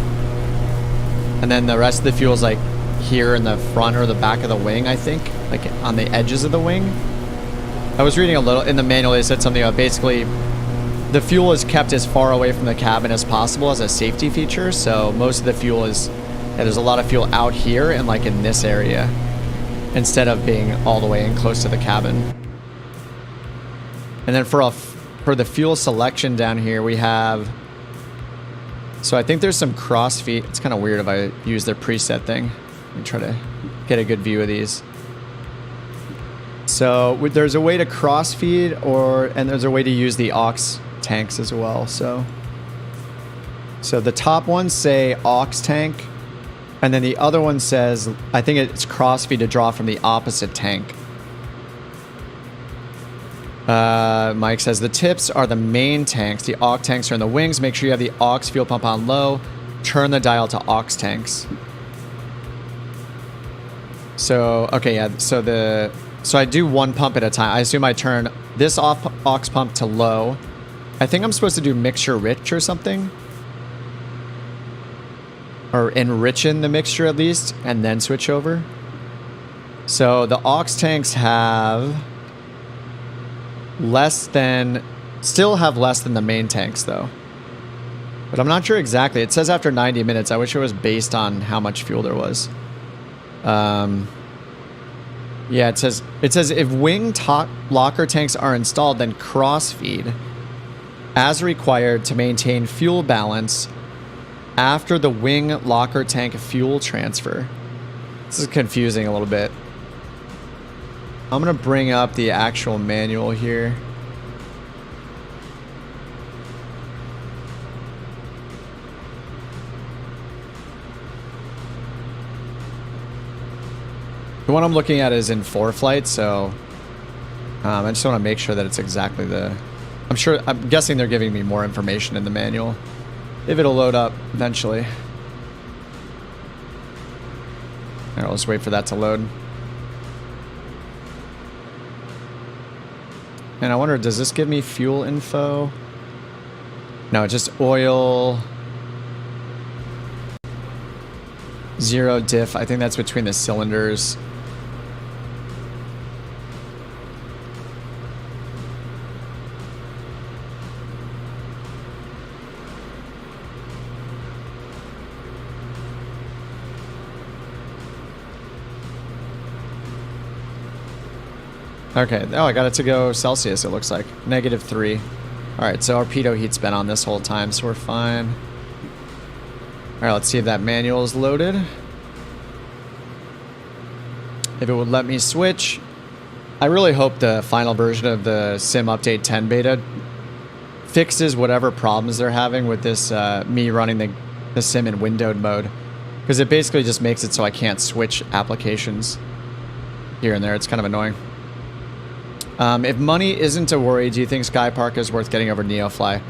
and then the rest of the fuel is like here in the front or the back of the wing. I think like on the edges of the wing. I was reading a little in the manual. They said something about basically the fuel is kept as far away from the cabin as possible as a safety feature. So most of the fuel is, there's a lot of fuel out here and like in this area instead of being all the way in close to the cabin. And then for the fuel selection down here, we have, so I think there's some cross feed. It's kind of weird if I use their preset thing. Let me try to get a good view of these. So there's a way to cross feed and there's a way to use the aux tanks as well. So the top ones say aux tank, and then the other one says, I think it's cross feed to draw from the opposite tank. Mike says the tips are the main tanks. The aux tanks are in the wings. Make sure you have the aux fuel pump on low. Turn the dial to aux tanks. So, okay, yeah. So I do one pump at a time. I assume I turn this aux pump to low. I think I'm supposed to do mixture rich or something. Or enrichen the mixture at least, and then switch over. So the aux tanks have still have less than the main tanks though. But I'm not sure exactly. It says after 90 minutes. I wish it was based on how much fuel there was. Yeah, it says if wing locker tanks are installed, then cross feed as required to maintain fuel balance after the wing locker tank fuel transfer. This is confusing a little bit. I'm gonna bring up the actual manual here. The one I'm looking at is in 4 flights, so I just want to make sure that it's exactly I'm guessing they're giving me more information in the manual. If it'll load up eventually. I'll just wait for that to load. And I wonder, does this give me fuel info? No, just oil. 0 diff. I think that's between the cylinders. Okay, oh, I got it to go Celsius, it looks like. -3. Alright, so our pitot heat's been on this whole time, so we're fine. Alright, let's see if that manual is loaded. If it would let me switch. I really hope the final version of the Sim Update 10 beta fixes whatever problems they're having with this, me running the sim in windowed mode. Because it basically just makes it so I can't switch applications here and there. It's kind of annoying. If money isn't a worry, do you think Sky Park is worth getting over NeoFly?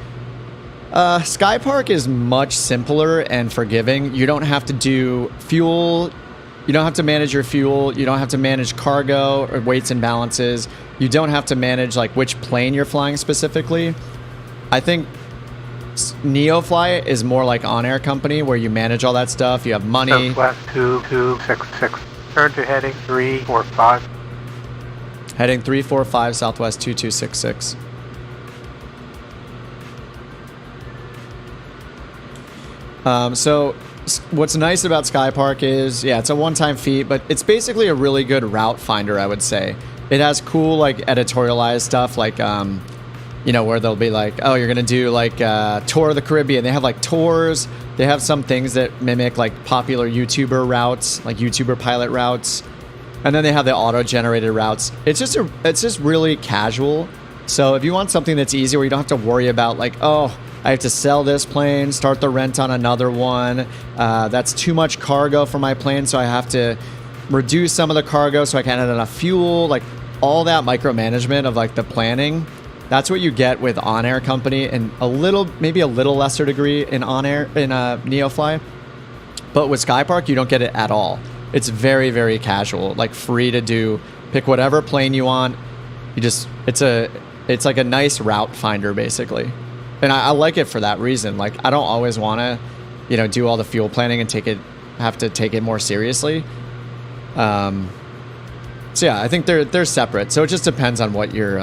Sky Park is much simpler and forgiving. You don't have to do fuel. You don't have to manage your fuel. You don't have to manage cargo or weights and balances. You don't have to manage like which plane you're flying specifically. I think NeoFly is more like OnAir Company where you manage all that stuff. You have money. Southwest 2266. Turn to heading 345. Heading 345 Southwest 2266. So what's nice about Sky Park is, yeah, it's a one-time fee, but it's basically a really good route finder, I would say. It has cool, like, editorialized stuff, like, you know, where they'll be like, oh, you're going to do, like, Tour of the Caribbean. They have, like, tours. They have some things that mimic, like, popular YouTuber routes, like YouTuber pilot routes. And then they have the auto-generated routes. It's just really casual. So if you want something that's easy where you don't have to worry about like, oh, I have to sell this plane, start the rent on another one. That's too much cargo for my plane, so I have to reduce some of the cargo so I can add enough fuel. Like all that micromanagement of like the planning. That's what you get with OnAir Company, and maybe a little lesser degree in OnAir in NeoFly. But with Sky Park, you don't get it at all. It's very, very casual, like free to do. Pick whatever plane you want. It's like a nice route finder basically, and I like it for that reason. Like I don't always want to, you know, do all the fuel planning and have to take it more seriously. So yeah, I think they're separate. So it just depends on what you're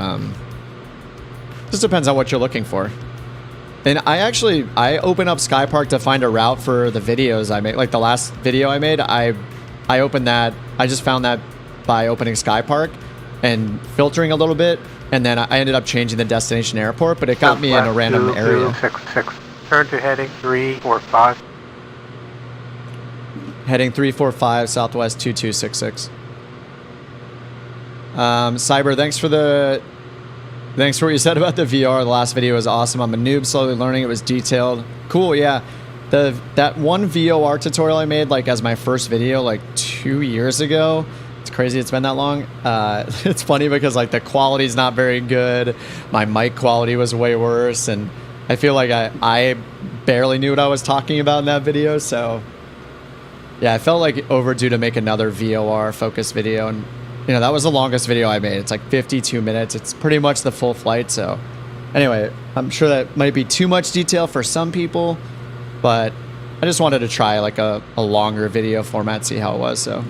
looking for. And I open up Sky Park to find a route for the videos I make. Like the last video I made, I opened that. I just found that by opening Sky Park and filtering a little bit, and then I ended up changing the destination airport, but it got me in a random area. 2266. Turn to heading 345. Heading 345 Southwest 2266. Cyber, thanks for what you said about the VR. The last video was awesome. I'm a noob, slowly learning. It was detailed. Cool, yeah. That one VOR tutorial I made like as my first video like 2 years ago. It's crazy it's been that long. It's funny because like the quality's not very good. My mic quality was way worse, and I feel like I barely knew what I was talking about in that video. So yeah, I felt like overdue to make another VOR focus video, and you know, that was the longest video I made. It's like 52 minutes. It's pretty much the full flight. So anyway, I'm sure that might be too much detail for some people, but I just wanted to try like a longer video format, see how it was. So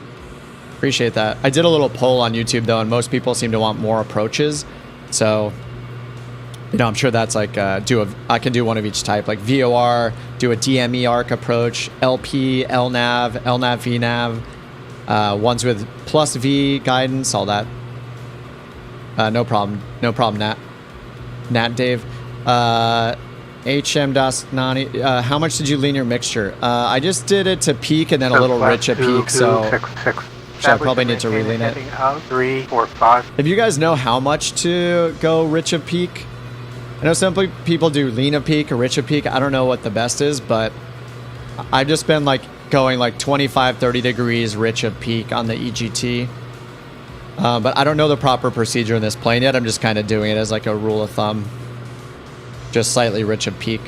appreciate that. I did a little poll on YouTube though, and most people seem to want more approaches. So, you know, I'm sure that's like, I can do one of each type, like VOR, do a DME arc approach, LP, LNAV, LNAV, VNAV, ones with plus V guidance, all that. No problem, Nat Dave. HM Das Nani, how much did you lean your mixture? I just did it to peak and then a little rich at peak, so I probably need to relean it. 345. If you guys know how much to go rich of peak, I know some people do lean of peak or rich of peak. I don't know what the best is, but I've just been like going like 25-30 degrees rich of peak on the EGT. But I don't know the proper procedure in this plane yet. I'm just kind of doing it as like a rule of thumb. Just slightly rich of peak.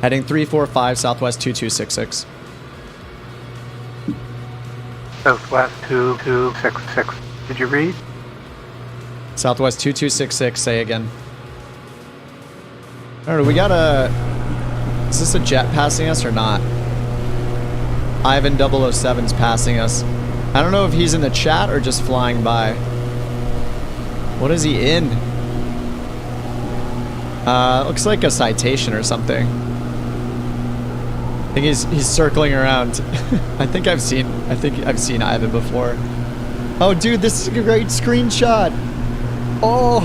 Heading 345 Southwest 2266. Southwest 2266. Did you read? Southwest 2266, say again. I don't know, we got a... Is this a jet passing us or not? Ivan 007's passing us. I don't know if he's in the chat or just flying by. What is he in? Looks like a citation or something. I think he's circling around. I think I've seen Ivan before. Oh, dude, this is a great screenshot. Oh,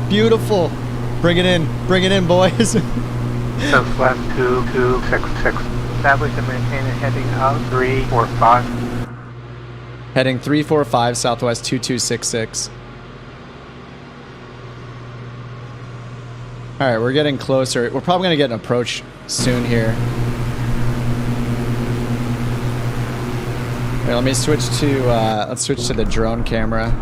beautiful. Bring it in, boys. Southwest 2266. Establish and maintain a heading of 345. Heading 345 Southwest 2266. All right, we're getting closer. We're probably gonna get an approach soon here. Here, let me switch to let's switch to the drone camera.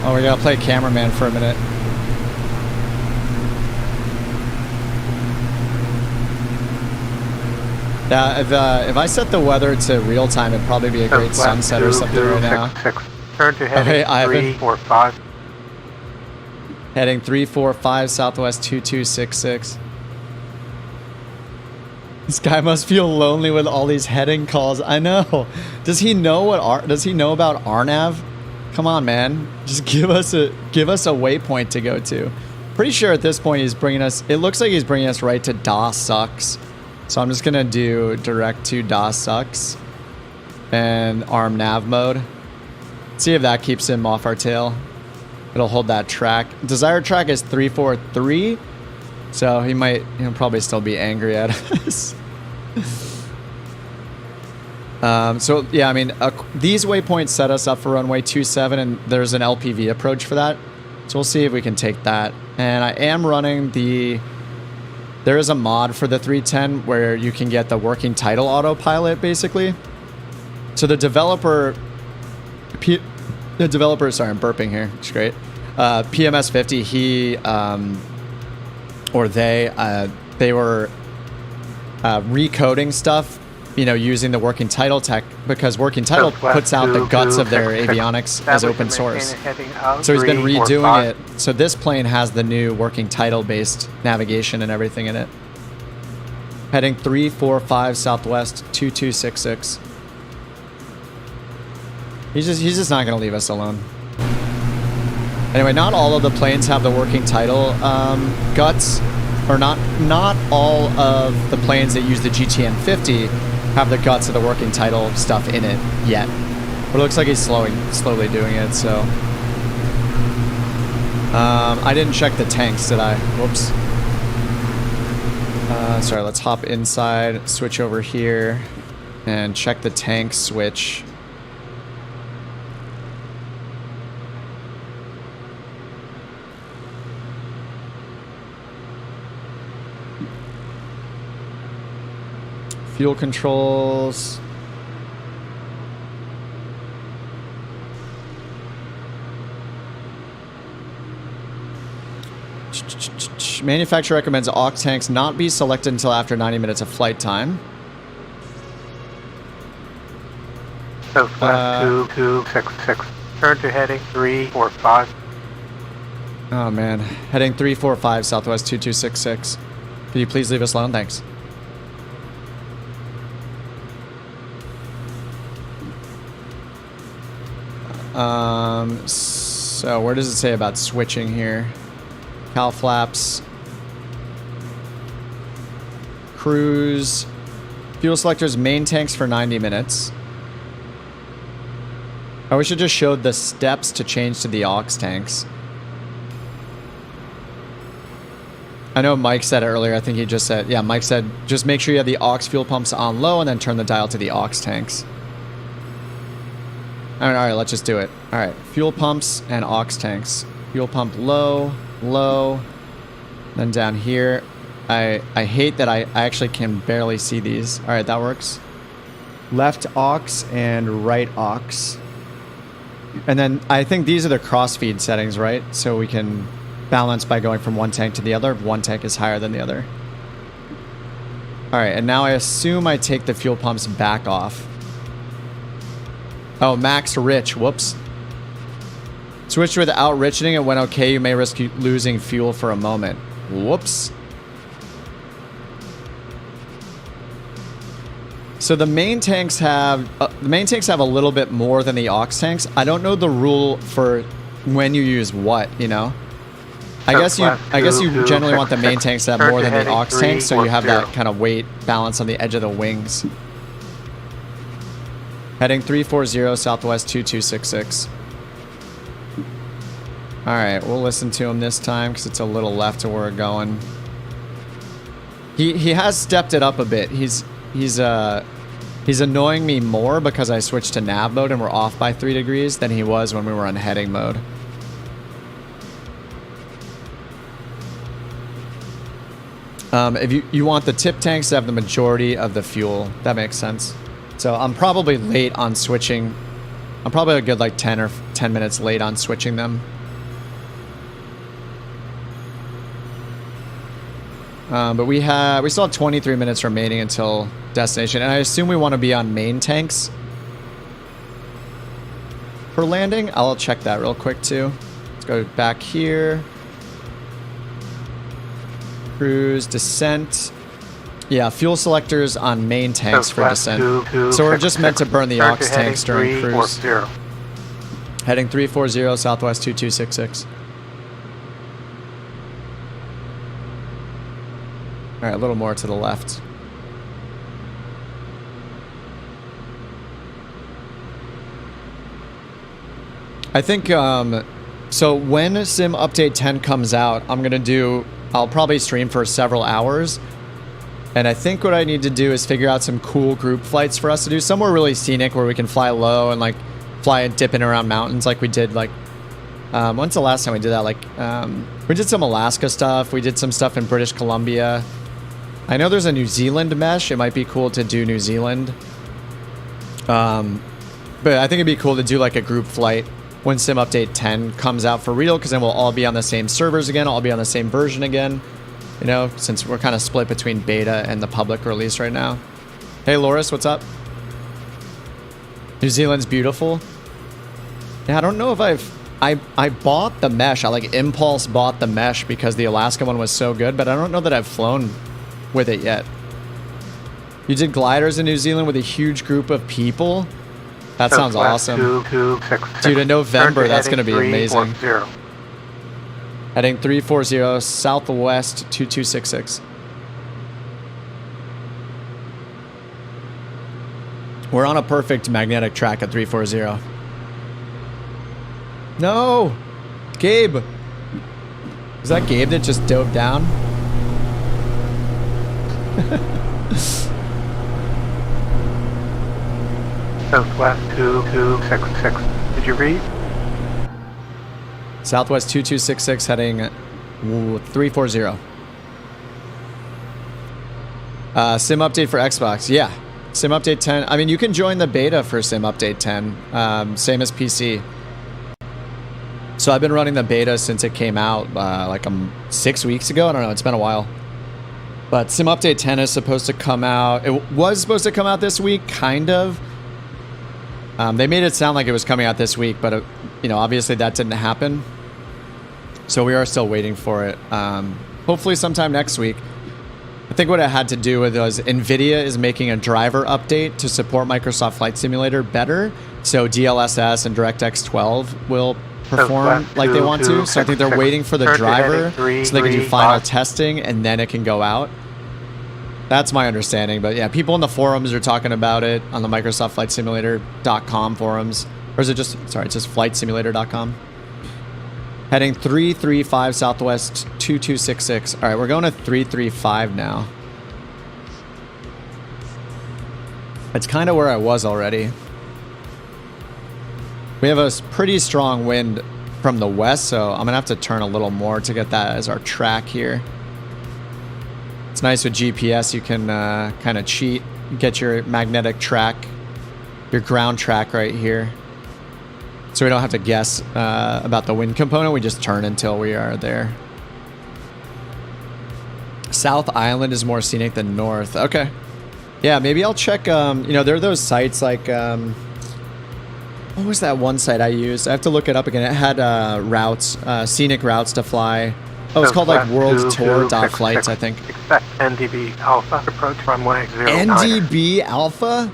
Oh, we gotta play cameraman for a minute. Yeah, if I set the weather to real time, it'd probably be a great sunset or something right now. Turn to heading 345. Heading 345 Southwest 2266. This guy must feel lonely with all these heading calls. I know. Does he know about RNAV? Come on, man. Just give us a waypoint to go to. Pretty sure at this point he's bringing us. It looks like he's bringing us right to DOS sucks. So I'm just gonna do direct to DOS sucks and arm nav mode. See if that keeps him off our tail. It'll hold that track. Desired track is 343, so he'll probably still be angry at us. So yeah, I mean, these waypoints set us up for runway 27, and there's an LPV approach for that. So we'll see if we can take that. And I am running there is a mod for the 310 where you can get the working title autopilot, basically. So the developer, sorry, I'm burping here, it's great. PMS50, they were recoding stuff, using the working title tech, because working title puts out the guts of their avionics as open source. So he's been redoing it. So this plane has the new working title based navigation and everything in it. Heading 345 Southwest 2266. He's just not going to leave us alone. Anyway, not all of the planes have the working title guts, or not all of the planes that use the GTN50 have the guts of the working title stuff in it yet. But it looks like he's slowly doing it, so. I didn't check the tanks, did I? Whoops. Sorry, let's hop inside, switch over here, and check the tank switch. Fuel controls. Manufacturer recommends aux tanks not be selected until after 90 minutes of flight time. Southwest 2266. Turn to heading 345. Oh man, heading 345 Southwest 2266. Can you please leave us alone? Thanks. So where does it say about switching here? Cowl flaps. Cruise. Fuel selectors, main tanks for 90 minutes. Oh, we should just show the steps to change to the aux tanks. I know Mike said it earlier. I think he just said, yeah, Mike said, just make sure you have the aux fuel pumps on low and then turn the dial to the aux tanks. All right, let's just do it. All right, fuel pumps and aux tanks. Fuel pump low, low, Then down here, I hate that I actually can barely see these. All right, that works. Left aux and right aux. And then I think these are the crossfeed settings, right? So we can balance by going from one tank to the other if one tank is higher than the other. All right, and now I assume I take the fuel pumps back off. Oh, max rich, whoops. Switch without richening, it went okay. You may risk losing fuel for a moment. Whoops. So the main tanks have a little bit more than the aux tanks. I don't know the rule for when you use what, you know. I guess you generally want the main tanks to have more than the aux tanks, so you have that kind of weight balance on the edge of the wings. Heading 340 Southwest 2266. All right, we'll listen to him this time because it's a little left to where we're going. He has stepped it up a bit. He's annoying me more because I switched to nav mode and we're off by 3 degrees than he was when we were on heading mode. If you want the tip tanks to have the majority of the fuel, that makes sense. So I'm probably late on switching. I'm probably a good like 10 minutes late on switching them. But we still have 23 minutes remaining until destination, and I assume we want to be on main tanks for landing. I'll check that real quick too. Let's go back here. Cruise, descent. Yeah, fuel selectors on main tanks for descent. So we're just meant to burn the aux tanks during cruise. Heading 340 Southwest 2266. All right, a little more to the left. I think, so when Sim Update 10 comes out, I'll probably stream for several hours. And I think what I need to do is figure out some cool group flights for us to do. Somewhere really scenic where we can fly low and like fly dipping around mountains like we did like, when's the last time we did that? Like, we did some Alaska stuff. We did some stuff in British Columbia. I know there's a New Zealand mesh. It might be cool to do New Zealand. But I think it'd be cool to do like a group flight when Sim Update 10 comes out for real, because then we'll all be on the same servers again. I'll be on the same version again, you know, since we're kind of split between beta and the public release right now. Hey, Loris, what's up? New Zealand's beautiful. Yeah, I don't know if I bought the mesh. I like impulse bought the mesh because the Alaska one was so good, but I don't know that I've flown with it yet. You did gliders in New Zealand with a huge group of people? That sounds awesome. Dude, in November, that's going to be amazing. Heading 340 Southwest 2266. We're on a perfect magnetic track at 340. No! Gabe! Is that Gabe that just dove down? Southwest 2266. Did you read? Southwest 2266 heading 340. Sim update for Xbox. Yeah. Sim update 10. I mean, you can join the beta for Sim update 10. Same as PC. So I've been running the beta since it came out like 6 weeks ago. I don't know. It's been a while. But Sim update 10 is supposed to come out. It was supposed to come out this week, kind of. They made it sound like it was coming out this week, but you know, obviously that didn't happen. So we are still waiting for it. Hopefully sometime next week. I think what it had to do with was NVIDIA is making a driver update to support Microsoft Flight Simulator better. So DLSS and DirectX 12 will perform like they want to. So I think they're waiting for the driver so they can do final testing and then it can go out. That's my understanding. But yeah, people in the forums are talking about it on the Microsoft Flight Simulator.com forums. Or is it just, sorry, it's just flightsimulator.com. Heading 335 Southwest 2266. All right, we're going to 335 now. It's kind of where I was already. We have a pretty strong wind from the west, so I'm going to have to turn a little more to get that as our track here. It's nice with GPS. You can kind of cheat, get your magnetic track, your ground track right here. So we don't have to guess about the wind component. We just turn until we are there. South Island is more scenic than North. Okay. Yeah, maybe I'll check, you know, there are those sites like, what was that one site I used? I have to look it up again. It had routes, scenic routes to fly. Oh, it's called like worldtour.flights, I think. Expect NDB Alpha approach runway 09. NDB Alpha?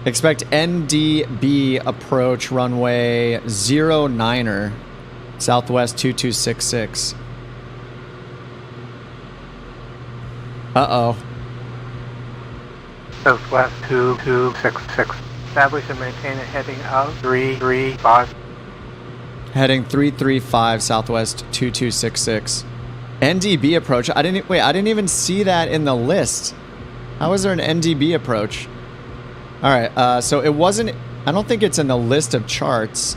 Expect NDB approach runway 09er, Southwest 2266. Uh-oh. Southwest 2266. Establish and maintain a heading of 335. Heading 335 Southwest 2266. NDB approach. I didn't even see that in the list. How is there an NDB approach? All right, so it wasn't, I don't think it's in the list of charts.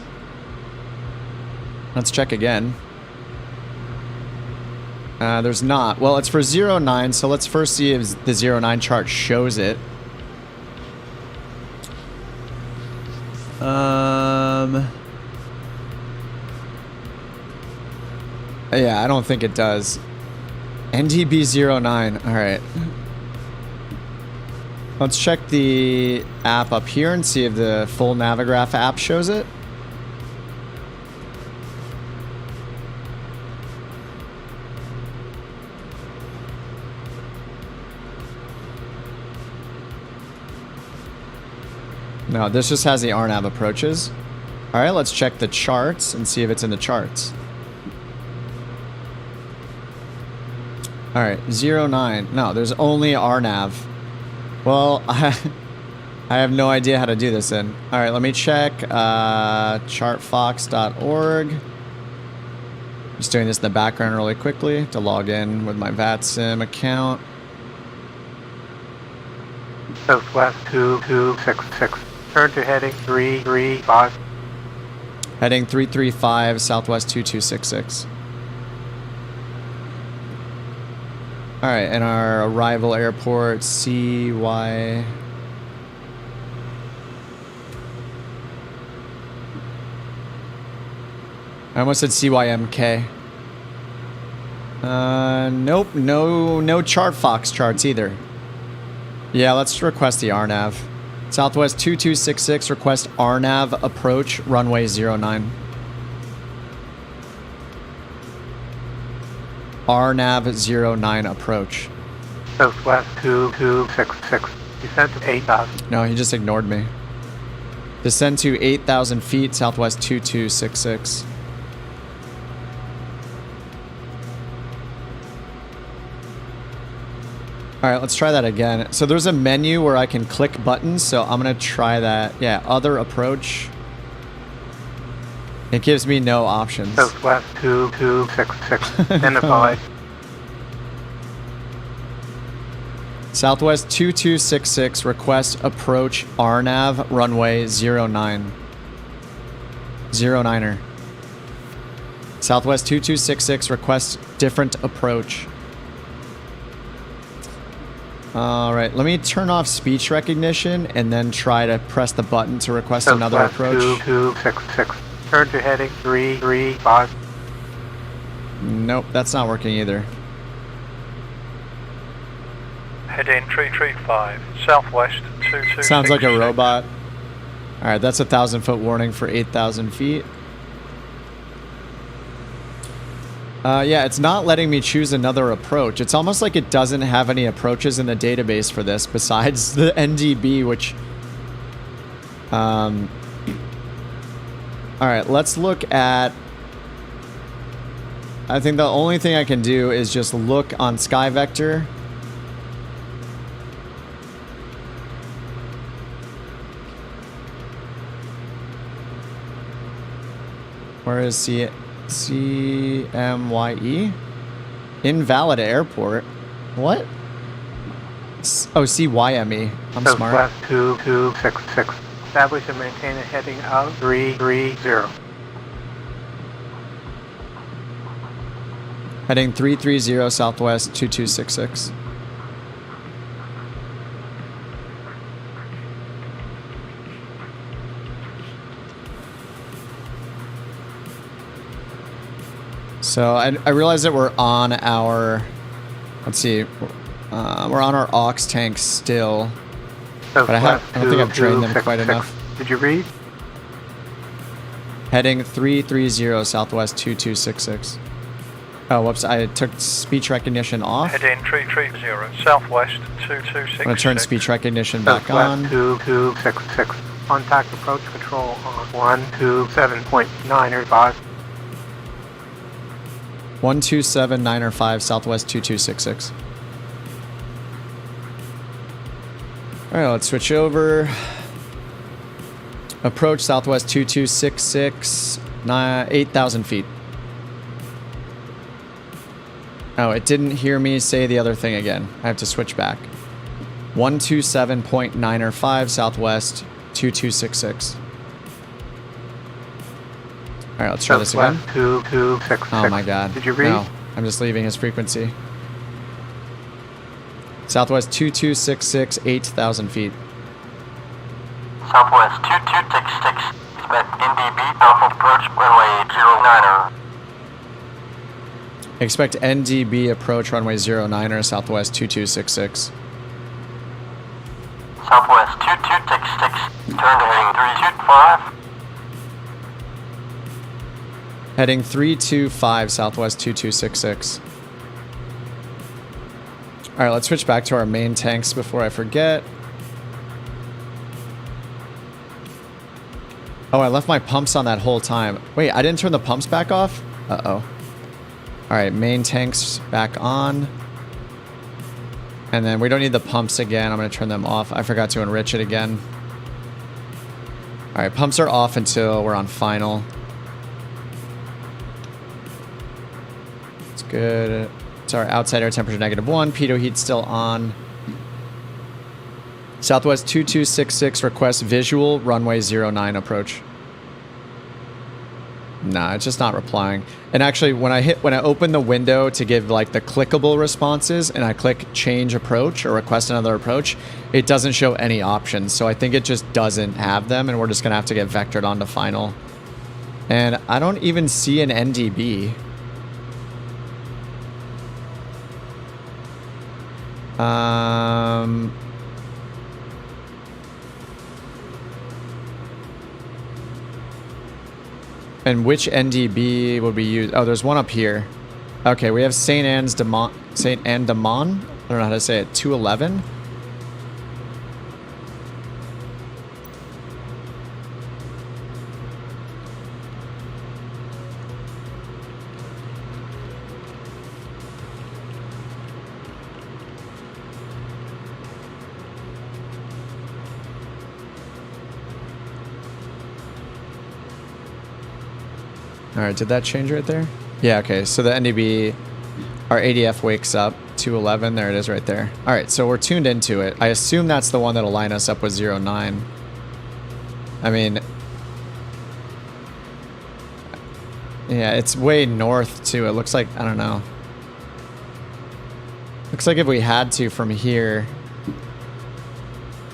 Let's check again. There's not. Well, it's for 09, so let's first see if the 09 chart shows it. Yeah, I don't think it does. NDB09. All right. Let's check the app up here and see if the full Navigraph app shows it. No, this just has the RNAV approaches. All right, let's check the charts and see if it's in the charts. All right, 09. No, there's only RNAV. Well, I have no idea how to do this then. All right, let me check chartfox.org. Just doing this in the background really quickly to log in with my VATSIM account. Southwest 2266. Turn to heading 335. Heading 335 Southwest 2266. All right, and our arrival airport, CY. I almost said CYMK. Nope, no ChartFox charts either. Yeah, let's request the RNAV. Southwest 2266, request RNAV approach, runway 09. RNAV 09 approach. Southwest 2266. Descend to 8,000. No, he just ignored me. Descend to 8,000 feet, Southwest 2266. All right, let's try that again. So there's a menu where I can click buttons, so I'm gonna try that. Yeah, other approach. It gives me no options. Southwest 2266. Identified. Southwest 2266, request approach RNAV runway 09. 09er. Southwest 2266, request different approach. All right, let me turn off speech recognition and then try to press the button to request another approach. 2266. Turn to heading 335. Nope, that's not working either. Heading 335, Southwest 2266. Sounds like a robot. All right, that's a 1,000-foot warning for 8,000 feet. Yeah, it's not letting me choose another approach. It's almost like it doesn't have any approaches in the database for this besides the NDB, which... All right, let's look at... I think the only thing I can do is just look on SkyVector. Where is CMYE? Invalid airport. What? Oh, CYME. I'm smart. Southwest 2266. Establish and maintain a heading of 330. Heading 330 Southwest 2266. So I realize that we're on our, let's see, we're on our aux tanks still, but I don't think I've trained them quite enough. Did you read? Heading 330 Southwest 2266. Oh, whoops, I took speech recognition off. Heading 330 Southwest 2266. I'm going to turn speech recognition back on. 2266. Contact approach control on 127.905. 127.905 Southwest 2266. All right, let's switch over. Approach Southwest 2266, 8,000 feet. Oh, it didn't hear me say the other thing again. I have to switch back. 127.905 Southwest 2266. All right, let's try this again. 2266. Oh my God. Did you read? No, I'm just leaving his frequency. Southwest 2266, 8,000 feet. Southwest 2266, expect NDB Alpha approach runway 09er. Expect NDB approach runway 09er Southwest 2266. Southwest 2266, turn to heading 325. Heading 325 Southwest 2266. All right, let's switch back to our main tanks before I forget. Oh, I left my pumps on that whole time. Wait, I didn't turn the pumps back off? Uh-oh. All right, main tanks back on. And then we don't need the pumps again. I'm going to turn them off. I forgot to enrich it again. All right, pumps are off until we're on final. It's good. It's our outside air temperature -1. Pitot heat still on. Southwest 2266 requests visual runway 09 approach. Nah, it's just not replying. And actually, when I open the window to give like the clickable responses and I click change approach or request another approach, it doesn't show any options. So I think it just doesn't have them, and we're just gonna have to get vectored onto final. And I don't even see an NDB. And which NDB would we use? Oh, there's one up here. Okay, we have St. Anne de Mon. I don't know how to say it. 211. All right, did that change right there? Yeah, okay, so the NDB, our ADF wakes up, 211, there it is right there. All right, so we're tuned into it. I assume that's the one that'll line us up with 09. I mean, yeah, it's way north too. It looks like, I don't know. Looks like if we had to from here,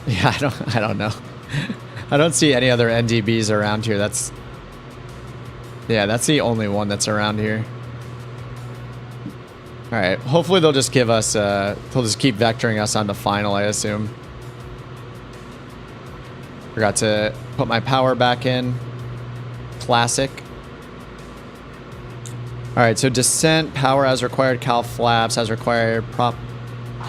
yeah, I don't know. I don't see any other NDBs around here. Yeah, that's the only one that's around here. All right, hopefully they'll just give us, they'll just keep vectoring us onto final, I assume. Forgot to put my power back in. Classic. All right, so descent, power as required, cal flaps as required, prop.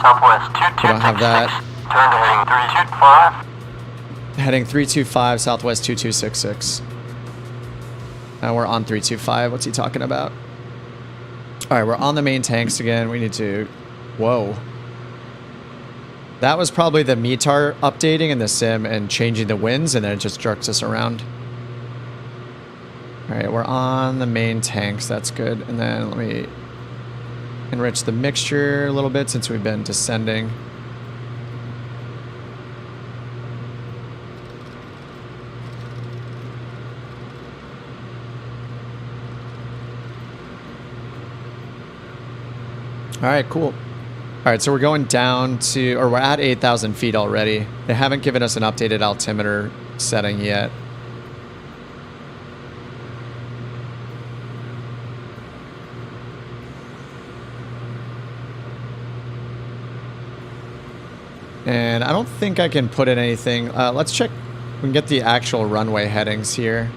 Southwest 2266, We don't have that. turn to heading 325. Heading 325, Southwest 2266. Now we're on 325. What's he talking about? All right, we're on the main tanks again. We need to... Whoa. That was probably the METAR updating in the sim and changing the winds, and then it just jerks us around. All right, we're on the main tanks. That's good. And then let me enrich the mixture a little bit since we've been descending. right, cool. All right, so we're going down to, or we're at 8,000 feet already. They haven't given us an updated altimeter setting yet. And I don't think I can put in anything. Let's check. We can get the actual runway headings here.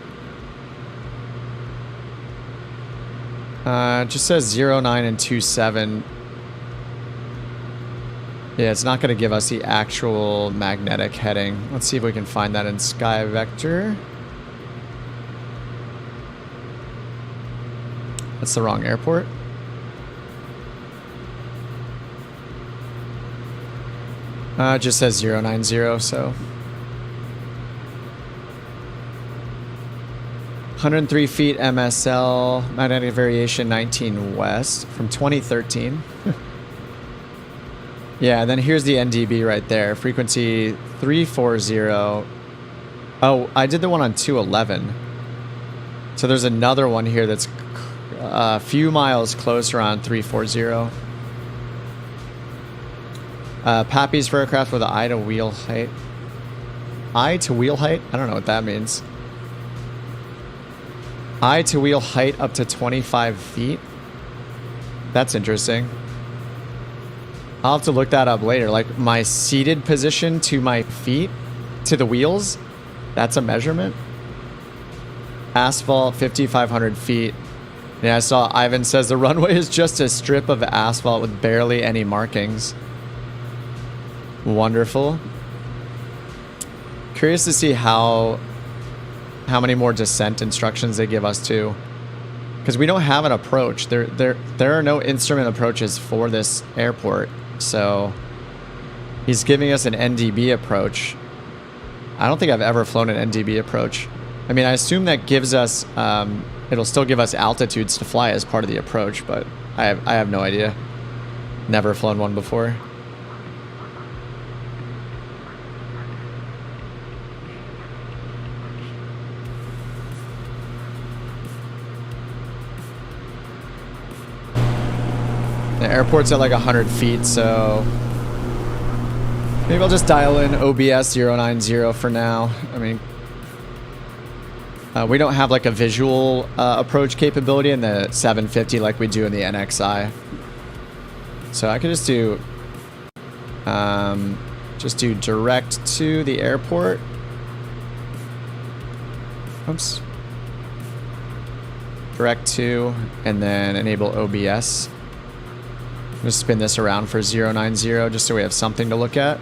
It just says 09 and 27. Yeah, it's not going to give us the actual magnetic heading. Let's see if we can find that in Sky Vector. That's the wrong airport. It just says 090, so. 103 feet MSL, magnetic variation 19 west from 2013. Yeah, and then here's the NDB right there. Frequency 340. Oh, I did the one on 211. So there's another one here that's a few miles closer on 340. Pappy's for aircraft with an eye to wheel height. Eye to wheel height? I don't know what that means. Eye to wheel height up to 25 feet. That's interesting. I'll have to look that up later. Like my seated position to my feet, to the wheels, that's a measurement. Asphalt, 5,500 feet. Yeah, I saw Ivan says the runway is just a strip of asphalt with barely any markings. Wonderful. Curious to see how many more descent instructions they give us too, because we don't have an approach. There are no instrument approaches for this airport, so he's giving us an NDB approach. I don't think I've ever flown an NDB approach. I mean, I assume that gives us it'll still give us altitudes to fly as part of the approach, but I have no idea. Never flown one before. The airport's at like 100 feet, so maybe I'll just dial in OBS 090 for now. I mean, we don't have like a visual approach capability in the 750 like we do in the NXI. So I could just do direct to the airport. Oops. Direct to, and then enable OBS. I'm going to spin this around for 090 just so we have something to look at.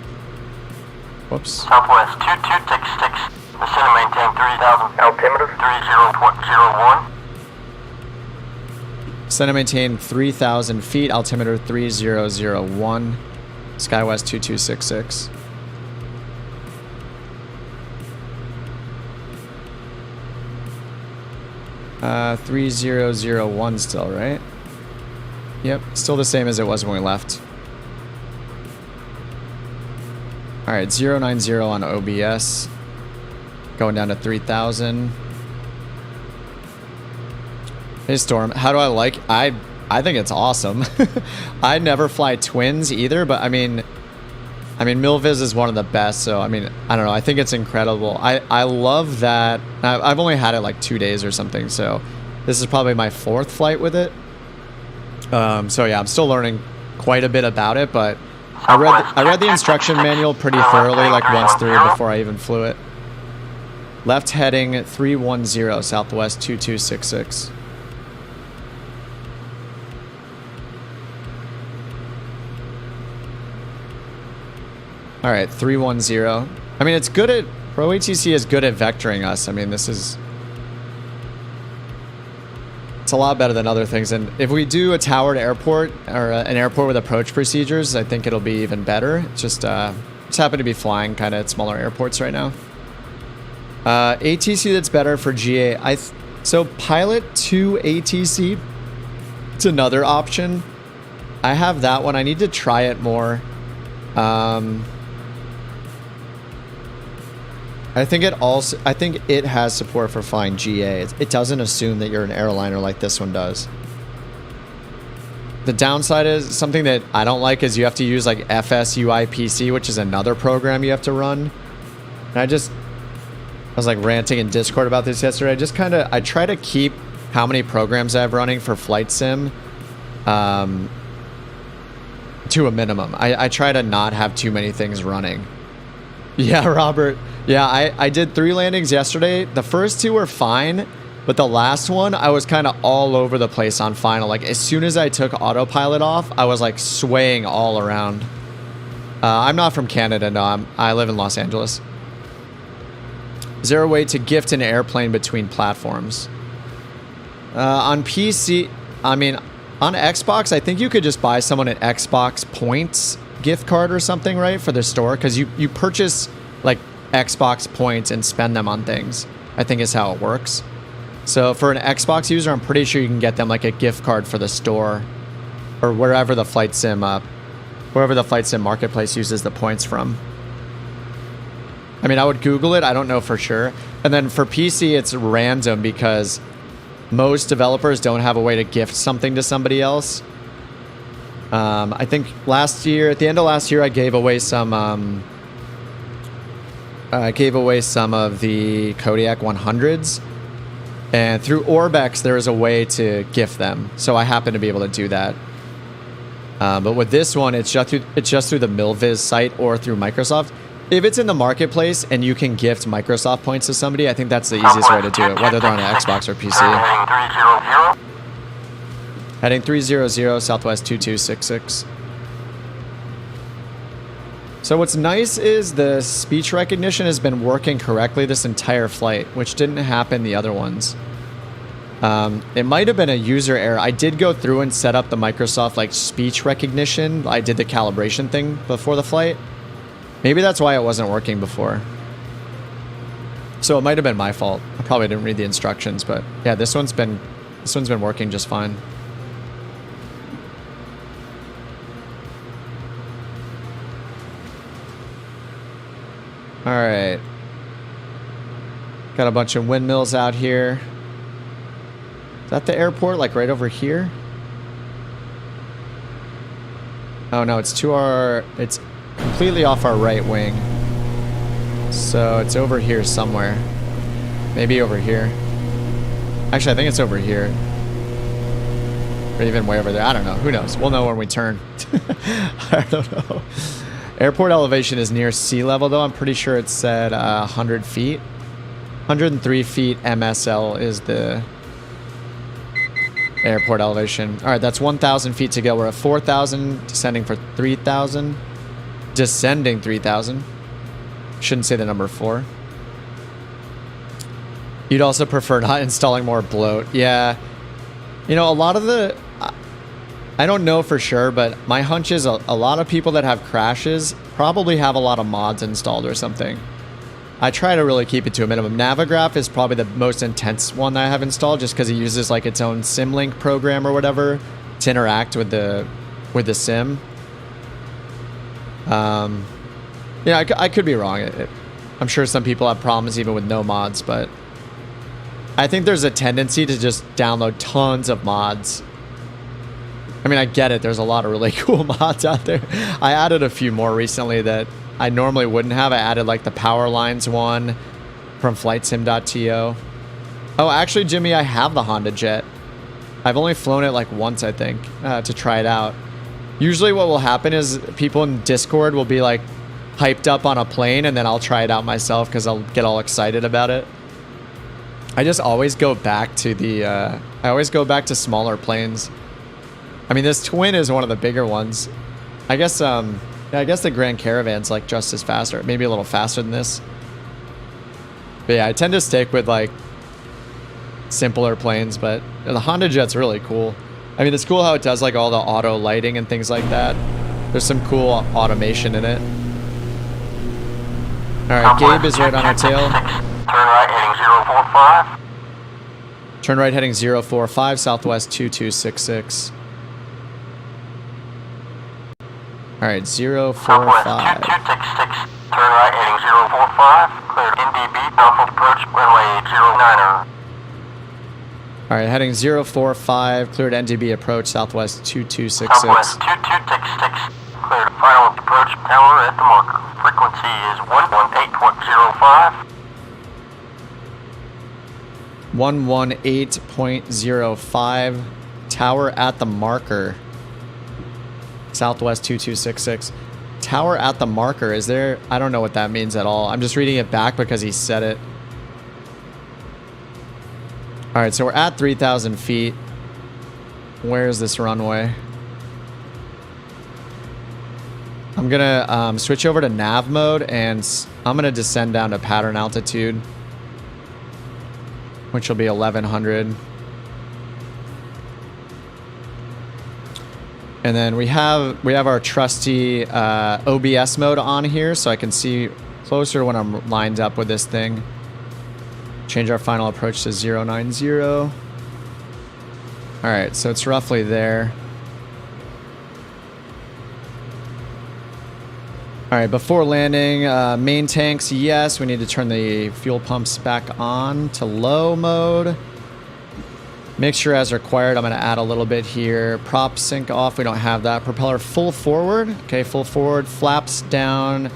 Whoops. Southwest 2266. Ascend and maintain 30,000. Altimeter 30.01. Ascend and maintain 3,000 feet. Altimeter 3001. Skywest 2266. Uh, 3001 still, right? Yep, still the same as it was when we left. Alright, 090 on OBS. Going down to 3,000. Hey Storm, how do I like... I think it's awesome. I never fly twins either, but I mean Milviz is one of the best, so I mean, I don't know, I think it's incredible. I love that. I've only had it like 2 days or something, so this is probably my 4th flight with it. So yeah, I'm still learning quite a bit about it, but I read the instruction manual pretty thoroughly, like once through before I even flew it. Left heading 310, Southwest 2266. All right, 310. I mean, it's good at... Pro ATC is good at vectoring us. I mean, this is... It's a lot better than other things. And if we do a towered airport, or an airport with approach procedures, I think it'll be even better. It's just happen to be flying kind of at smaller airports right now. ATC that's better for GA. So Pilot 2 ATC, it's another option. I have that one. I need to try it more. I think it has support for flying GA. It doesn't assume that you're an airliner like this one does. The downside is something that I don't like is you have to use like FSUIPC, which is another program you have to run. And I was like ranting in Discord about this yesterday. I try to keep how many programs I have running for Flight Sim to a minimum. I try to not have too many things running. Yeah, Robert. Yeah, I did 3 landings yesterday. The first 2 were fine. But the last one, I was kind of all over the place on final. Like, as soon as I took autopilot off, I was, like, swaying all around. I'm not from Canada, no. I live in Los Angeles. Is there a way to gift an airplane between platforms? On PC, I mean, on Xbox, I think you could just buy someone an Xbox points gift card or something, right, for the store? Because you purchase, like, Xbox points and spend them on things, I think is how it works. So for an Xbox user, I'm pretty sure you can get them like a gift card for the store or wherever the Flight Sim marketplace uses the points from. I mean, I would Google it. I don't know for sure. And then for PC, it's random because most developers don't have a way to gift something to somebody else. I think at the end of last year, I gave away some of the Kodiak 100s. And through Orbex, there is a way to gift them. So I happen to be able to do that. But with this one, it's just through the Milviz site or through Microsoft. If it's in the marketplace and you can gift Microsoft points to somebody, I think that's the easiest way to do it, whether they're on an Xbox or PC. Heading 300, Southwest 2266. So what's nice is the speech recognition has been working correctly this entire flight, which didn't happen the other ones. It might have been a user error. I did go through and set up the Microsoft like speech recognition. I did the calibration thing before the flight. Maybe that's why it wasn't working before. So it might have been my fault. I probably didn't read the instructions, but yeah, this one's been working just fine. All right. Got a bunch of windmills out here. Is that the airport, like right over here? Oh no, it's completely off our right wing. So it's over here somewhere. Maybe over here. Actually, I think it's over here. Or even way over there. I don't know. Who knows? We'll know when we turn. I don't know. Airport elevation is near sea level, though. I'm pretty sure it said 100 feet. 103 feet MSL is the airport elevation. All right, that's 1,000 feet to go. We're at 4,000, descending for 3,000. Descending 3,000. Shouldn't say the number 4. You'd also prefer not installing more bloat. Yeah. You know, a lot of the... I don't know for sure, but my hunch is a lot of people that have crashes probably have a lot of mods installed or something. I try to really keep it to a minimum. Navigraph is probably the most intense one that I have installed just because it uses like its own SimLink program or whatever to interact with the sim. Yeah, I could be wrong. I'm sure some people have problems even with no mods, but I think there's a tendency to just download tons of mods. I mean, I get it. There's a lot of really cool mods out there. I added a few more recently that I normally wouldn't have. I added like the Power Lines one from flightsim.to. Oh, actually, Jimmy, I have the Honda Jet. I've only flown it like once, I think, to try it out. Usually what will happen is people in Discord will be like hyped up on a plane and then I'll try it out myself because I'll get all excited about it. I just always go back to I always go back to smaller planes. I mean, this Twin is one of the bigger ones. I guess, yeah, I guess the Grand Caravan's like just as fast, or maybe a little faster than this. But yeah, I tend to stick with like simpler planes, but the Honda Jet's really cool. I mean, it's cool how it does like all the auto lighting and things like that. There's some cool automation in it. All right, Gabe is right on our tail. Turn right heading 045. Turn right heading 045, Southwest 2266. All right, 045. Southwest 2266. Turn right heading 045. Clear NDB, Alpha approach, runway 09er. All right, heading 045, cleared NDB approach, southwest 2266. Southwest 2266. Cleared final approach tower at the marker. Frequency is 118.05. 118.05, tower at the marker. Southwest 2266. Tower at the marker, is there? I don't know what that means at all. I'm just reading it back because he said it. All right, so we're at 3,000 feet. Where is this runway? I'm gonna switch over to nav mode and I'm gonna descend down to pattern altitude, which will be 1100. And then we have our trusty OBS mode on here, so I can see closer when I'm lined up with this thing. Change our final approach to 090. All right, so it's roughly there. All right, before landing, main tanks, yes, we need to turn the fuel pumps back on to low mode. Mixture as required, I'm gonna add a little bit here. Prop sync off, we don't have that. Propeller full forward, okay, full forward. Flaps down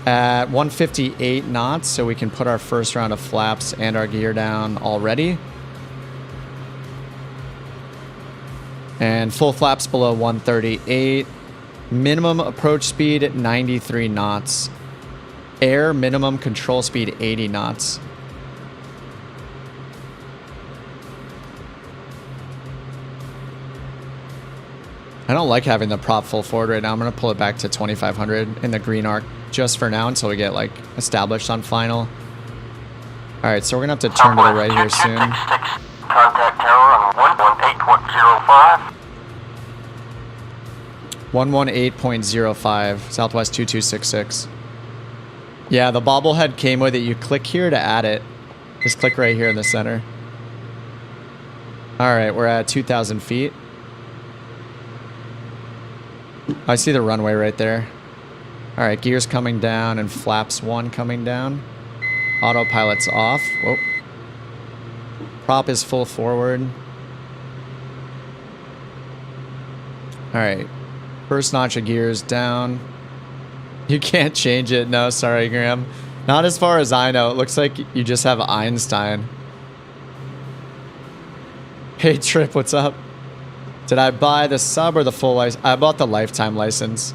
at 158 knots, so we can put our first round of flaps and our gear down already. And full flaps below 138. Minimum approach speed at 93 knots. Air minimum control speed 80 knots. I don't like having the prop full forward right now. I'm going to pull it back to 2500 in the green arc just for now until we get like established on final. All right, so we're going to have to turn to the right here soon. Contact tower on 118.05. 118.05, Southwest 2266. Yeah, the bobblehead came with it. You click here to add it. Just click right here in the center. All right, we're at 2,000 feet. I see the runway right there. All right, gears coming down and flaps 1 coming down. Autopilot's off. Whoa. Prop is full forward. All right. First notch of gears down. You can't change it. No, sorry, Graham. Not as far as I know. It looks like you just have Einstein. Hey, Trip, what's up? Did I buy the sub or the full license? I bought the lifetime license.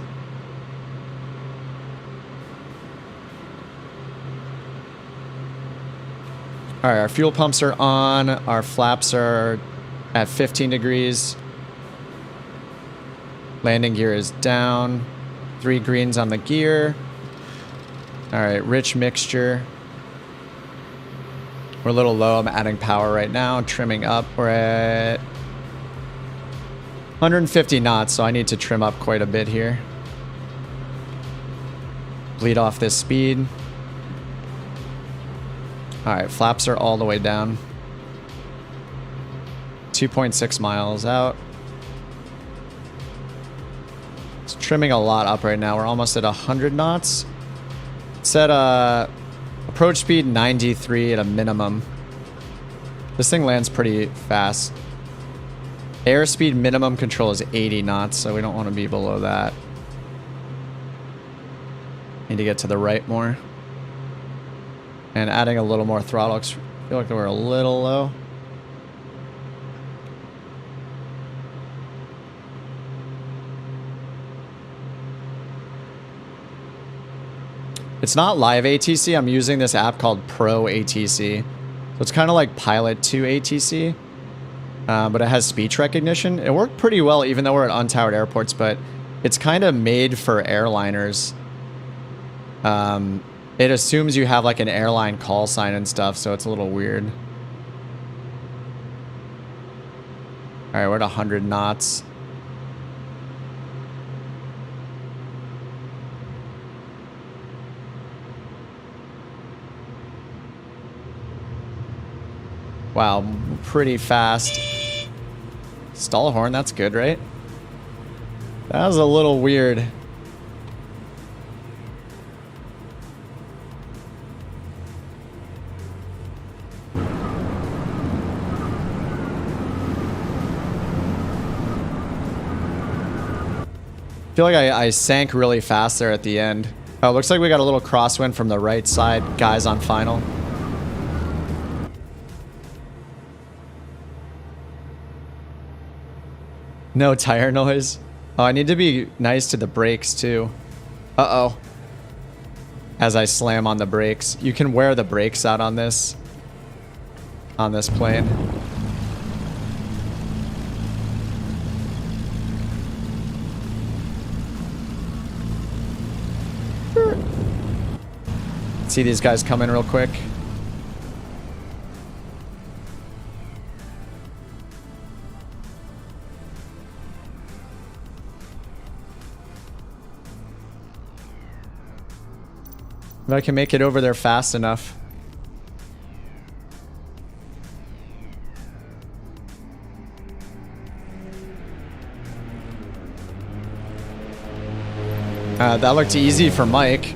All right, our fuel pumps are on. Our flaps are at 15 degrees. Landing gear is down. 3 greens on the gear. All right, rich mixture. We're a little low. I'm adding power right now. Trimming up. We're at 150 knots, so I need to trim up quite a bit here. Bleed off this speed. All right, flaps are all the way down. 2.6 miles out. It's trimming a lot up right now. We're almost at 100 knots. Set approach speed 93 at a minimum. This thing lands pretty fast. Airspeed minimum control is 80 knots, so we don't want to be below that. Need to get to the right more. And adding a little more throttle. I feel like we're a little low. It's not live ATC. I'm using this app called Pro ATC. So it's kind of like Pilot 2 ATC. But it has speech recognition. It worked pretty well even though we're at untowered airports, but it's kind of made for airliners. It assumes you have like an airline call sign and stuff, so it's a little weird. All right, we're at 100 knots. Wow, pretty fast. Stall horn, that's good, right? That was a little weird. feel like I sank really fast there at the end. Oh, looks like we got a little crosswind from the right side. Guys on final. No tire noise. Oh, I need to be nice to the brakes too. Uh-oh. As I slam on the brakes. You can wear the brakes out on this plane. See these guys come in real quick. If I can make it over there fast enough. That looked easy for Mike.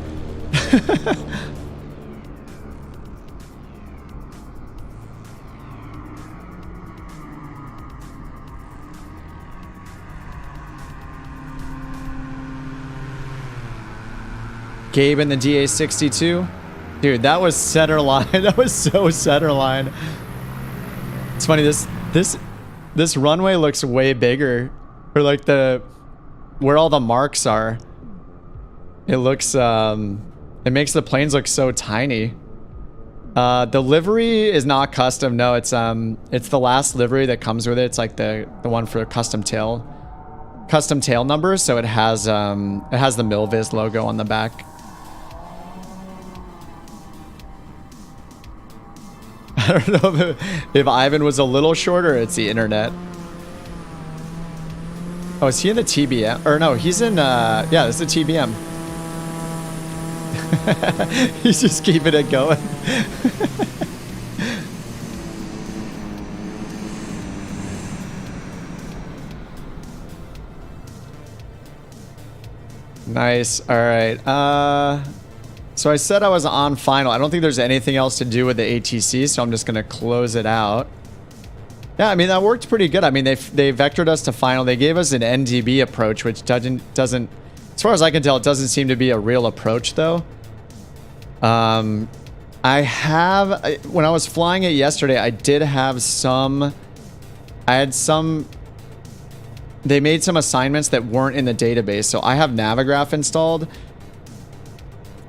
Gabe in the DA62. Dude, that was center line. That was so center line. It's funny, this runway looks way bigger. Or like where all the marks are. It looks it makes the planes look so tiny. The livery is not custom. No, it's the last livery that comes with it. It's like the one for custom tail numbers, so it has the Milviz logo on the back. I don't know if Ivan was a little shorter, it's the internet. Oh, is he in the TBM? Or no, he's in, yeah, this is the TBM. He's just keeping it going. Nice. All right. So I said I was on final. I don't think there's anything else to do with the ATC, so I'm just going to close it out. Yeah, I mean, that worked pretty good. I mean, they vectored us to final. They gave us an NDB approach, which doesn't, as far as I can tell, it doesn't seem to be a real approach, though. When I was flying it yesterday, I did have they made some assignments that weren't in the database. So I have Navigraph installed.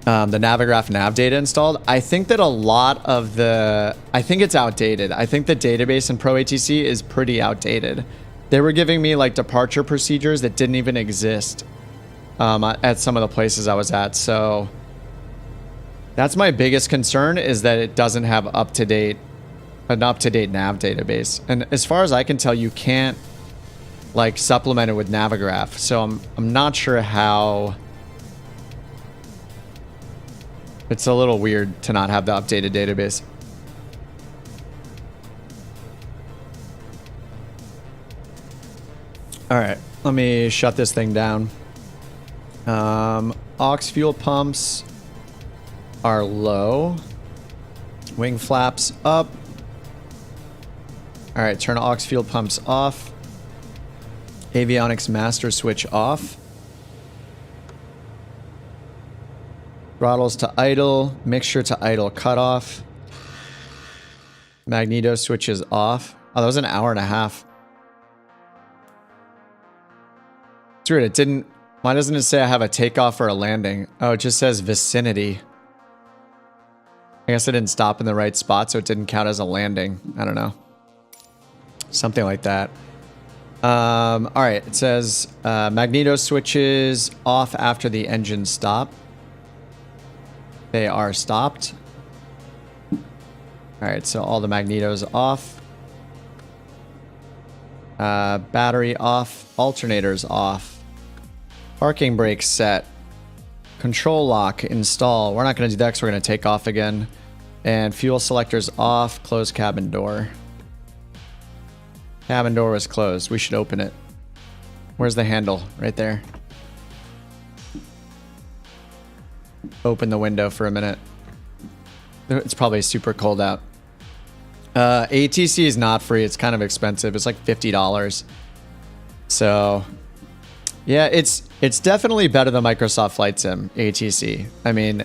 The Navigraph nav data installed. I think that I think it's outdated. I think the database in Pro ATC is pretty outdated. They were giving me like departure procedures that didn't even exist at some of the places I was at. So that's my biggest concern, is that it doesn't have an up-to-date nav database. And as far as I can tell, you can't like supplement it with Navigraph. So I'm not sure how. It's a little weird to not have the updated database. All right, let me shut this thing down. Aux fuel pumps are low. Wing flaps up. All right, turn aux fuel pumps off. Avionics master switch off. Throttles to idle, mixture to idle cutoff. Magneto switches off. Oh, that was an hour and a half. It's weird, it didn't... Why doesn't it say I have a takeoff or a landing? Oh, it just says vicinity. I guess I didn't stop in the right spot, so it didn't count as a landing. I don't know. Something like that. Alright, it says Magneto switches off after the engine stop. They are stopped. Alright, so all the magnetos off. Battery off. Alternators off. Parking brakes set. Control lock install. We're not going to do that because we're going to take off again. And fuel selectors off. Close cabin door. Cabin door was closed. We should open it. Where's the handle? Right there. Open the window for a minute. It's probably super cold out. ATC is not free. It's kind of expensive. It's like $50. So Yeah, it's definitely better than Microsoft Flight Sim ATC. I mean,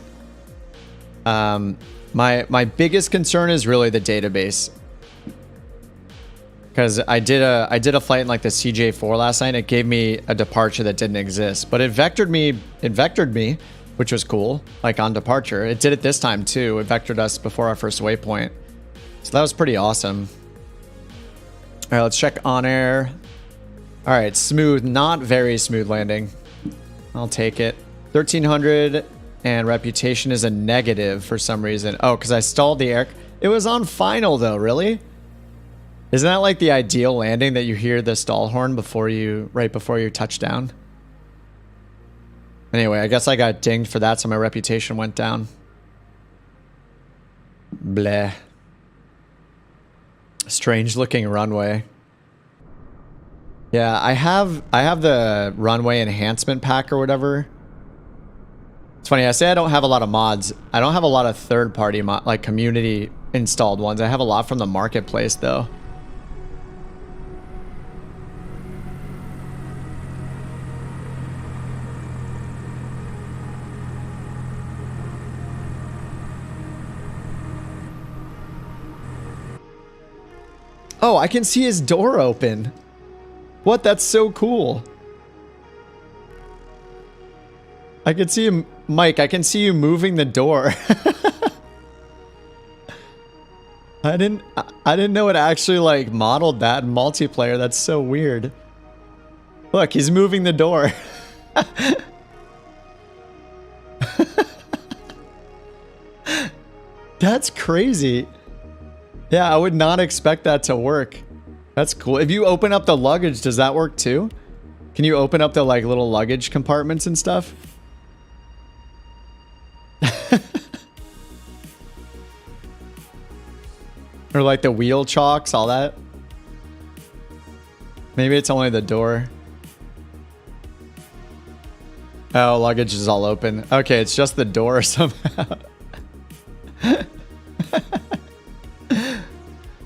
my biggest concern is really the database, because I did a flight in like the CJ4 last night. And it gave me a departure that didn't exist, but it vectored me, which was cool. Like on departure, it did it this time too. It vectored us before our first waypoint, so that was pretty awesome. All right, let's check on air. All right, smooth, not very smooth landing. I'll take it. 1300 and reputation is a negative for some reason. Oh, because I stalled the air. It was on final though, really? Isn't that like the ideal landing that you hear the stall horn right before your touchdown? Anyway, I guess I got dinged for that, so my reputation went down. Bleh. Strange looking runway. Yeah, I have the runway enhancement pack or whatever. It's funny, I say I don't have a lot of mods. I don't have a lot of third-party like community installed ones. I have a lot from the marketplace though. Oh, I can see his door open. What? That's so cool. I can see him, Mike. I can see you moving the door. I didn't know it actually like modeled that in multiplayer. That's so weird. Look, he's moving the door. That's crazy. Yeah, I would not expect that to work. That's cool. If you open up the luggage, does that work too? Can you open up the like little luggage compartments and stuff? Or like the wheel chocks, all that? Maybe it's only the door. Oh, luggage is all open. Okay, it's just the door somehow.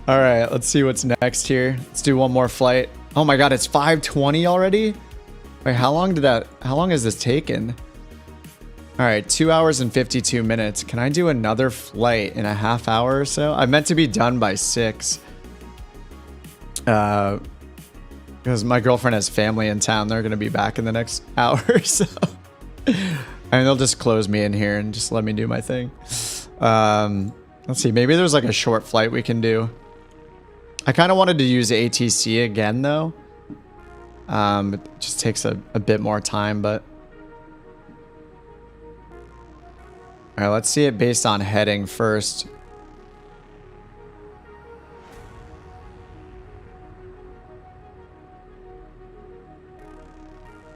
All right, let's see what's next here. Let's do one more flight. Oh my God, it's 5:20 already? Wait, how long is this taken? All right, 2 hours and 52 minutes. Can I do another flight in a half hour or so? I meant to be done by 6. Because my girlfriend has family in town. They're gonna be back in the next hour or so. And they'll just close me in here and just let me do my thing. Let's see, maybe there's like a short flight we can do. I kind of wanted to use ATC again though. It just takes a bit more time, but. All right, let's see it based on heading first.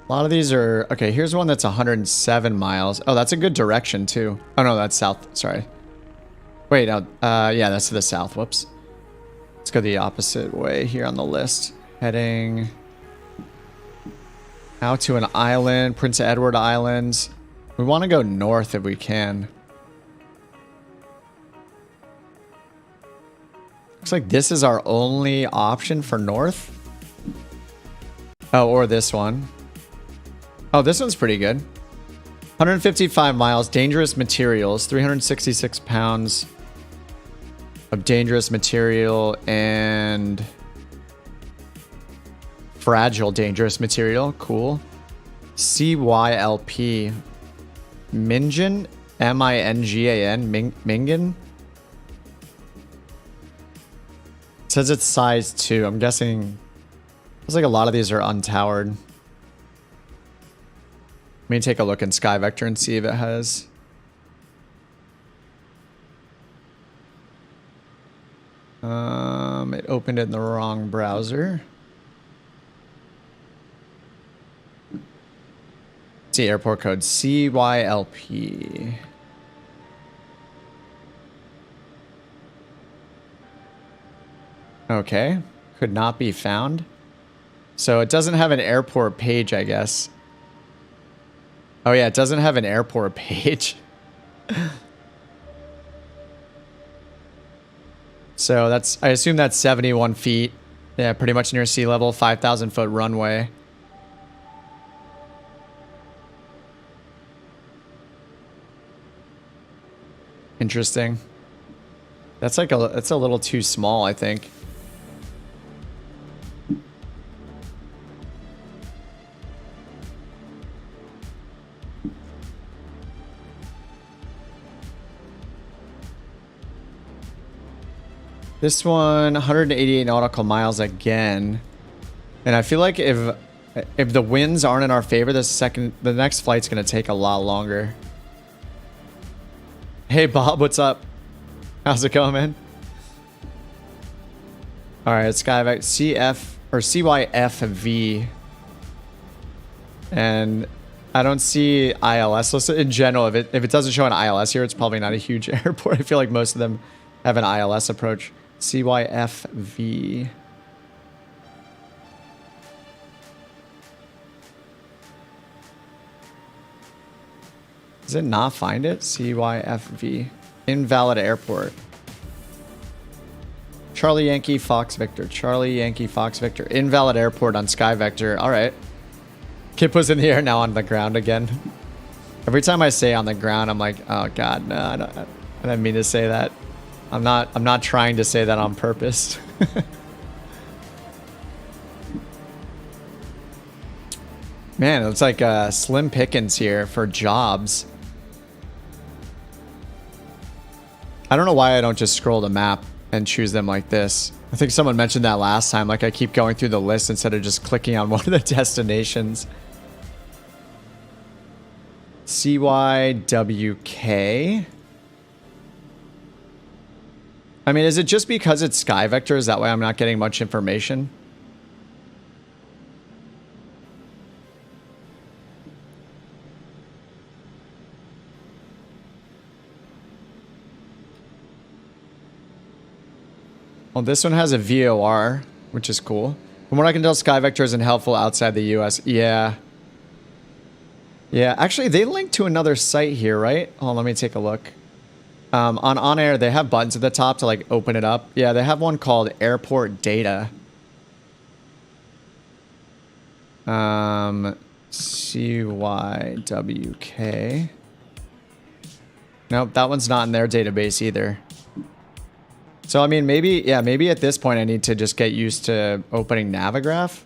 A lot of these are, okay, here's one that's 107 miles. Oh, that's a good direction too. Oh no, that's south, sorry. Wait, no, yeah, that's to the south, whoops. Let's go the opposite way here on the list. Heading out to an island, Prince Edward Islands. We want to go north if we can. Looks like this is our only option for north. Oh, or this one. Oh, this one's pretty good. 155 miles, dangerous materials, 366 pounds of dangerous material and fragile dangerous material. Cool. CYLP. Mingan? M-I-N-G-A-N? Mingan? It says it's size 2. I'm guessing... Looks like a lot of these are untowered. Let me take a look in Sky Vector and see if it has... It opened it in the wrong browser. Let's see, airport code CYLP. Okay, could not be found. So it doesn't have an airport page, I guess. Oh yeah, it doesn't have an airport page. So that's, I assume that's 71 feet. Yeah, pretty much near sea level, 5,000 foot runway. Interesting. That's like that's a little too small, I think. This one, 188 nautical miles again. And I feel like if the winds aren't in our favor, the next flight's gonna take a lot longer. Hey Bob, what's up? How's it going, man? Alright, Skyvac CF or CYFV. And I don't see ILS listed. In general, if it doesn't show an ILS here, it's probably not a huge airport. I feel like most of them have an ILS approach. CYFV. Does it not find it? CYFV. Invalid airport. Charlie Yankee Fox Victor. Charlie Yankee Fox Victor. Invalid airport on Sky Vector. Alright. Kip was in the air, now on the ground again. Every time I say on the ground, I'm like, oh god, no, I didn't mean to say that. I'm not trying to say that on purpose. Man, it's like slim pickings here for jobs. I don't know why I don't just scroll the map and choose them like this. I think someone mentioned that last time. Like I keep going through the list instead of just clicking on one of the destinations. CYWK. I mean, is it just because it's Sky Vector? Is that why I'm not getting much information? Well, this one has a VOR, which is cool. From what I can tell, Sky Vector isn't helpful outside the US. Yeah. Yeah, actually, they link to another site here, right? Oh, let me take a look. On OnAir, they have buttons at the top to like open it up. Yeah, they have one called Airport Data. CYWK. Nope, that one's not in their database either. So, I mean, maybe, yeah, maybe at this point I need to just get used to opening Navigraph.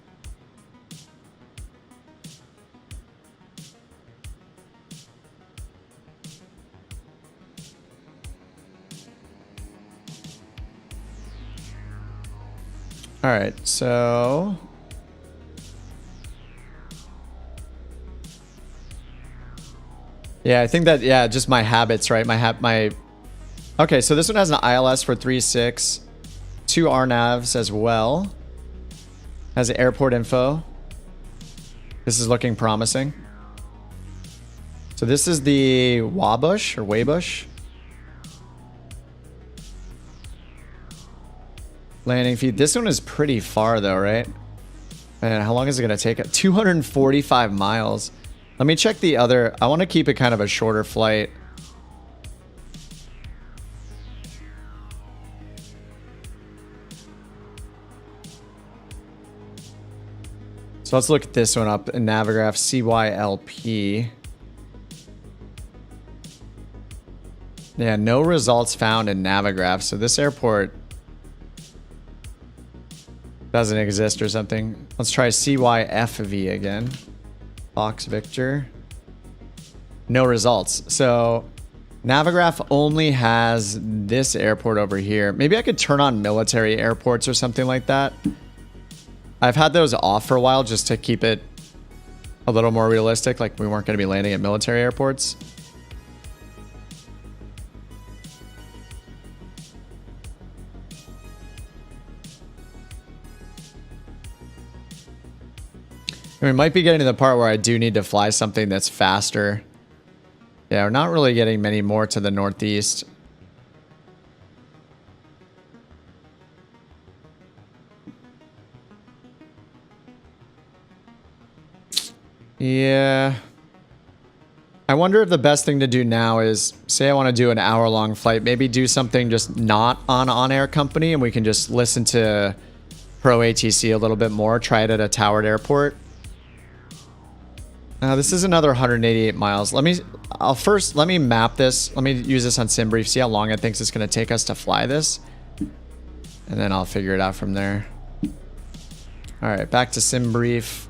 All right, so yeah, I think that, yeah, just my habits, right? Okay, so this one has an ILS for 3.6, 2 RNAVs as well. Has an airport info. This is looking promising. So this is the Wabush or Waybush. Landing feed. This one is pretty far though, right? And how long is it going to take? 245 miles. Let me check the other. I want to keep it kind of a shorter flight. So let's look at this one up in Navigraph, CYLP. Yeah, no results found in Navigraph. So this airport doesn't exist or something. Let's try CYFV again. Fox Victor. No results. So Navigraph only has this airport over here. Maybe I could turn on military airports or something like that. I've had those off for a while just to keep it a little more realistic. Like we weren't going to be landing at military airports. We might be getting to the part where I do need to fly something that's faster. Yeah, we're not really getting many more to the northeast. Yeah. I wonder if the best thing to do now is, say I want to do an hour-long flight, maybe do something just not on OnAir Company and we can just listen to Pro ATC a little bit more, try it at a towered airport. This is another 188 miles. Let me map this. Let me use this on SimBrief, see how long it thinks it's going to take us to fly this. And then I'll figure it out from there. All right, back to SimBrief.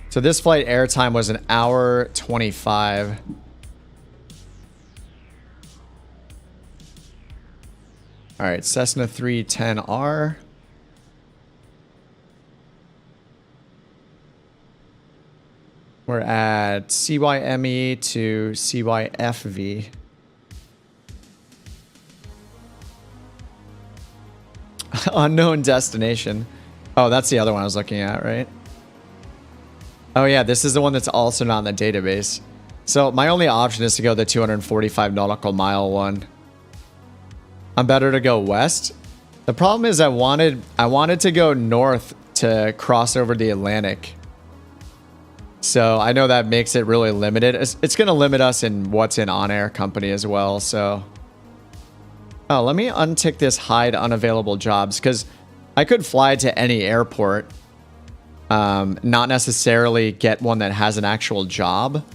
So this flight airtime was 1 hour 25. All right, Cessna 310R. We're at CYME to CYFV. Unknown destination. Oh, that's the other one I was looking at, right? Oh yeah, this is the one that's also not in the database. So my only option is to go the 245 nautical mile one. I'm better to go west. The problem is I wanted to go north to cross over the Atlantic. So I know that makes it really limited. It's going to limit us in what's in OnAir Company as well. So, oh, let me untick this hide unavailable jobs because I could fly to any airport, not necessarily get one that has an actual job.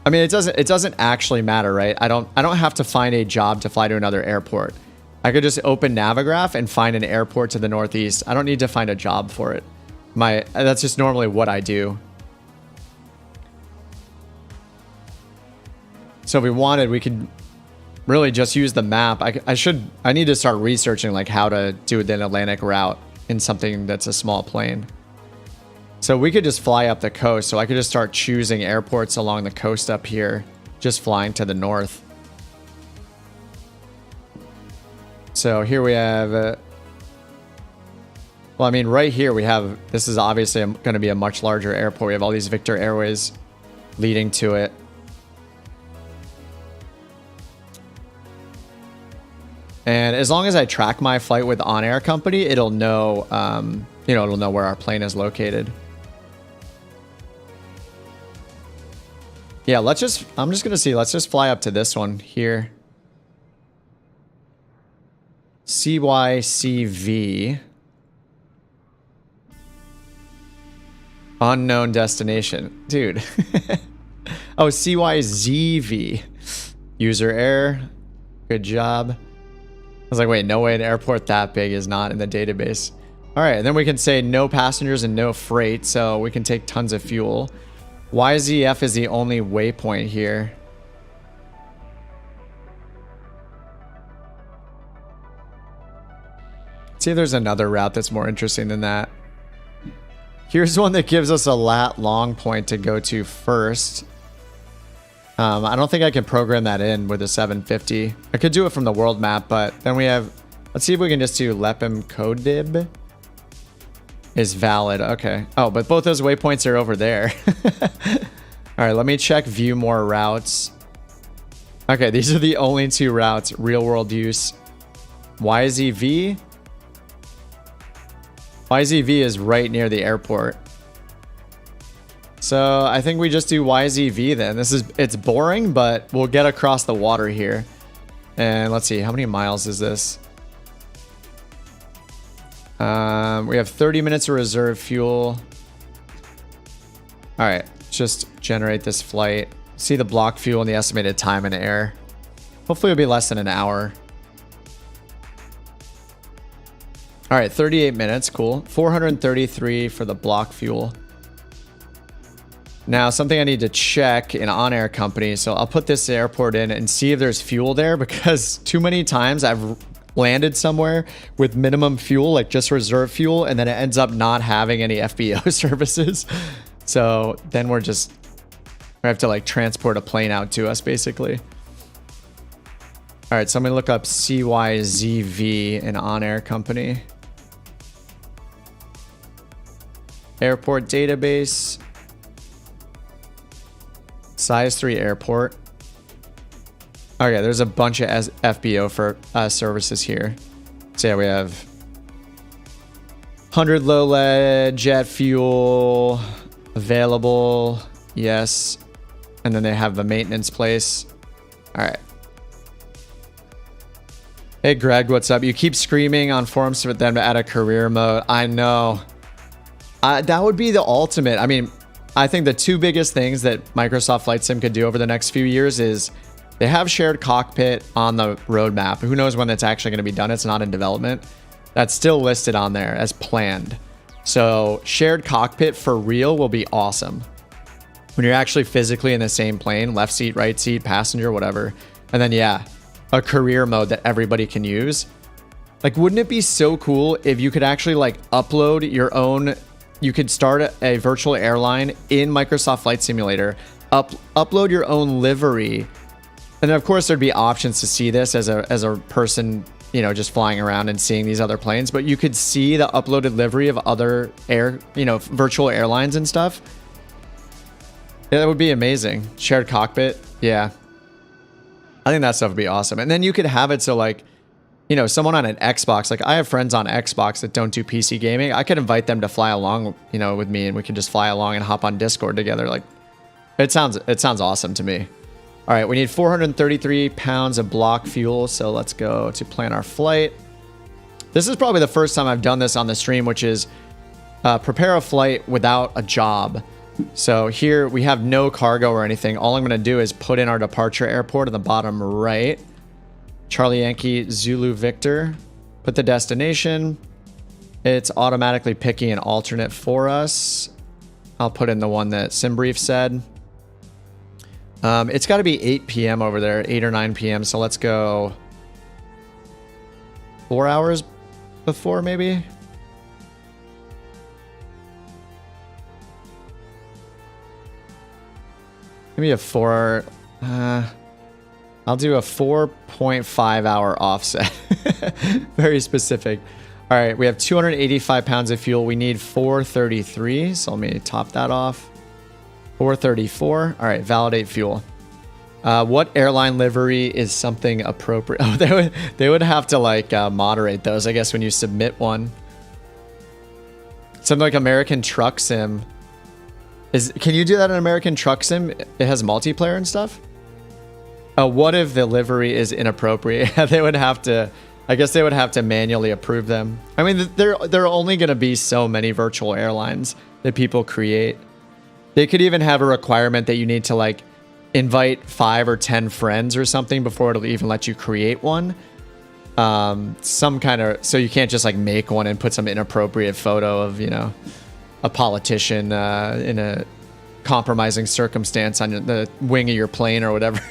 I mean, it doesn't actually matter, right? I don't have to find a job to fly to another airport. I could just open Navigraph and find an airport to the northeast. I don't need to find a job for it. That's just normally what I do. So if we wanted, we could really just use the map. I need to start researching like how to do the Atlantic route in something that's a small plane. So we could just fly up the coast. So I could just start choosing airports along the coast up here, just flying to the north. So here we have, well, I mean, right here we have, this is obviously going to be a much larger airport. We have all these Victor Airways leading to it. And as long as I track my flight with OnAir Company, it'll know, it'll know where our plane is located. Yeah, I'm just going to see, let's just fly up to this one here. CYCV. Unknown destination. Dude. Oh, CYZV. User error. Good job. I was like, wait, no way an airport that big is not in the database. All right, and then we can say no passengers and no freight, so we can take tons of fuel. YZF is the only waypoint here. Let's see if there's another route that's more interesting than that. Here's one that gives us a lat long point to go to first. I don't think I can program that in with a 750. I could do it from the world map, but then we have, let's see if we can just do Lepim Codib is valid. Okay. Oh, but both those waypoints are over there. All right, let me check view more routes. Okay, these are the only two routes, real world use. YZV. YZV is right near the airport. So I think we just do YZV then. It's boring, but we'll get across the water here. And let's see, how many miles is this? We have 30 minutes of reserve fuel. All right, just generate this flight. See the block fuel and the estimated time in air. Hopefully it'll be less than an hour. All right, 38 minutes, cool. 433 for the block fuel. Now, something I need to check in OnAir Company. So I'll put this airport in and see if there's fuel there, because too many times I've landed somewhere with minimum fuel, like just reserve fuel, and then it ends up not having any FBO services. So then we have to like transport a plane out to us basically. All right, so I'm gonna look up CYZV in OnAir Company. Airport database. Size 3 airport. Okay, there's a bunch of FBO for services here. So yeah, we have 100 low lead, jet fuel, available, yes. And then they have the maintenance place. All right. Hey Greg, what's up? You keep screaming on forums for them to add a career mode. I know. That would be the ultimate. I mean, I think the two biggest things that Microsoft Flight Sim could do over the next few years is they have shared cockpit on the roadmap. Who knows when that's actually going to be done? It's not in development. That's still listed on there as planned. So shared cockpit for real will be awesome. When you're actually physically in the same plane, left seat, right seat, passenger, whatever. And then, yeah, a career mode that everybody can use. Like, wouldn't it be so cool if you could actually like upload your own, you could start a virtual airline in Microsoft Flight Simulator, upload your own livery. And then of course there'd be options to see this as a person, you know, just flying around and seeing these other planes, but you could see the uploaded livery of other virtual airlines and stuff. Yeah, that would be amazing. Shared cockpit. Yeah. I think that stuff would be awesome. And then you could have it so like, you know, someone on an Xbox, like I have friends on Xbox that don't do PC gaming. I could invite them to fly along, you know, with me, and we can just fly along and hop on Discord together. Like, it sounds awesome to me. All right, we need 433 pounds of block fuel, so let's go to plan our flight. This is probably the first time I've done this on the stream, which is prepare a flight without a job. So here we have no cargo or anything. All I'm going to do is put in our departure airport in the bottom right. Charlie Yankee Zulu Victor. Put the destination. It's automatically picking an alternate for us. I'll put in the one that SimBrief said. It's got to be 8 p.m. over there, 8 or 9 p.m. So let's go 4 hours before, maybe. Maybe a 4. I'll do a 4.5 hour offset. Very specific. All right, we have 285 pounds of fuel. We need 433. So let me top that off. 434. All right, validate fuel. What airline livery is something appropriate? Oh, they would have to like moderate those, I guess, when you submit one. Something like American Truck Sim. Can you do that in American Truck Sim? It has multiplayer and stuff. What if the livery is inappropriate? They would have to. I guess they would have to manually approve them. I mean, there are only going to be so many virtual airlines that people create. They could even have a requirement that you need to like invite 5 or 10 friends or something before it'll even let you create one. Some kind of, so you can't just like make one and put some inappropriate photo of, you know, a politician in a compromising circumstance on the wing of your plane or whatever.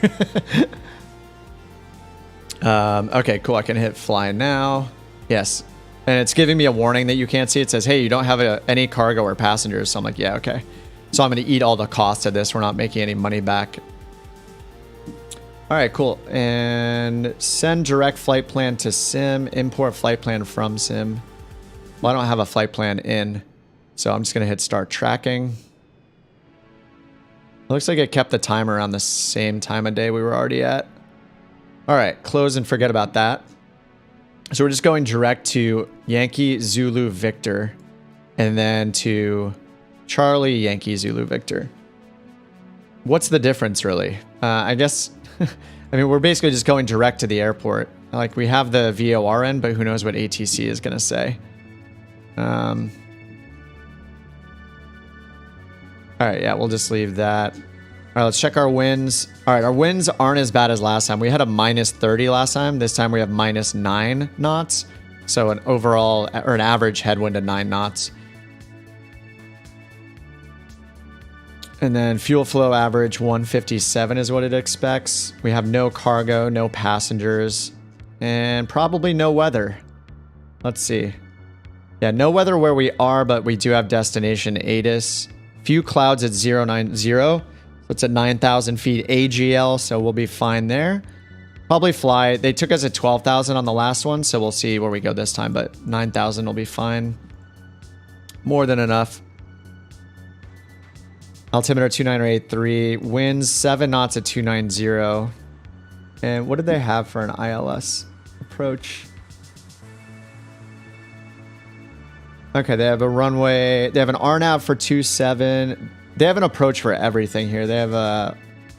Okay, cool. I can hit fly now. Yes. And it's giving me a warning that you can't see. It says, hey, you don't have any cargo or passengers. So I'm like, yeah, okay. So I'm going to eat all the cost of this. We're not making any money back. All right, cool. And send direct flight plan to sim. Import flight plan from sim. Well, I don't have a flight plan in. So I'm just going to hit start tracking. It looks like it kept the timer on the same time of day we were already at. All right, close and forget about that. So we're just going direct to Yankee Zulu Victor and then to Charlie Yankee Zulu Victor. What's the difference really? I guess, I mean, we're basically just going direct to the airport. Like we have the VOR in, but who knows what ATC is going to say. All right, yeah, we'll just leave that. All right, let's check our winds. All right, our winds aren't as bad as last time. We had a -30 last time. This time we have -9 knots. So an overall, or an average headwind of 9 knots. And then fuel flow average 157 is what it expects. We have no cargo, no passengers, and probably no weather. Let's see. Yeah, no weather where we are, but we do have destination ATIS. Few clouds at 090. So it's at 9,000 feet AGL, so we'll be fine there. Probably fly. They took us at 12,000 on the last one, so we'll see where we go this time, but 9,000 will be fine. More than enough. Altimeter 29083. Winds 7 knots at 290. And what did they have for an ILS approach? Okay, they have a runway. They have an RNAV for 27. They have an approach for everything here. They have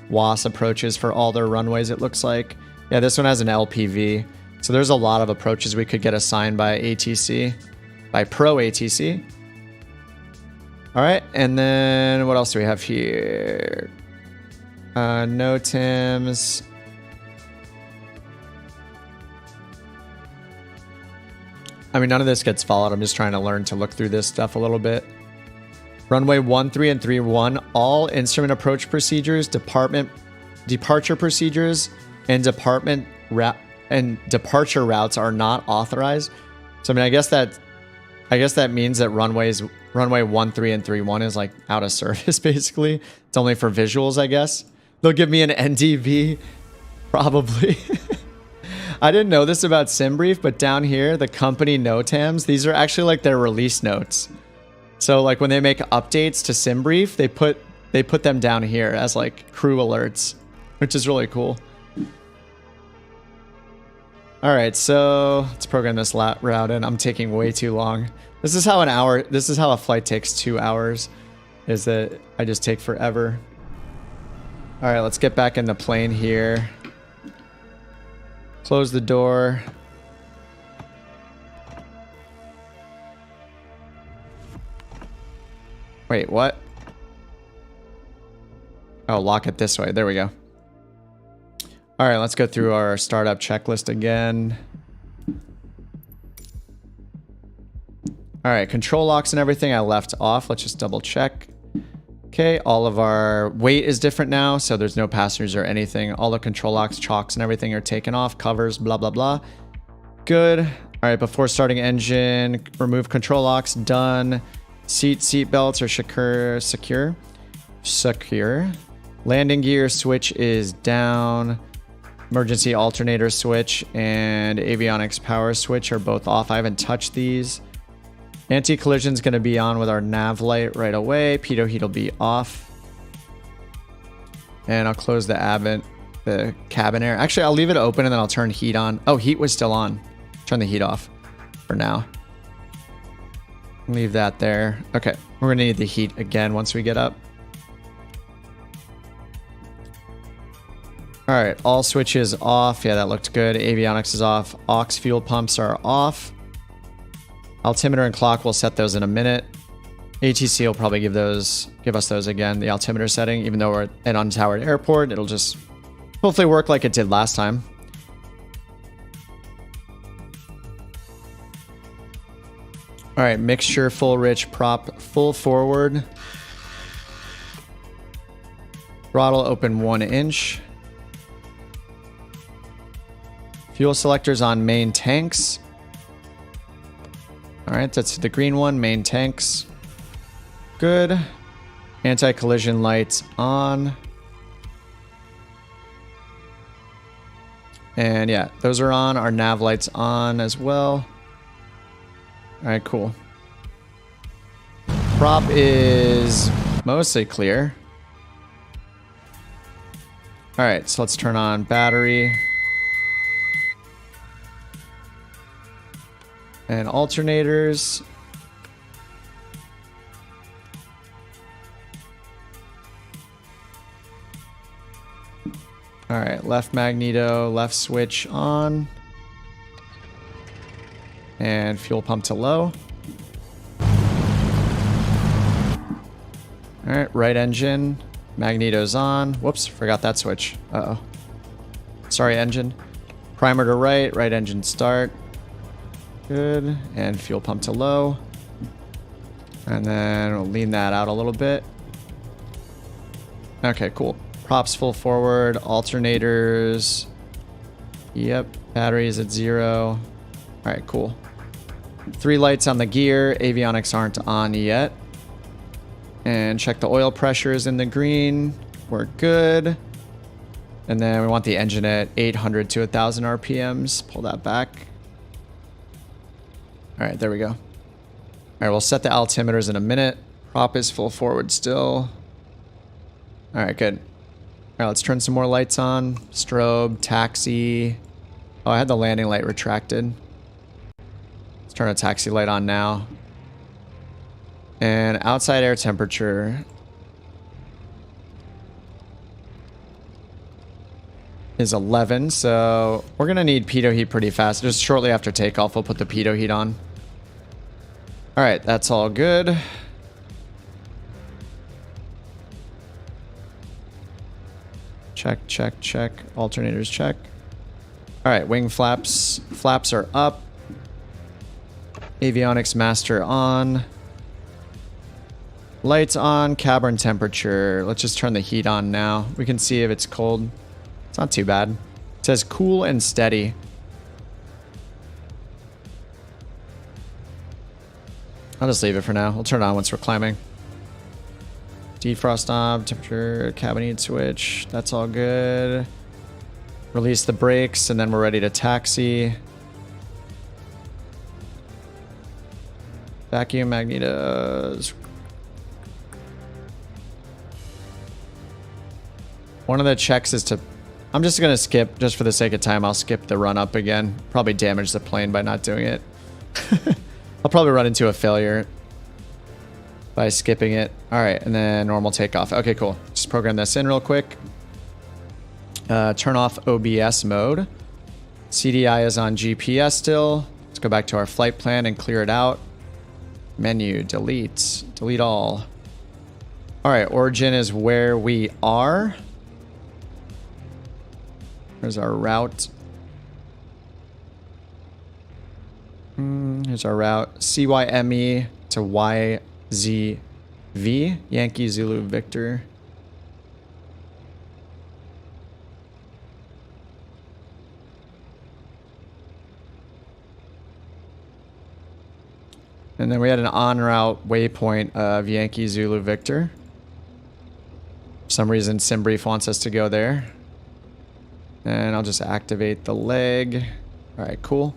WAS approaches for all their runways, it looks like. Yeah, this one has an LPV. So there's a lot of approaches we could get assigned by ATC, by Pro ATC. All right, and then what else do we have here? No Tims. I mean, none of this gets followed. I'm just trying to learn to look through this stuff a little bit. Runway 13 and 31, all instrument approach procedures, departure procedures, and departure routes are not authorized. So I mean, I guess that means that runway 13 and 31 is like out of service basically. It's only for visuals, I guess. They'll give me an NDV, probably. I didn't know this about SimBrief, but down here, the company NOTAMs, these are actually like their release notes. So like when they make updates to SimBrief, they put them down here as like crew alerts, which is really cool. All right, so let's program this route in. I'm taking way too long. This is how a flight takes 2 hours, is that I just take forever. All right, let's get back in the plane here. Close the door. Wait, what? Oh, lock it this way. There we go. All right, let's go through our startup checklist again. All right, control locks and everything I left off. Let's just double check. Okay, all of our weight is different now, so there's no passengers or anything. All the control locks, chocks, and everything are taken off. Covers, blah, blah, blah. Good. All right, before starting engine, remove control locks. Done. Seat belts are secure. Landing gear switch is down. Emergency alternator switch and avionics power switch are both off. I haven't touched these. Anti-collision is going to be on with our nav light right away. Pitot heat will be off. And I'll close the cabin air. Actually, I'll leave it open and then I'll turn heat on. Oh, heat was still on. Turn the heat off for now. Leave that there. Okay, we're going to need the heat again once we get up. All right, all switches off. Yeah, that looked good. Avionics is off. Aux fuel pumps are off. Altimeter and clock, we'll set those in a minute. ATC will probably give us those again, the altimeter setting. Even though we're at an untowered airport, it'll just hopefully work like it did last time. All right, mixture, full rich, prop, full forward. Throttle open 1 inch. Fuel selectors on main tanks. All right, that's the green one, main tanks. Good. Anti-collision lights on. And yeah, those are on. Our nav lights on as well. All right, cool. Prop is mostly clear. All right, so let's turn on battery. And alternators. All right, left magneto, left switch on. And fuel pump to low. All right, right engine, magneto's on. Whoops, forgot that switch. Uh-oh. Sorry, engine. Primer to right, right engine start. Good. And fuel pump to low. And then we'll lean that out a little bit. Okay, cool. Props full forward. Alternators. Yep. Batteries at 0. All right, cool. 3 lights on the gear. Avionics aren't on yet. And check the oil pressures in the green. We're good. And then we want the engine at 800 to 1,000 RPMs. Pull that back. All right, there we go. All right, we'll set the altimeters in a minute. Prop is full forward still. All right, good. All right, let's turn some more lights on. Strobe, taxi. Oh, I had the landing light retracted. Let's turn a taxi light on now. And outside air temperature is 11, so we're gonna need pitot heat pretty fast. Just shortly after takeoff, we'll put the pitot heat on. All right, that's all good. Check, check, check. Alternators check. All right, wing flaps. Flaps are up. Avionics master on. Lights on, cabin temperature. Let's just turn the heat on now. We can see if it's cold. It's not too bad. It says cool and steady. I'll just leave it for now. We'll turn it on once we're climbing. Defrost knob, temperature, cabin heat switch. That's all good. Release the brakes, and then we're ready to taxi. Vacuum magnetos. One of the checks is to... I'm just going to skip, just for the sake of time, I'll skip the run up again. Probably damage the plane by not doing it. I'll probably run into a failure by skipping it. All right, and then normal takeoff. Okay, cool. Just program this in real quick. Turn off OBS mode. CDI is on GPS still. Let's go back to our flight plan and clear it out. Menu, delete. Delete all. All right, origin is where we are. Here's our route. Here's our route. CYME to YZV. Yankee Zulu Victor. And then we had an en route waypoint of Yankee Zulu Victor. For some reason, SimBrief wants us to go there. And I'll just activate the leg. All right, cool.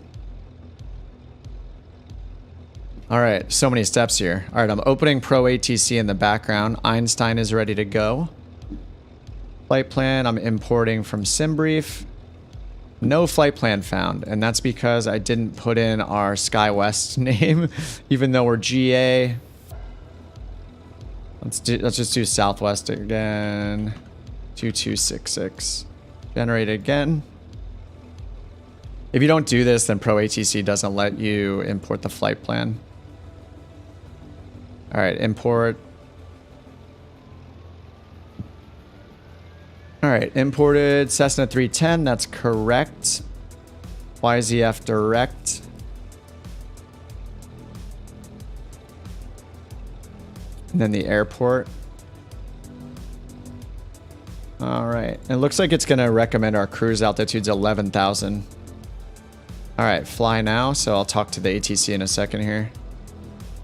All right, so many steps here. All right, I'm opening Pro ATC in the background. Einstein is ready to go. Flight plan, I'm importing from SimBrief. No flight plan found, and that's because I didn't put in our SkyWest name, even though we're GA. Let's just do Southwest again. 2266. Generate again. If you don't do this, then Pro ATC doesn't let you import the flight plan. All right, import. All right, imported Cessna 310. That's correct. YZF direct. And then the airport. All right. It looks like it's going to recommend our cruise altitude's 11,000. All right, fly now. So I'll talk to the ATC in a second here.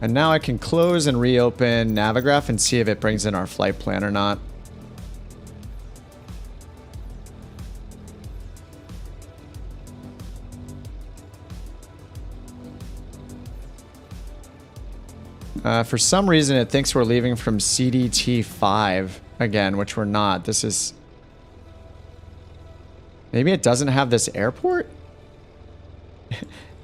And now I can close and reopen Navigraph and see if it brings in our flight plan or not. For some reason, it thinks we're leaving from CDT5 again, which we're not. This is... Maybe it doesn't have this airport?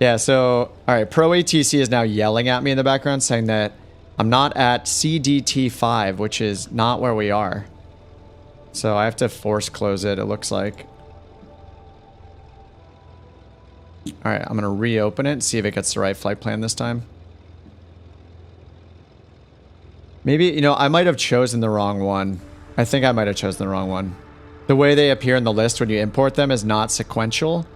Yeah, so... Alright, Pro ATC is now yelling at me in the background saying that I'm not at CDT5, which is not where we are. So I have to force close it, it looks like. Alright, I'm going to reopen it and see if it gets the right flight plan this time. Maybe, you know, I might have chosen the wrong one. I think I might have chosen the wrong one. The way they appear in the list when you import them is not sequential.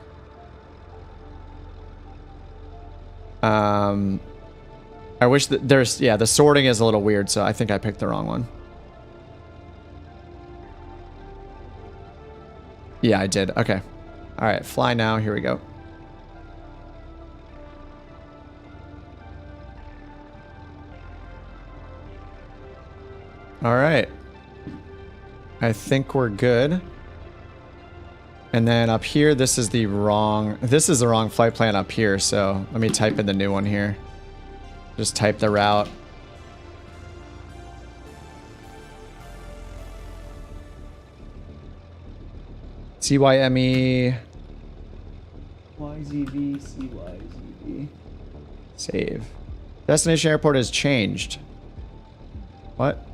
I wish that there's, yeah, the sorting is a little weird, so I think I picked the wrong one. Yeah, I did. Okay. All right, fly now. Here we go. All right. I think we're good. And then up here, this is the wrong flight plan up here. So let me type in the new one here. Just type the route. CYME. YZV, CYZV. Save. Destination airport has changed. What?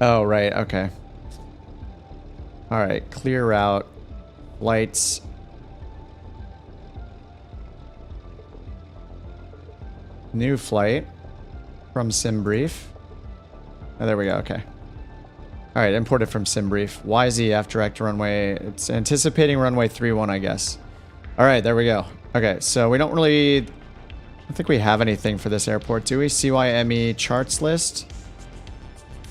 Oh, right. Okay. All right. Clear route. Lights. New flight from SimBrief. Oh, there we go. Okay. All right, imported from SimBrief. YZF direct runway. It's anticipating runway 31, I guess. All right, there we go. Okay, so we don't really... I don't think we have anything for this airport, do we? CYME charts list.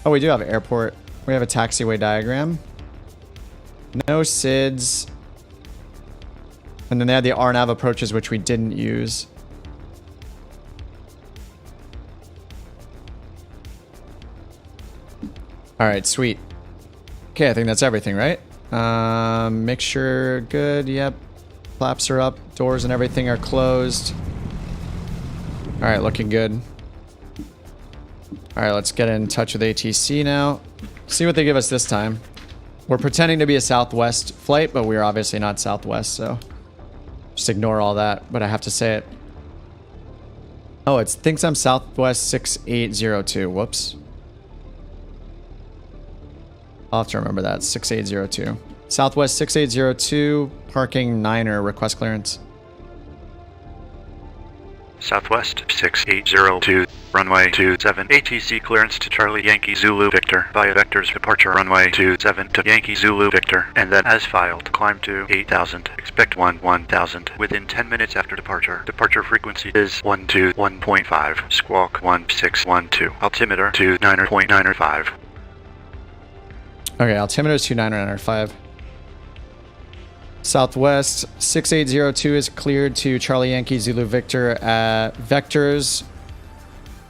Oh, we do have airport. We have a taxiway diagram. No SIDS. And then they had the RNAV approaches, which we didn't use. All right, sweet. Okay, I think that's everything, right? Mixture good. Yep. Flaps are up. Doors and everything are closed. All right, looking good. All right, let's get in touch with ATC now. See what they give us this time. We're pretending to be a Southwest flight, but we're obviously not Southwest, so just ignore all that, but I have to say it. Oh, it thinks I'm Southwest 6802. Whoops. I'll have to remember that. 6802. Southwest 6802, parking 9er, request clearance. Southwest 6802, runway 27, ATC clearance to Charlie Yankee Zulu Victor, via vectors departure runway 27 to Yankee Zulu Victor, and then as filed, climb to 8,000, expect 1000 within 10 minutes after departure. Departure frequency is 121.5, squawk 1612, altimeter 29.95. Okay, altimeter is 2995. Southwest 6802 is cleared to Charlie Yankee Zulu Victor at vectors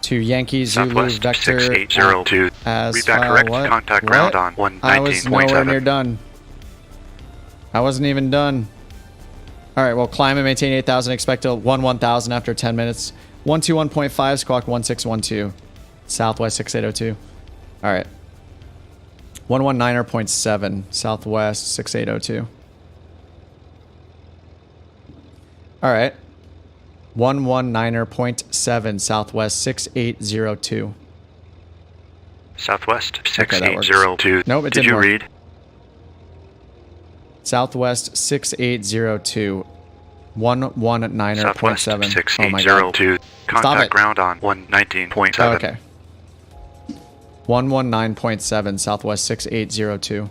to Yankee Zulu Southwest Vector 6802. as Read back correct. what? Contact What? ground on 119.7. I was nowhere near done. I wasn't even done. All right, well, climb and maintain 8,000. Expect to 1000 after 10 minutes. 121.5, squawk 1612. Southwest 6802. All right. 119.7, Southwest 6802. All right. 119.7, Southwest 6802. Southwest Okay, 6802. Nope, it Did didn't you work. read? Southwest 6802. 119.7. Southwest Oh my god. 6802. Contact ground on 119.7. Oh, okay. 119.7, Southwest 6802.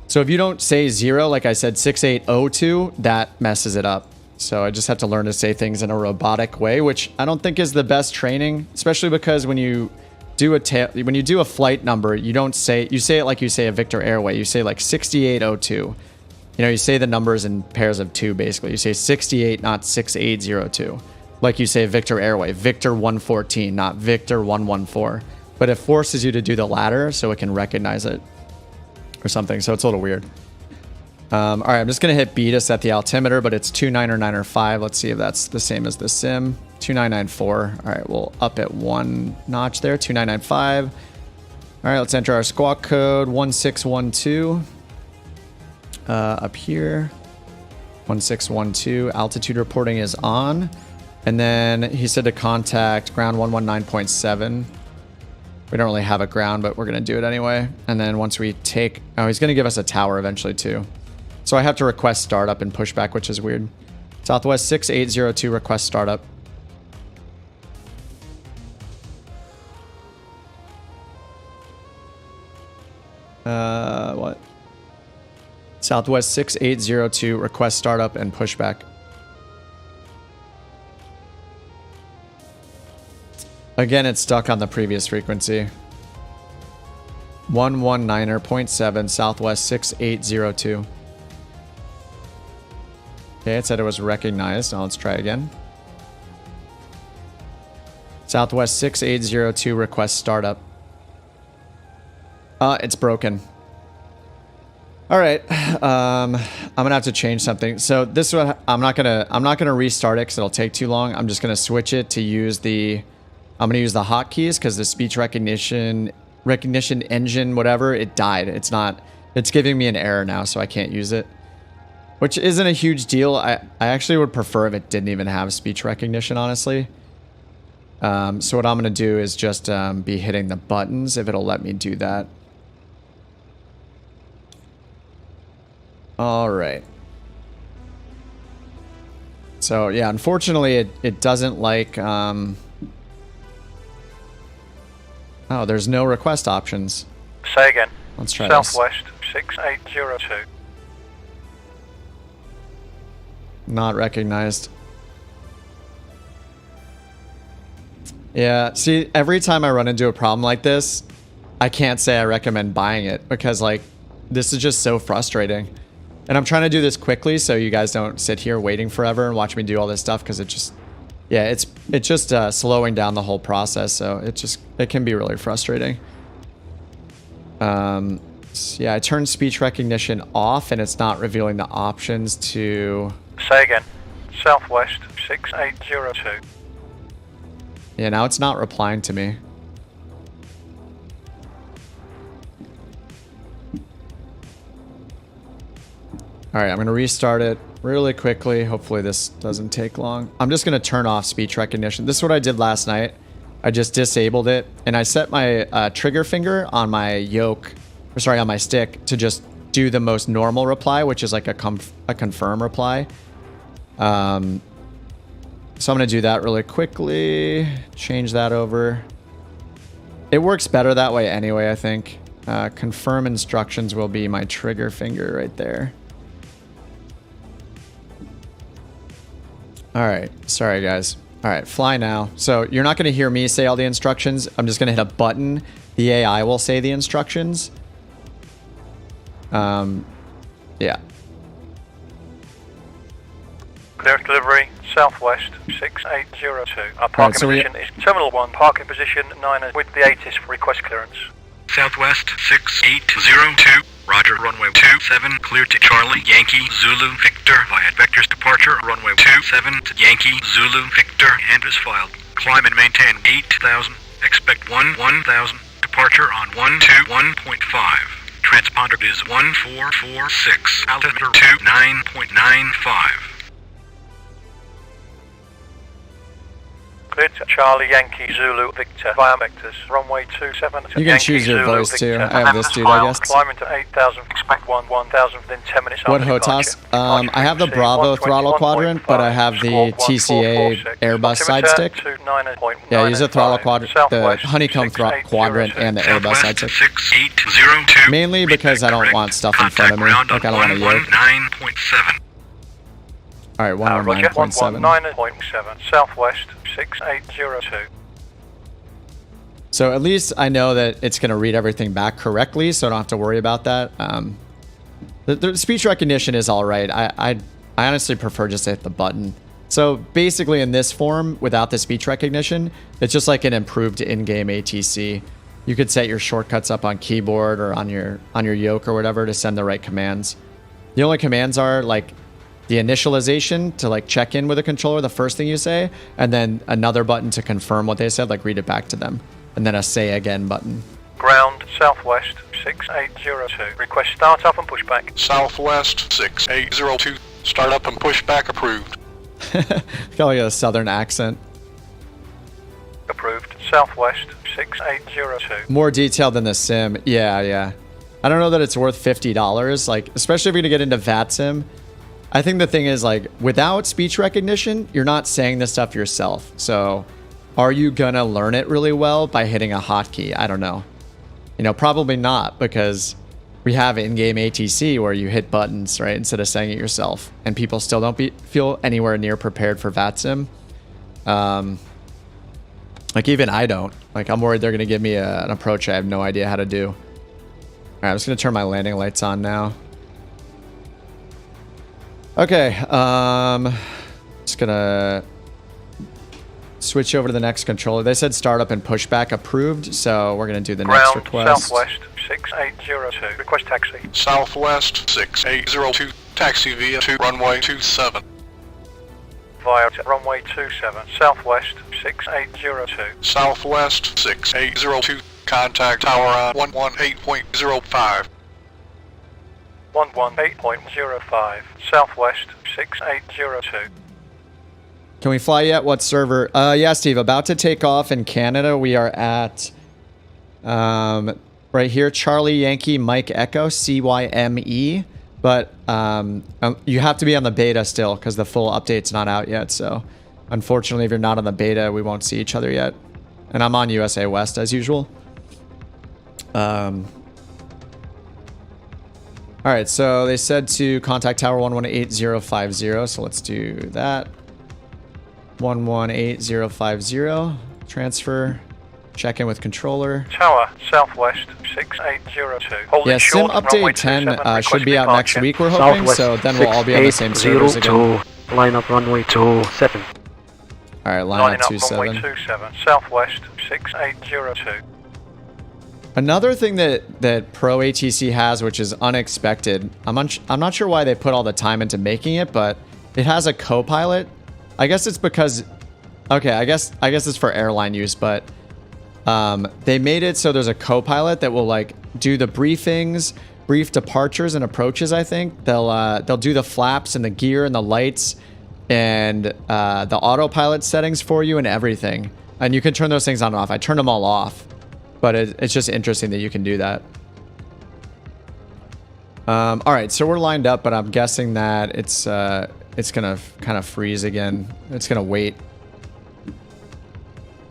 So if you don't say 0, like I said, 6802, that messes it up. So I just have to learn to say things in a robotic way, which I don't think is the best training, especially because when you do a flight number, you don't say, you say it like you say a Victor Airway. You say like 6802. You know, you say the numbers in pairs of 2, basically. You say 68, not 6802. Like you say Victor Airway, Victor 114, not Victor 114. But it forces you to do the latter so it can recognize it or something. So it's a little weird. All right, I'm just going to hit B to set the altimeter, but it's 299.5. Let's see if that's the same as the sim. 2994. All right, we'll up it 1 notch there, 2995. All right, let's enter our squawk code 1612. Up here, 1612. Altitude reporting is on. And then he said to contact ground 119.7. We don't really have a ground, but we're going to do it anyway. And then once we take... Oh, he's going to give us a tower eventually, too. So I have to request startup and pushback, which is weird. Southwest 6802, request startup. What? Southwest 6802, request startup and pushback. Again, it's stuck on the previous frequency. 119.7, Southwest 6802. Okay, it said it was recognized. Now let's try again. Southwest 6802, request startup. It's broken. All right, I'm gonna have to change something. So this is what I'm not gonna restart it because it'll take too long. I'm just gonna switch it to use the. I'm gonna use the hotkeys because the speech recognition engine, whatever, it died. It's giving me an error now, so I can't use it. Which isn't a huge deal. I actually would prefer if it didn't even have speech recognition, honestly. So what I'm gonna do is just be hitting the buttons if it'll let me do that. All right. So yeah, unfortunately it doesn't like Oh, there's no request options. Say again. Let's try this. Southwest 6802. Not recognized. Yeah, see, every time I run into a problem like this, I can't say I recommend buying it because, like, this is just so frustrating. And I'm trying to do this quickly so you guys don't sit here waiting forever and watch me do all this stuff because it just, yeah, it's just slowing down the whole process. So it can be really frustrating. Yeah, I turned speech recognition off and it's not revealing the options to... Say again. Southwest 6802. Yeah, now it's not replying to me. All right, I'm going to restart it really quickly. Hopefully this doesn't take long. I'm just going to turn off speech recognition. This is what I did last night. I just disabled it and I set my trigger finger on my yoke, or sorry, on my stick to just do the most normal reply, which is like a confirm reply. So I'm going to do that really quickly. Change that over. It works better that way anyway, I think. Confirm instructions will be my trigger finger right there. All right. Sorry, guys. All right. Fly now. So you're not going to hear me say all the instructions. I'm just going to hit a button. The AI will say the instructions. Yeah. Clear delivery, Southwest 6802. Our parking position is Terminal 1, parking position 9 with the ATIS for request clearance. Southwest 6802. Roger, runway 27, clear to Charlie, Yankee, Zulu, Victor, via Vector's departure, runway 27 to Yankee, Zulu, Victor, and is filed. Climb and maintain 8,000, expect 1,000, departure on 121.5. Transponder is 1446, altimeter 29.95. Clear to Charlie, Yankee, Zulu, Victor, via vectors, runway 27 to You can Yankee, choose your Zulu, voice Victor. too. I have this dude, I guess. Climb into 8,000, expect 1,000 within 10 minutes What after HOTAS? departure. I have the Bravo throttle quadrant, but I have the TCA Airbus side stick. Yeah, use the throttle quadrant, the honeycomb quadrant, and the Airbus side stick. 6802. Mainly because I don't want stuff in front of me. Like I don't want to yoke. 119.7. All right, Roger, 119.7. 119.7, Southwest 6802. So at least I know that it's going to read everything back correctly, so I don't have to worry about that. The speech recognition is all right. I honestly prefer just to hit the button. So basically in this form, without the speech recognition, it's just like an improved in-game ATC. You could set your shortcuts up on keyboard or on your yoke or whatever to send the right commands. The only commands are like the initialization to like check in with a controller, the first thing you say, and then another button to confirm what they said, like read it back to them, and then a say again button. Ground, Southwest 6802. Request start up and pushback. Southwest 6802. Start up and pushback approved. Got like a southern accent. Approved. Southwest 6802. More detailed than the sim. Yeah. I don't know that it's worth $50. Like, especially if you're gonna get into VATSIM. I think the thing is, like, without speech recognition, you're not saying this stuff yourself. So are you gonna learn it really well by hitting a hotkey? I don't know. You know, probably not, because we have in-game ATC where you hit buttons, right, instead of saying it yourself. And people still don't feel anywhere near prepared for VATSIM. Like, even I don't. Like, I'm worried they're gonna give me an approach I have no idea how to do. All right, I'm just gonna turn my landing lights on now. Okay, just gonna switch over to the next controller. They said startup and pushback approved, so we're gonna do the next request. Southwest 6802. Request taxi. Southwest 6802. Taxi via to runway 27. Via runway 27. Southwest 6802. Southwest 6802. Contact tower on 118.05. 118.05. Southwest 6802. Can we fly yet? What server? Yeah, Steve, about to take off in Canada. We are at right here, Charlie Yankee Mike Echo, CYME. But you have to be on the beta still because the full update's not out yet. So unfortunately, if you're not on the beta, we won't see each other yet. And I'm on USA West as usual. All right, so they said to contact tower 118050, so let's do that. 118050, transfer, check in with controller. Tower, southwest, 6802. Holding Yeah, sim short, runway update 10 27, should be out request next week, we're hoping, Southwest so then we'll all be on the same servers again. Line up runway 27. All right, line Lining up up runway 27. 27, southwest, 6802. Another thing that Pro ATC has, which is unexpected, I'm not sure why they put all the time into making it, but it has a co-pilot. I guess it's because, okay, I guess it's for airline use, but they made it so there's a co-pilot that will like do the briefings, brief departures and approaches. I think they'll do the flaps and the gear and the lights and the autopilot settings for you and everything. And you can turn those things on and off. I turned them all off, but it's just interesting that you can do that. All right, so we're lined up, but I'm guessing that it's gonna kind of freeze again. It's gonna wait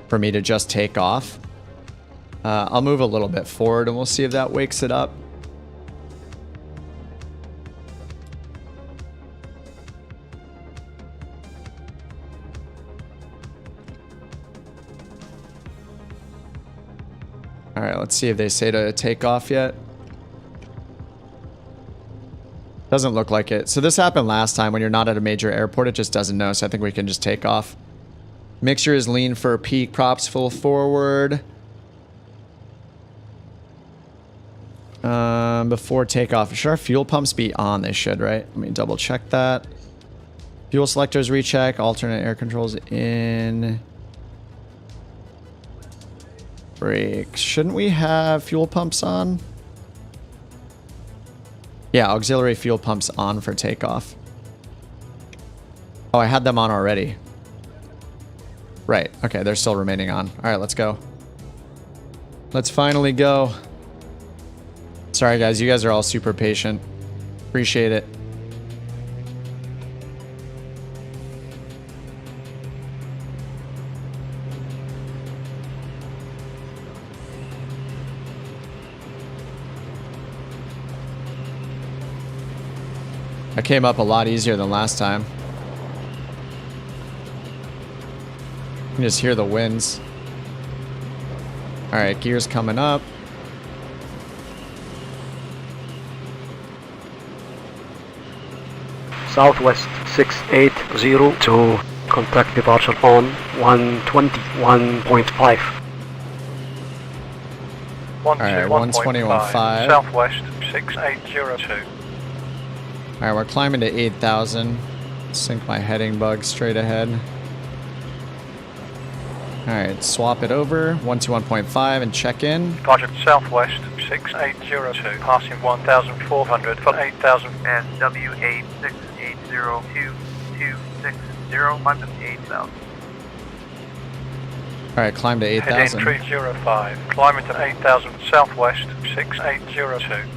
for me to just take off. I'll move a little bit forward and we'll see if that wakes it up. All right, let's see if they say to take off yet. Doesn't look like it. So this happened last time when you're not at a major airport. It just doesn't know. So I think we can just take off. Mixture is lean for peak. Props full forward. Before takeoff. Should our fuel pumps be on? They should, right? Let me double check that. Fuel selectors recheck. Alternate air controls in. Brakes. Shouldn't we have fuel pumps on? Yeah, auxiliary fuel pumps on for takeoff. Oh, I had them on already. Right. Okay, they're still remaining on. All right, let's go. Let's finally go. Sorry, guys. You guys are all super patient. Appreciate it. I came up a lot easier than last time. You can just hear the winds. All right, gears coming up. Southwest 6802. Contact departure on 121.5. All right, 121.5. Southwest 6802. All right, we're climbing to 8,000. Sync my heading bug straight ahead. All right, swap it over, 121.5 and check in. Departure southwest 6802, passing 1,400 for 8,000. And W86802260, climb to 8,000. All right, climb to 8,000. Heading 305, climbing to 8,000 southwest 6802.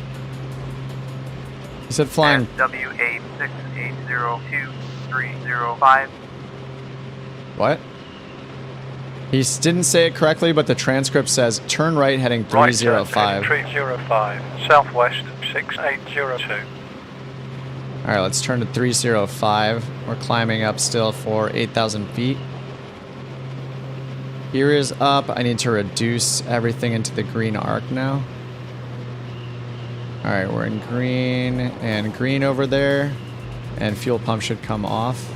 You said flying. W86802305. What? He didn't say it correctly, but the transcript says turn right heading 305. Right, heading 305, southwest 6802. All right, let's turn to 305. We're climbing up still for 8,000 feet. Gear is up. I need to reduce everything into the green arc now. All right, we're in green and green over there. And fuel pump should come off.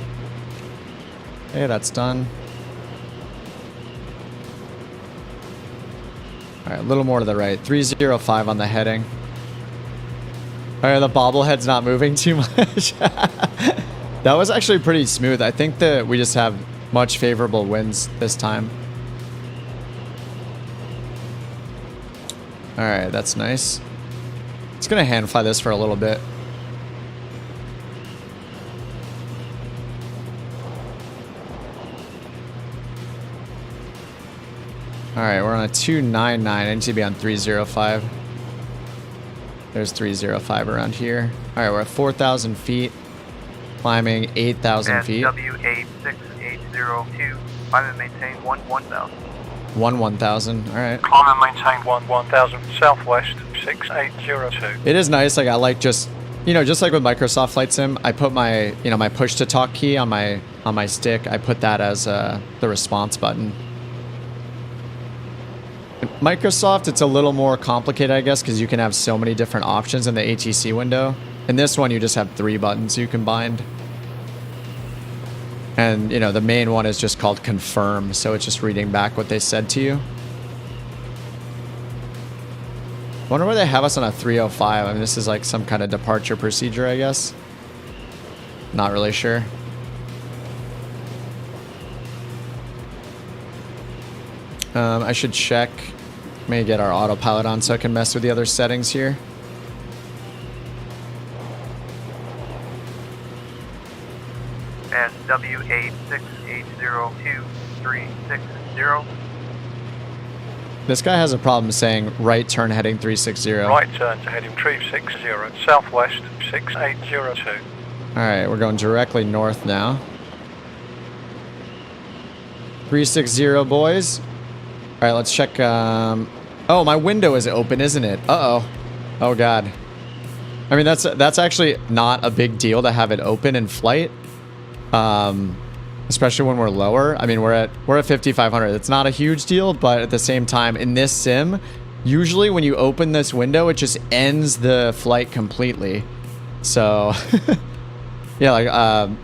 Okay, that's done. All right, a little more to the right. 305 on the heading. All right, the bobblehead's not moving too much. That was actually pretty smooth. I think that we just have much favorable winds this time. All right, that's nice. It's gonna hand fly this for a little bit. All right, we're on a 299. I need to be on 305. There's 305 around here. All right, we're at 4,000 feet, climbing 8,000 feet. W868022, climb and maintain 1,000. 1,000. All right. Climb and maintain 1,000 southwest 6802. It is nice. Like I like just, just like with Microsoft Flight Sim, I put my, my push to talk key on my stick. I put that as the response button. Microsoft, it's a little more complicated, I guess, because you can have so many different options in the ATC window. In this one, you just have 3 buttons you can bind. And, the main one is just called confirm, so it's just reading back what they said to you. I wonder why they have us on a 305. I mean, this is like some kind of departure procedure, I guess. Not really sure. I should check. Maybe get our autopilot on so I can mess with the other settings here. SW86802360. This guy has a problem saying right turn heading 360. Right turn to heading 360, southwest 6802. Alright, we're going directly north now. 360, boys. Alright, let's check. Oh, my window is open, isn't it? Uh-oh. Oh, God. I mean, that's actually not a big deal to have it open in flight. Especially when we're lower. I mean, we're at 5,500. It's not a huge deal, but at the same time, in this sim, usually when you open this window, it just ends the flight completely. So, yeah, like,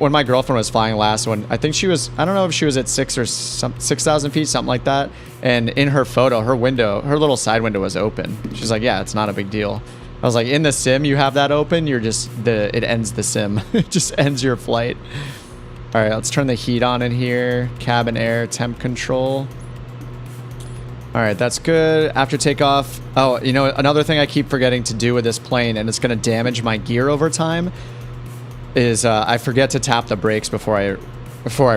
when my girlfriend was flying last one, I think she was, I don't know if she was at 6,000 feet, something like that. And in her photo, her little side window was open. She's like, yeah, it's not a big deal. I was like, in the sim, you have that open. You're just, it ends the sim. It just ends your flight. All right, let's turn the heat on in here. Cabin air, temp control. All right, that's good. After takeoff. Oh, another thing I keep forgetting to do with this plane, and it's going to damage my gear over time, is I forget to tap the brakes before I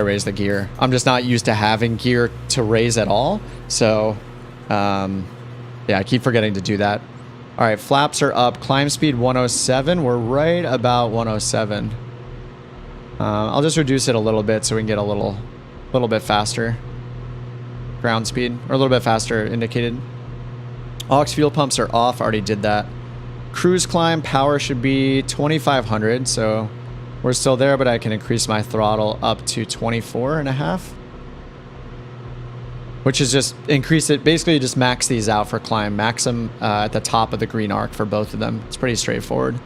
raise the gear. I'm just not used to having gear to raise at all. So, yeah, I keep forgetting to do that. All right, flaps are up. Climb speed 107. We're right about 107. I'll just reduce it a little bit so we can get a little bit faster. Ground speed, or a little bit faster indicated. Aux fuel pumps are off. Already did that. Cruise climb power should be 2,500. So we're still there, but I can increase my throttle up to 24.5. Which is just increase it. Basically, just max these out for climb. Max them at the top of the green arc for both of them. It's pretty straightforward.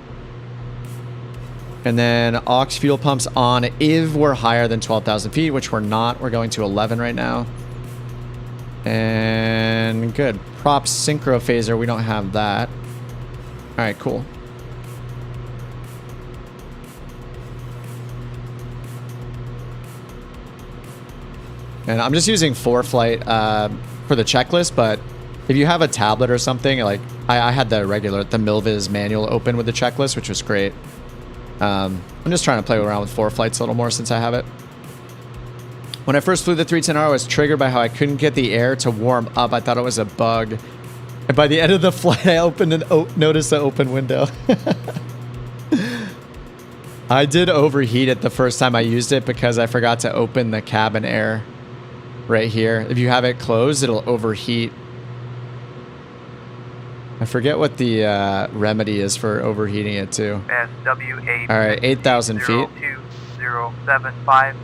And then aux fuel pumps on if we're higher than 12,000 feet, which we're not. We're going to 11 right now. And good. Prop synchro phaser. We don't have that. All right, cool. And I'm just using ForeFlight for the checklist, but if you have a tablet or something, like I had the Milviz manual open with the checklist, which was great. I'm just trying to play around with ForeFlights a little more since I have it. When I first flew the 310R, I was triggered by how I couldn't get the air to warm up. I thought it was a bug. And by the end of the flight, I opened and noticed the open window. I did overheat it the first time I used it because I forgot to open the cabin air right here. If you have it closed, it'll overheat. I forget what the remedy is for overheating it too. SW8. All right, 8,000 feet. 02075.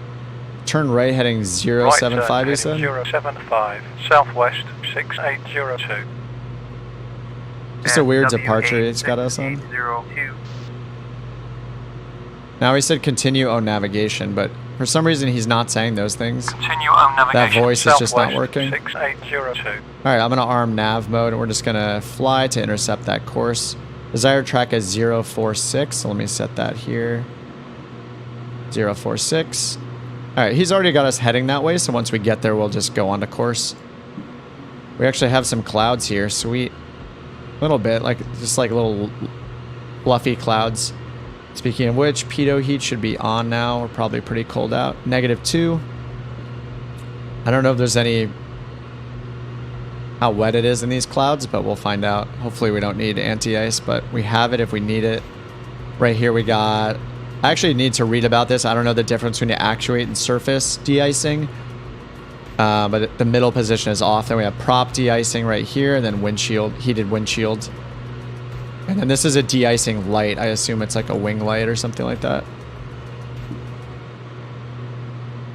Turn right heading 075, you said? 075, southwest 6802. Just a weird departure it's got us on. Now he said continue on navigation, but for some reason he's not saying those things. Continue on navigation. That voice is just not working. 6802. Alright, I'm going to arm nav mode, and we're just going to fly to intercept that course. Desired track is 046, so let me set that here. 046. Alright, he's already got us heading that way, so once we get there, we'll just go on to course. We actually have some clouds here, sweet. A little bit, just like little fluffy clouds. Speaking of which, pitot heat should be on now. We're probably pretty cold out. -2. I don't know if there's how wet it is in these clouds, but we'll find out. Hopefully we don't need anti-ice, but we have it if we need it. Right here we got... I actually need to read about this. I don't know the difference between actuate and surface de-icing. But the middle position is off. Then we have prop de-icing right here, and then windshield, heated windshield. And then this is a de-icing light. I assume it's like a wing light or something like that.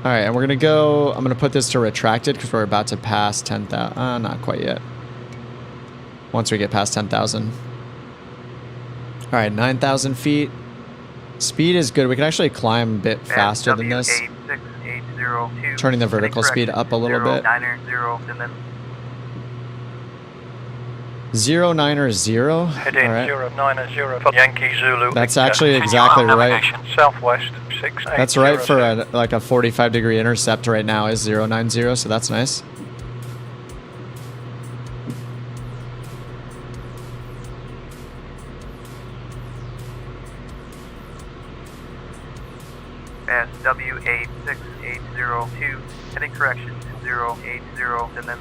All right, and we're gonna go, I'm gonna put this to retracted because we're about to pass 10,000, not quite yet. Once we get past 10,000. All right, 9,000 feet. Speed is good. We can actually climb a bit faster than this. Turning the vertical speed up a little bit. 090. Heading Right. 090 for Yankee Zulu. That's Victor. actually Continue exactly on right. navigation. Southwest 680. That's right for like a 45-degree intercept right now is 090, so that's nice. SW86802, heading correction 080, and then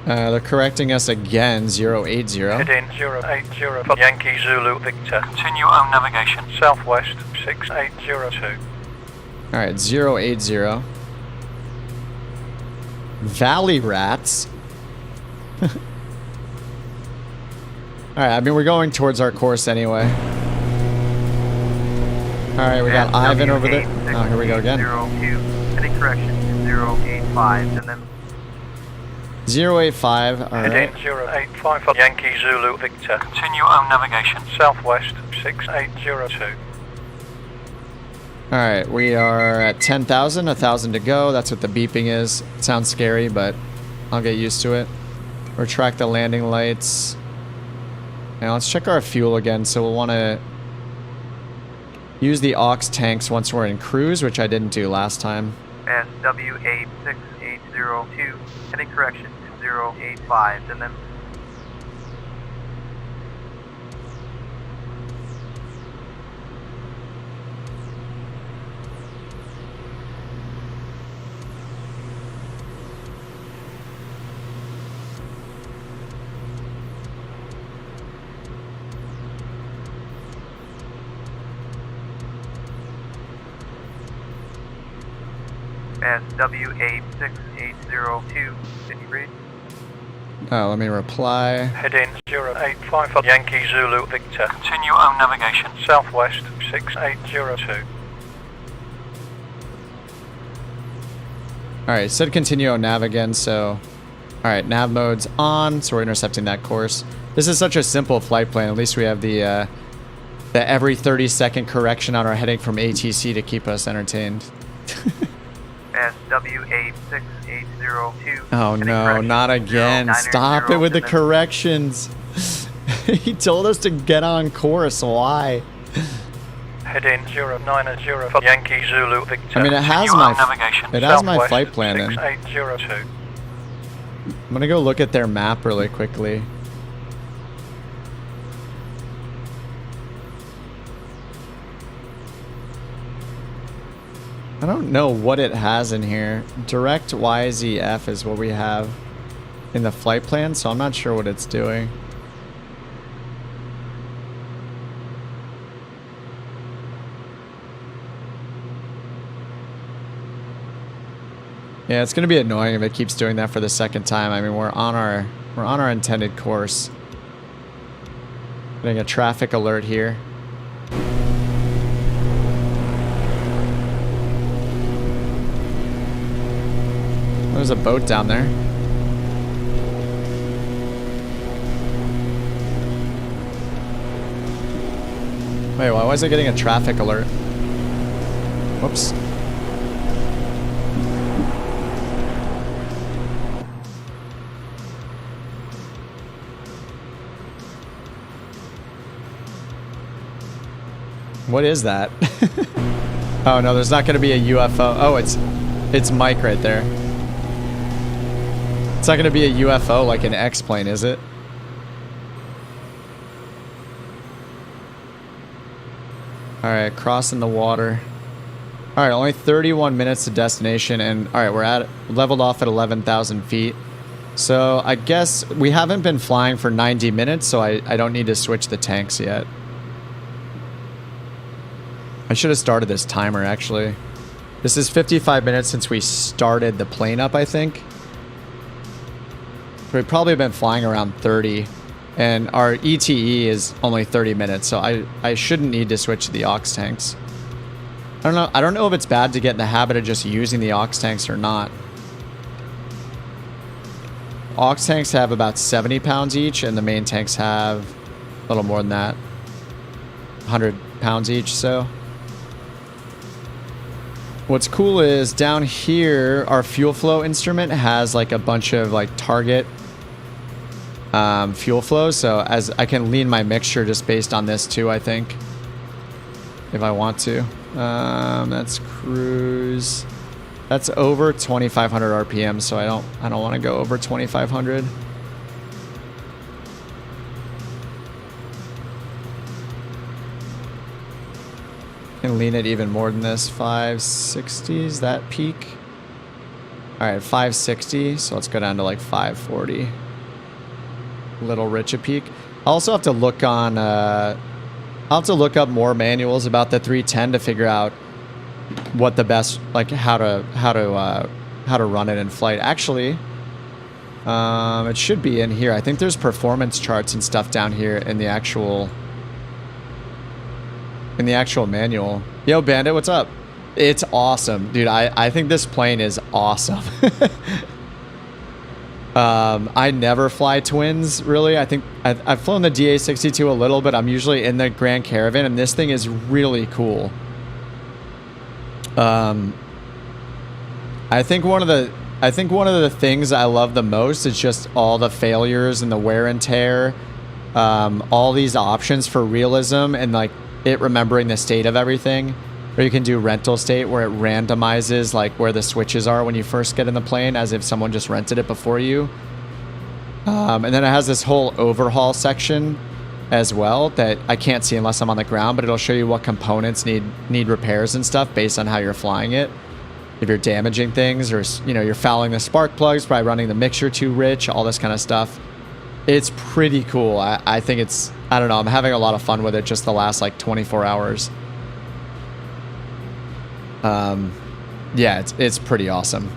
They're correcting us again, 080. Heading 080 for Yankee Zulu Victor. Continue on navigation. Southwest 6802. All right, 080. Valley rats. All right, I mean, we're going towards our course anyway. All right, we got Ivan over there. Oh, here we go again. 02, heading correction 085, and then 085, all right. Heading 085 for Yankee Zulu Victor. Continue on navigation. Southwest 6802. All right, we are at 10,000, 1,000 to go. That's what the beeping is. It sounds scary, but I'll get used to it. Retract the landing lights. Now let's check our fuel again. So we'll want to use the aux tanks once we're in cruise, which I didn't do last time. SW86802, heading correction 085, and then SW86802, can you read? Oh, let me reply. Heading 085 for Yankee Zulu Victor. Continue on navigation. Southwest 6802. All right, it said continue on nav again, so... All right, nav mode's on, so we're intercepting that course. This is such a simple flight plan. At least we have the every 30-second correction on our heading from ATC to keep us entertained. SW86802. Oh no, not again. Stop it with the corrections. He told us to get on course. Why? Heading 090 for Yankee Zulu Victor. I mean, it has my flight plan in. 6802. I'm gonna go look at their map really quickly. I don't know what it has in here. Direct YZF is what we have in the flight plan, so I'm not sure what it's doing. Yeah, it's gonna be annoying if it keeps doing that for the second time. I mean, we're on our intended course. Getting a traffic alert here. There's a boat down there. Wait, why was I getting a traffic alert? Whoops. What is that? Oh no, there's not going to be a UFO. Oh, it's Mike right there. It's not going to be a UFO like an X-plane, is it? Alright, crossing the water. Alright, only 31 minutes to destination, and alright, we're leveled off at 11,000 feet. So I guess we haven't been flying for 90 minutes, so I don't need to switch the tanks yet. I should have started this timer, actually. This is 55 minutes since we started the plane up, I think. So we've probably been flying around 30. And our ETE is only 30 minutes, so I shouldn't need to switch to the aux tanks. I don't know if it's bad to get in the habit of just using the aux tanks or not. Aux tanks have about 70 pounds each, and the main tanks have a little more than that. 100 pounds each, so. What's cool is down here, our fuel flow instrument has like a bunch of like target fuel flow. So as I can lean my mixture just based on this too, I think, if I want to. That's cruise. That's over 2,500 RPM, so I don't want to go over 2,500. Can lean it even more than this. 560 is that peak. All right, 560. So let's go down to like 540. Little rich a peak. I also have to look on. I'll have to look up more manuals about the 310 to figure out what the best, like how to run it in flight. Actually, it should be in here. I think there's performance charts and stuff down here in the actual manual. Yo, Bandit, what's up? It's awesome, dude. I think this plane is awesome. I never fly twins, really. I think I've flown the DA62 a little, but I'm usually in the Grand Caravan, and this thing is really cool. I think one of the things I love the most is just all the failures and the wear and tear. All these options for realism and like it remembering the state of everything. Or you can do rental state where it randomizes like where the switches are when you first get in the plane as if someone just rented it before you. And then it has this whole overhaul section as well that I can't see unless I'm on the ground, but it'll show you what components need repairs and stuff based on how you're flying it. If you're damaging things or, you know, you're fouling the spark plugs by running the mixture too rich, all this kind of stuff. It's pretty cool. I think it's, I don't know, I'm having a lot of fun with it just the last like 24 hours. Yeah, it's pretty awesome.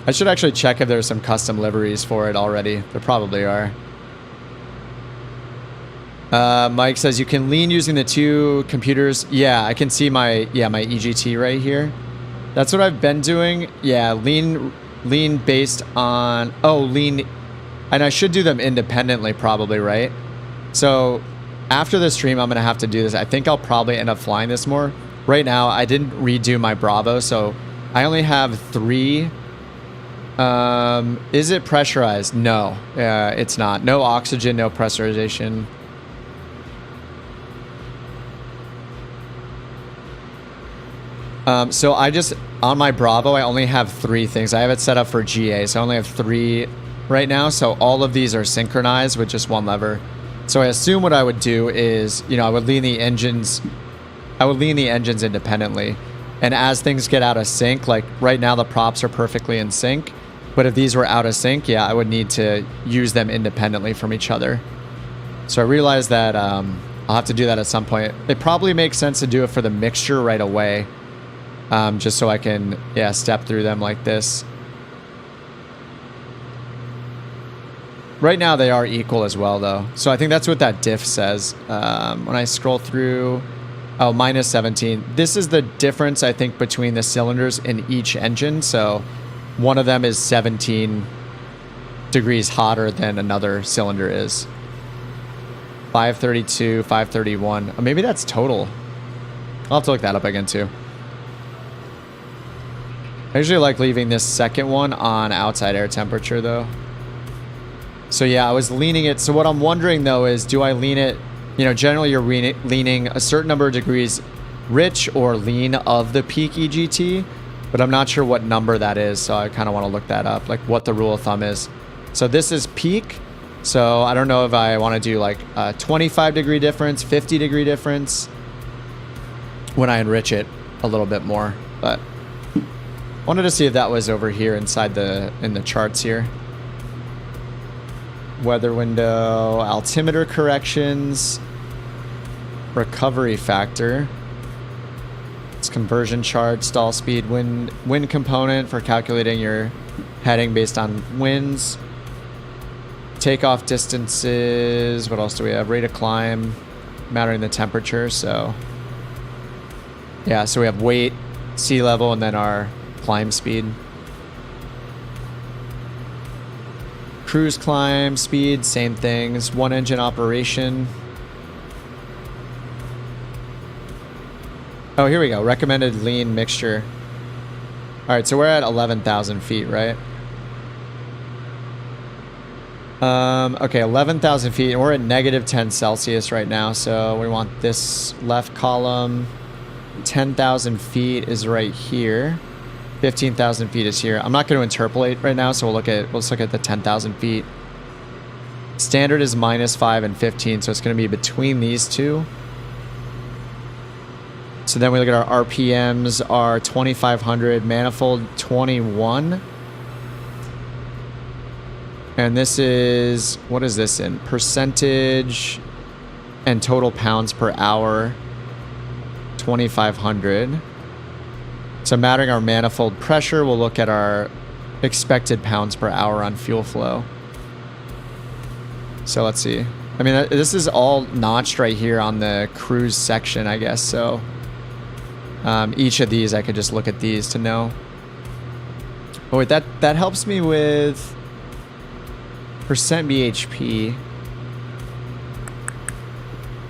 I should actually check if there's some custom liveries for it already. There probably are. Mike says you can lean using the two computers. Yeah, I can see my EGT right here. That's what I've been doing. Yeah, lean based on lean, and I should do them independently probably, right? So after the stream I'm gonna have to do this. I think I'll probably end up flying this more. Right now I didn't redo my Bravo, so I only have 3. Is it pressurized? No, it's not. No oxygen, no pressurization. So I just, on my Bravo, I only have 3 things. I have it set up for GA, so I only have 3 right now. So all of these are synchronized with just one lever. So I assume what I would do is, you know, I would lean the engines independently. And as things get out of sync, like right now the props are perfectly in sync. But if these were out of sync, yeah, I would need to use them independently from each other. So I realized that I'll have to do that at some point. It probably makes sense to do it for the mixture right away. Just so I can, yeah, step through them like this. Right now they are equal as well though. So I think that's what that diff says. When I scroll through, oh, minus 17. This is the difference, I think, between the cylinders in each engine. So one of them is 17 degrees hotter than another cylinder is. 532, 531. Oh, maybe that's total. I'll have to look that up again too. I usually like leaving this second one on outside air temperature though. So yeah, I was leaning it. So what I'm wondering though is, do I lean it, you know, generally you're leaning a certain number of degrees rich or lean of the peak EGT, but I'm not sure what number that is. So I kind of want to look that up, like what the rule of thumb is. So this is peak. So I don't know if I want to do like a 25 degree difference, 50 degree difference when I enrich it a little bit more, but wanted to see if that was over here inside in the charts here. Weather window, altimeter corrections, recovery factor. conversion chart, stall speed, wind component for calculating your heading based on winds. Takeoff distances. What else do we have? Rate of climb, mattering the temperature. So yeah, so we have weight, sea level, and then our climb speed. Cruise climb speed, same things. 1 engine operation. Oh, here we go. Recommended lean mixture. All right, so we're at 11,000 feet, right? Okay, 11,000 feet, and we're at negative 10 Celsius right now, so we want this left column. 10,000 feet is right here. 15,000 feet is here. I'm not going to interpolate right now, so let's look at the 10,000 feet. Standard is -5 and 15, so it's going to be between these two. So then we look at our RPMs are 2,500, manifold 21. And this is, what is this in? Percentage and total pounds per hour, 2,500. So mattering our manifold pressure, we'll look at our expected pounds per hour on fuel flow. So let's see. I mean, this is all notched right here on the cruise section, I guess. So each of these, I could just look at these to know. Oh wait, that helps me with percent BHP.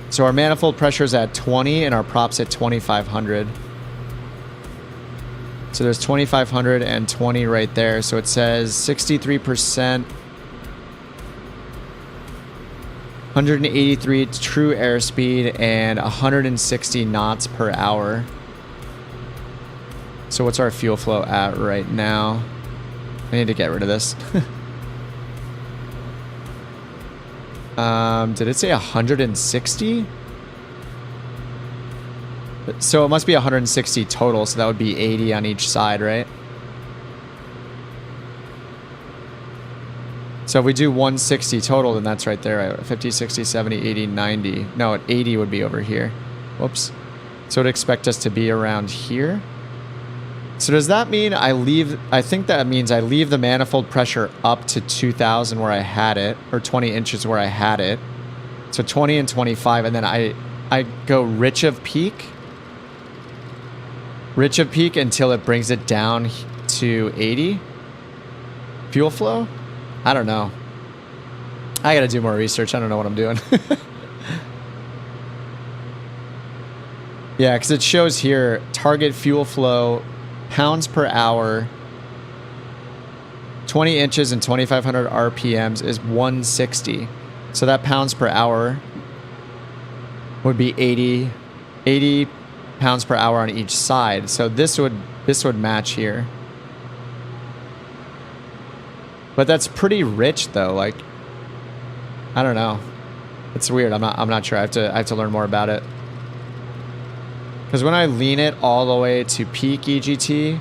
So our manifold pressure is at 20 and our props at 2,500. So there's 2,500 and 20 right there. So it says 63%, 183 true airspeed, and 160 knots per hour. So what's our fuel flow at right now? I need to get rid of this. Did it say 160? So it must be 160 total, so that would be 80 on each side, right? So if we do 160 total, then that's right there, right? 50, 60, 70, 80, 90. No, 80 would be over here. Whoops. So it would expect us to be around here. So does that mean I think that means I leave the manifold pressure up to 2,000 where I had it, or 20 inches where I had it. So 20 and 25, and then I go rich of peak until it brings it down to 80 fuel flow. I don't know. I gotta do more research. I don't know what I'm doing. Yeah, because it shows here target fuel flow pounds per hour, 20 inches and 2,500 RPMs is 160. So that pounds per hour would be 80 pounds per hour on each side. So this would match here. But that's pretty rich though. Like, I don't know. It's weird. I'm not sure. I have to learn more about it. Because when I lean it all the way to peak EGT,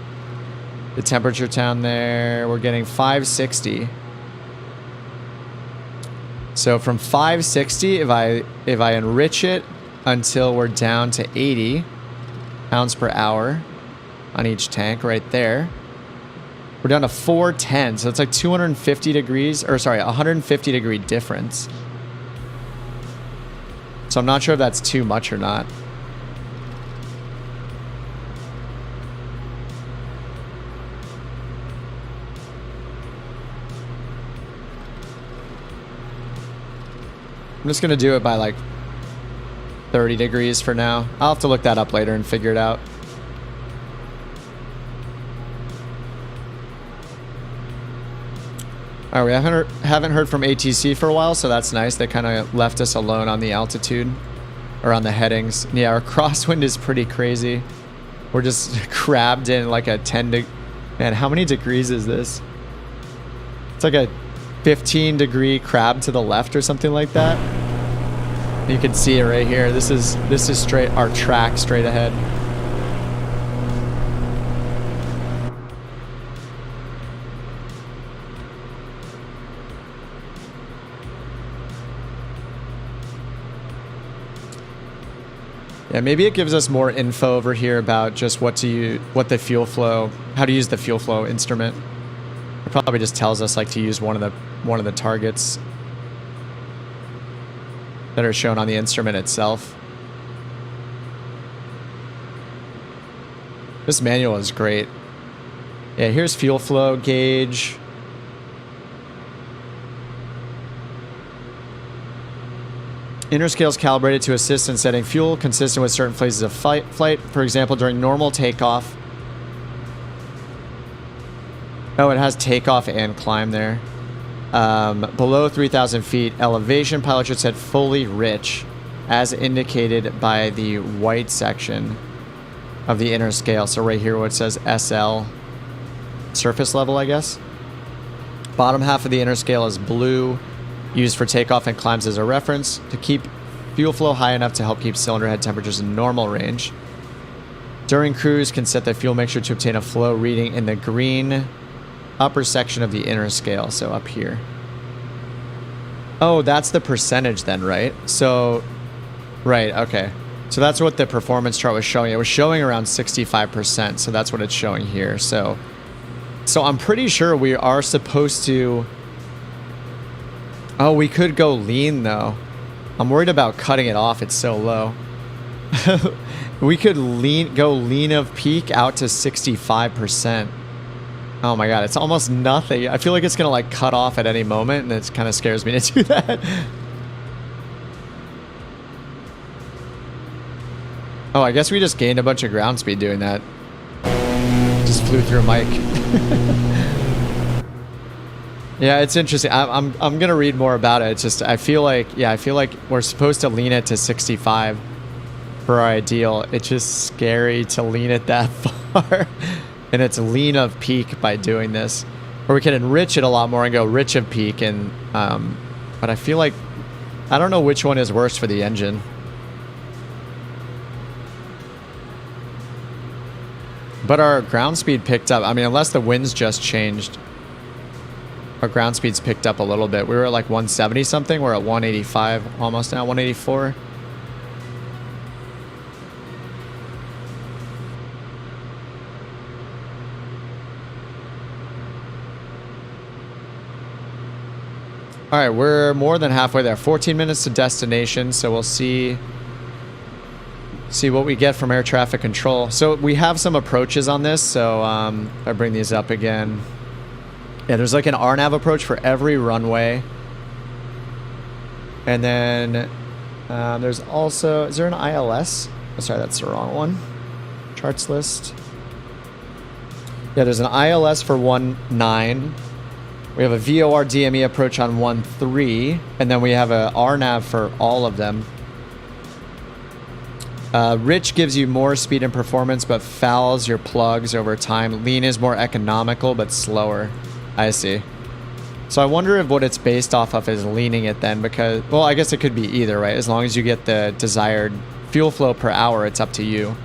the temperature down there, we're getting 560. So from 560, if I enrich it until we're down to 80 pounds per hour on each tank right there, we're down to 410. So it's like 250 degrees, or sorry, 150 degree difference. So I'm not sure if that's too much or not. I'm just going to do it by like 30 degrees for now. I'll have to look that up later and figure it out. All right, we haven't heard from ATC for a while, so that's nice. They kind of left us alone on the altitude or on the headings. Yeah, our crosswind is pretty crazy. We're just crabbed in like a 10 degree. Man, how many degrees is this? It's like a 15 degree crab to the left or something like that. You can see it right here. This is straight our track straight ahead. Yeah, maybe it gives us more info over here about just what to use, what the fuel flow, how to use the fuel flow instrument. It probably just tells us like to use one of the targets that are shown on the instrument itself. This manual is great. Yeah, here's fuel flow gauge. Interscale is calibrated to assist in setting fuel consistent with certain phases of flight. For example, during normal takeoff. Oh, it has takeoff and climb there. Below 3,000 feet elevation, pilot should set fully rich, as indicated by the white section of the interscale. So right here where it says SL, surface level, I guess. Bottom half of the interscale is blue, used for takeoff and climbs as a reference to keep fuel flow high enough to help keep cylinder head temperatures in normal range. During cruise, can set the fuel mixture to obtain a flow reading in the green upper section of the interscale, so up here. Oh, that's the percentage then, right? So, right, okay. So that's what the performance chart was showing. It was showing around 65%, so that's what it's showing here. So I'm pretty sure we are supposed to... Oh, we could go lean, though. I'm worried about cutting it off. It's so low. We could go lean of peak out to 65%. Oh my god, it's almost nothing. I feel like it's going to like cut off at any moment, and it kind of scares me to do that. Oh, I guess we just gained a bunch of ground speed doing that. Just flew through a mic. Yeah, it's interesting. I'm gonna read more about it. It's just I feel like we're supposed to lean it to 65 for our ideal. It's just scary to lean it that far, and it's lean of peak by doing this. Or we can enrich it a lot more and go rich of peak. And but I feel like I don't know which one is worse for the engine. But our ground speed picked up. I mean, unless the winds just changed. Our ground speed's picked up a little bit. We were at like 170 something. We're at 185 almost now, 184. All right, we're more than halfway there. 14 minutes to destination, so we'll see what we get from air traffic control. So we have some approaches on this, so if I bring these up again. Yeah, there's like an RNAV approach for every runway. And then there's also, is there an ILS? Oh, sorry, that's the wrong one. Charts list. Yeah, there's an ILS for 1.9. We have a VOR DME approach on 1.3. And then we have a RNAV for all of them. Rich gives you more speed and performance, but fouls your plugs over time. Lean is more economical, but slower. I see. So I wonder if what it's based off of is leaning it then, because, well, I guess it could be either, right? As long as you get the desired fuel flow per hour, it's up to you.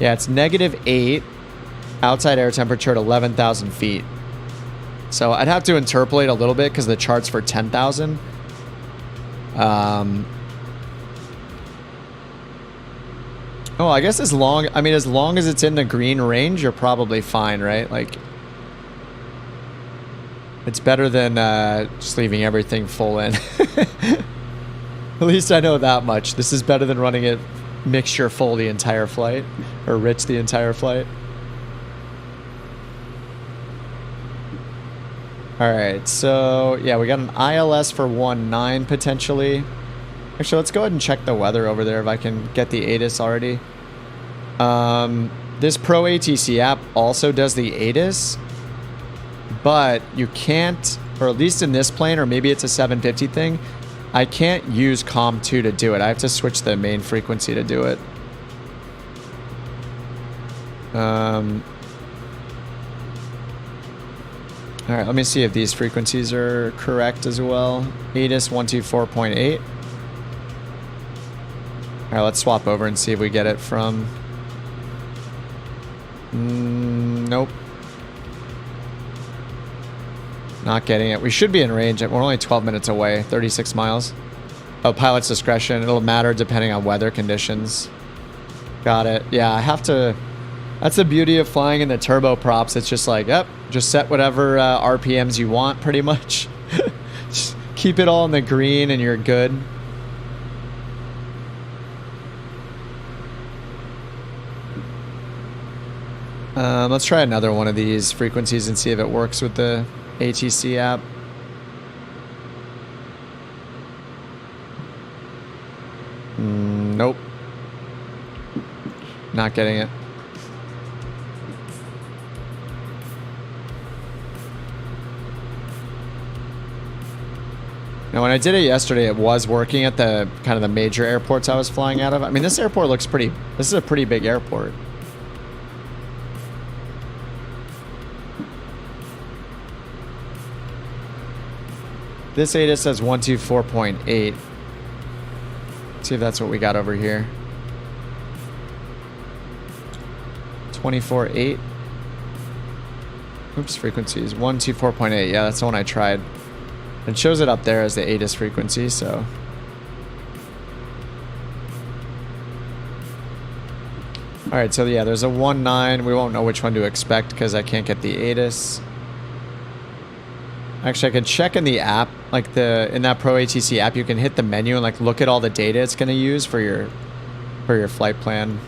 Yeah, it's -8 outside air temperature at 11,000 feet. So I'd have to interpolate a little bit because the chart's for 10,000. Oh, I guess as long as it's in the green range, you're probably fine, right? Like, it's better than just leaving everything full in. At least I know that much. This is better than running it mixture full the entire flight, or rich the entire flight. All right, so yeah, we got an ILS for 1.9 potentially. Actually, let's go ahead and check the weather over there if I can get the ATIS already. This Pro ATC app also does the ATIS, but you can't, or at least in this plane, or maybe it's a 750 thing, I can't use COM2 to do it. I have to switch the main frequency to do it. All right, let me see if these frequencies are correct as well. ATIS 124.8. All right, let's swap over and see if we get it from... nope. Not getting it. We should be in range. We're only 12 minutes away, 36 miles. Oh, pilot's discretion. It'll matter depending on weather conditions. Got it. Yeah, I have to... That's the beauty of flying in the turboprops. It's just like, yep, just set whatever RPMs you want, pretty much. Just keep it all in the green and you're good. Let's try another one of these frequencies and see if it works with the ATC app. Nope. Not getting it. Now, when I did it yesterday, it was working at the kind of the major airports I was flying out of. I mean, this airport looks pretty... This is a pretty big airport. This ATIS says 124.8. Let's see if that's what we got over here. 24.8. Oops, frequencies. 124.8. Yeah, that's the one I tried. It shows it up there as the ATIS frequency, so... Alright, so yeah, there's a 1.9. We won't know which one to expect because I can't get the ATIS. Actually, I could check in the app, like in that Pro ATC app, you can hit the menu and like look at all the data it's going to use for your flight plan.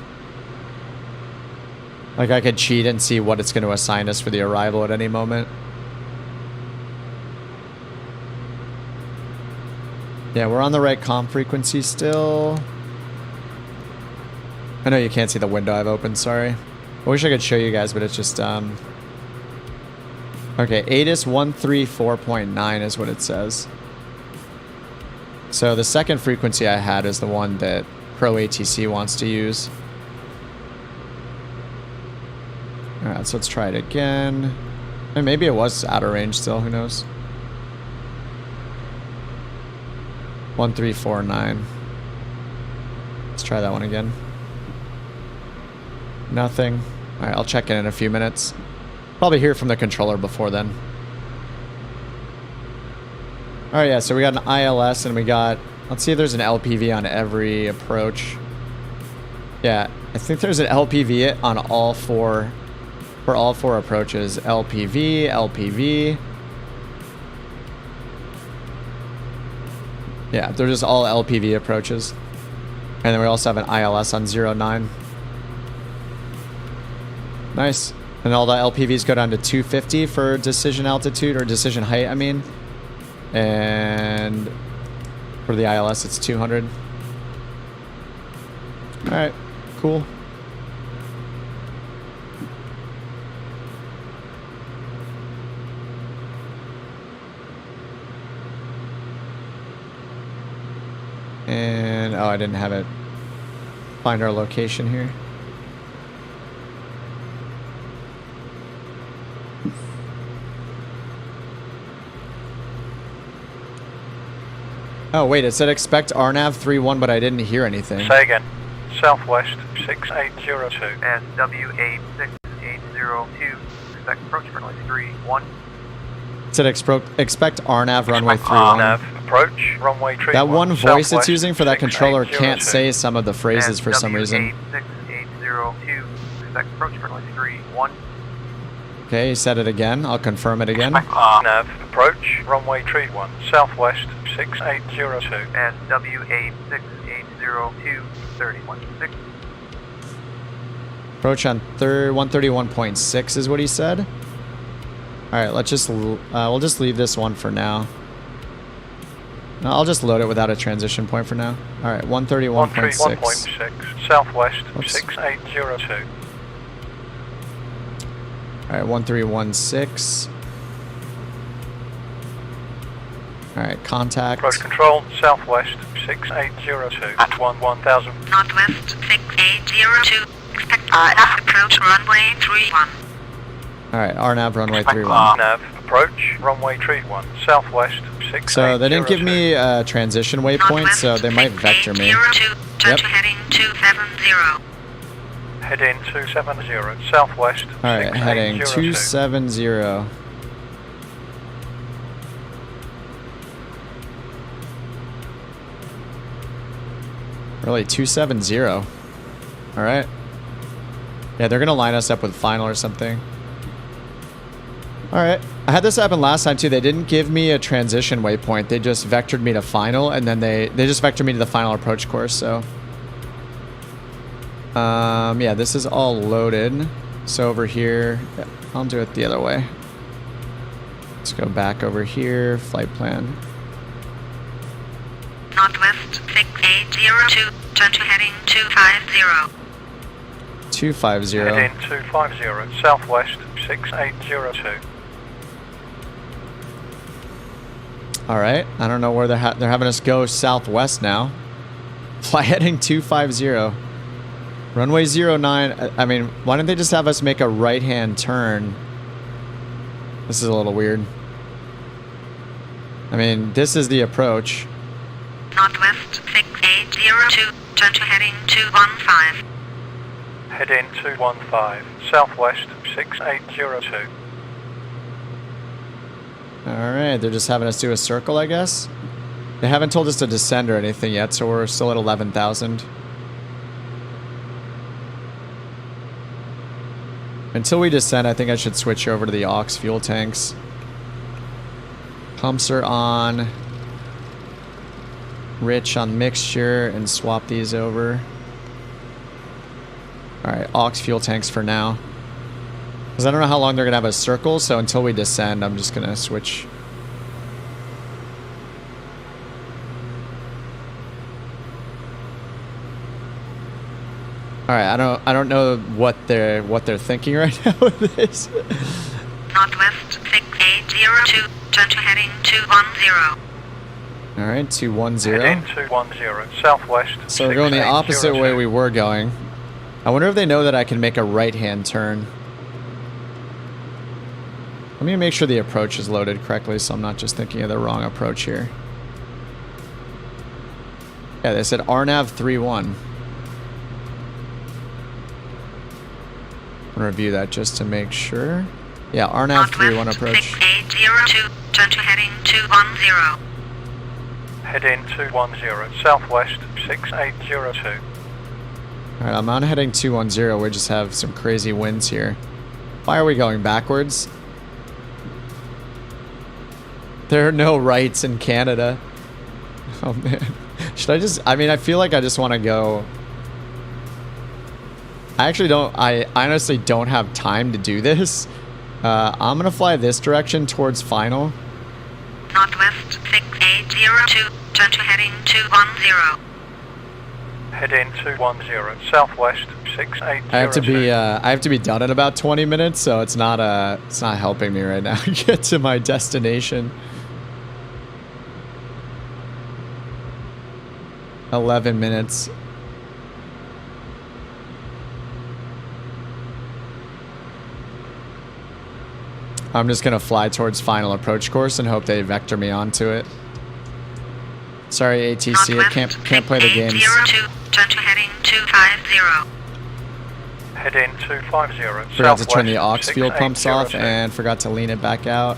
Like I could cheat and see what it's going to assign us for the arrival at any moment. Yeah, we're on the right comm frequency still. I know you can't see the window I've opened, sorry. I wish I could show you guys, but it's just okay, ATIS 134.9 is what it says. So the second frequency I had is the one that Pro ATC wants to use. Alright, so let's try it again. And maybe it was out of range still, who knows? 1349. Let's try that one again. Nothing. Alright, I'll check in a few minutes. Probably hear from the controller before then. Alright, yeah, so we got an ILS and we got... Let's see if there's an LPV on every approach. Yeah, I think there's an LPV on all four... For all four approaches. LPV, LPV... Yeah, they're just all LPV approaches. And then we also have an ILS on 09. Nice. And all the LPVs go down to 250 for decision altitude, or decision height, I mean. And for the ILS, it's 200. Alright, cool. And, oh, I didn't have it. Find our location here. Oh, wait, it said expect RNAV 31, but I didn't hear anything. Say again. Southwest 6802. SW86802. Expect approach runway 31. It said expect RNAV runway 31. RNAV approach runway 31. That one voice it's using for that controller can't say some of the phrases for some reason. SW86802. Expect approach runway 31. Okay, he said it again. I'll confirm it again. RNAV approach runway 31. Southwest 6802. SW86802. 316. Approach on 131.6 is what he said. All right, let's just we'll just leave this one for now. No, I'll just load it without a transition point for now. All right, 131.6. 131.6. Southwest 6802. All right, 1316. All right, contact. Approach control, Southwest 6802 at 1000. Northwest 6802. Expect RNAV approach runway 31. All right, RNAV runway 31. RNAV approach runway 31. Southwest 6802. So they didn't give me a transition waypoint, so they might vector me. Turn to heading 270. Heading 270. Southwest. All right, heading 270. Really, 270. All right. Yeah, they're going to line us up with final or something. All right. I had this happen last time, too. They didn't give me a transition waypoint. They just vectored me to final, and then they just vectored me to the final approach course, so... yeah, this is all loaded. So over here... Yeah, I'll do it the other way. Let's go back over here. Flight plan. Northwest 6802, turn to heading 250. 250. Heading 250, southwest 6802. All right. I don't know where they're having us go southwest now. Fly heading 250. Runway 09. I mean, why don't they just have us make a right-hand turn? This is a little weird. I mean, this is the approach. Northwest 6802, turn to heading 215. Heading 215, southwest 6802. Alright, they're just having us do a circle, I guess? They haven't told us to descend or anything yet, so we're still at 11,000. Until we descend, I think I should switch over to the aux fuel tanks. Pumps are on. Rich on mixture, and swap these over. Alright, aux fuel tanks for now. Because I don't know how long they're going to have a circle, so until we descend, I'm just going to switch. Alright, I don't know what they're thinking right now with this. Northwest 6802, turn to heading 210. Alright, 210. Heading 210, southwest. So we're going the opposite way we were going. I wonder if they know that I can make a right-hand turn. Let me make sure the approach is loaded correctly so I'm not just thinking of the wrong approach here. Yeah, they said RNAV 31. I'm gonna review that just to make sure. Yeah, RNAV 31 approach. 6802, turn to heading 210. Heading 210, southwest 6802. Alright, I'm on heading 210. We just have some crazy winds here. Why are we going backwards? There are no rights in Canada. Oh man. Should I just... I mean, I feel like I just want to go... I actually don't... I honestly don't have time to do this. I'm going to fly this direction towards final. Northwest 6802, turn to heading 210. Heading 210, southwest 6802. I have to be done in about 20 minutes, so it's not helping me right now to get to my destination. 11 minutes. I'm just gonna fly towards final approach course and hope they vector me onto it. Sorry, ATC, I can't play the games. 6802, turn to heading 250. Heading 250. Forgot to turn the aux fuel pumps off and forgot to lean it back out.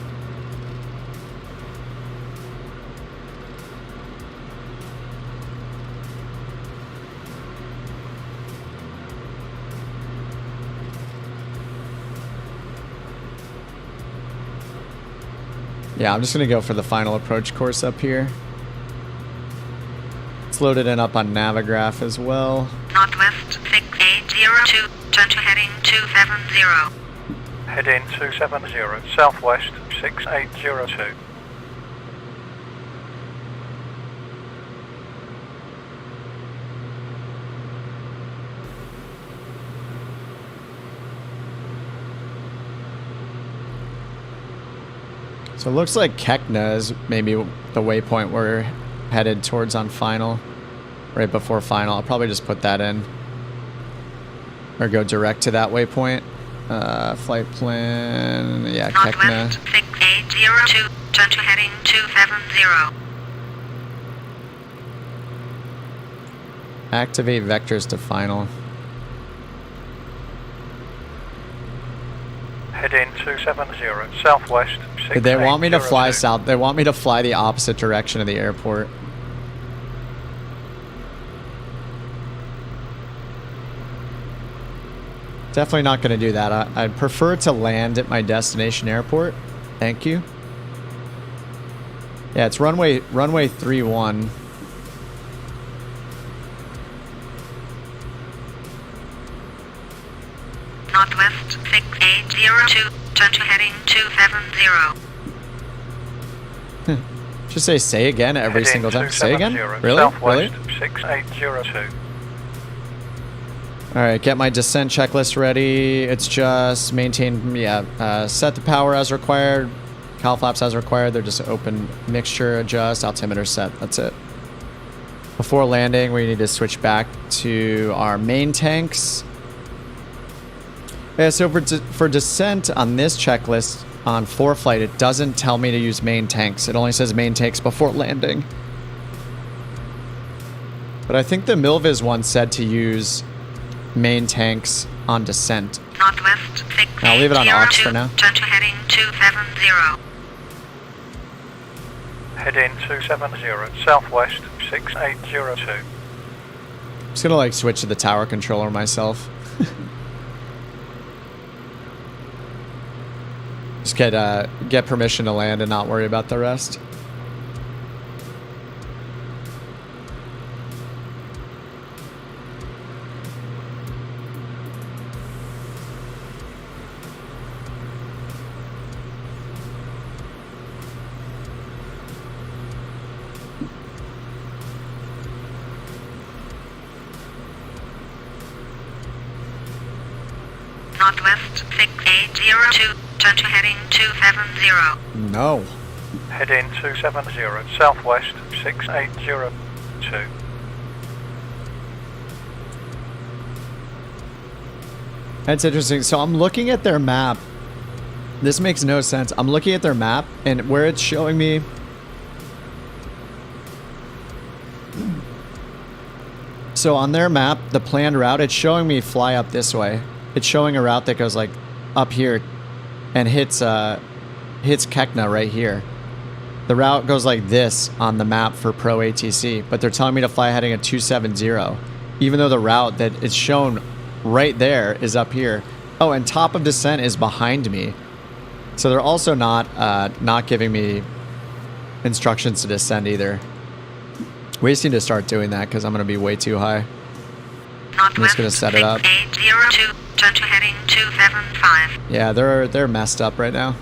Yeah, I'm just going to go for the final approach course up here. It's loaded in up on Navigraph as well. Northwest 6802, turn to heading 270. Heading 270, southwest 6802. So it looks like Kekna is maybe the waypoint we're headed towards on final. Right before final. I'll probably just put that in. Or go direct to that waypoint. Flight plan... Yeah, Kekna. Northwest 6802, turn to heading 270. Activate vectors to final. Heading 270, southwest 6802. They want me to fly south. They want me to fly the opposite direction of the airport. Definitely not going to do that. I'd prefer to land at my destination airport. Thank you. Yeah, it's runway 31. Northwest 6802, turn to heading 270. Just say again every single time. Say again? Really? Southwest Really? 6802. Alright, get my descent checklist ready. It's just maintain, set the power as required. Cowl flaps as required. They're just open, mixture, adjust, altimeter set. That's it. Before landing, we need to switch back to our main tanks. Yeah, so for descent on this checklist on ForeFlight, it doesn't tell me to use main tanks. It only says main tanks before landing. But I think the Milviz one said to use main tanks on descent. Northwest 6802, I'll leave it on aux for now. Turn to heading 270. Heading 270, Southwest 6802. I'm just gonna like switch to the tower controller myself. Just get permission to land and not worry about the rest. Northwest 6802, turn to heading 270. No. Heading 270, Southwest 6802. That's interesting. So I'm looking at their map. This makes no sense. I'm looking at their map and where it's showing me. So on their map, the planned route, it's showing me fly up this way. It's showing a route that goes like up here and hits Kekna right here. The route goes like this on the map for Pro ATC, but they're telling me to fly heading at 270, even though the route that it's shown right there is up here. Oh, and top of descent is behind me. So they're also not giving me instructions to descend either. We just need to start doing that because I'm going to be way too high. I'm just going to set it up. 6802, turn to heading 275. Yeah, they're messed up right now.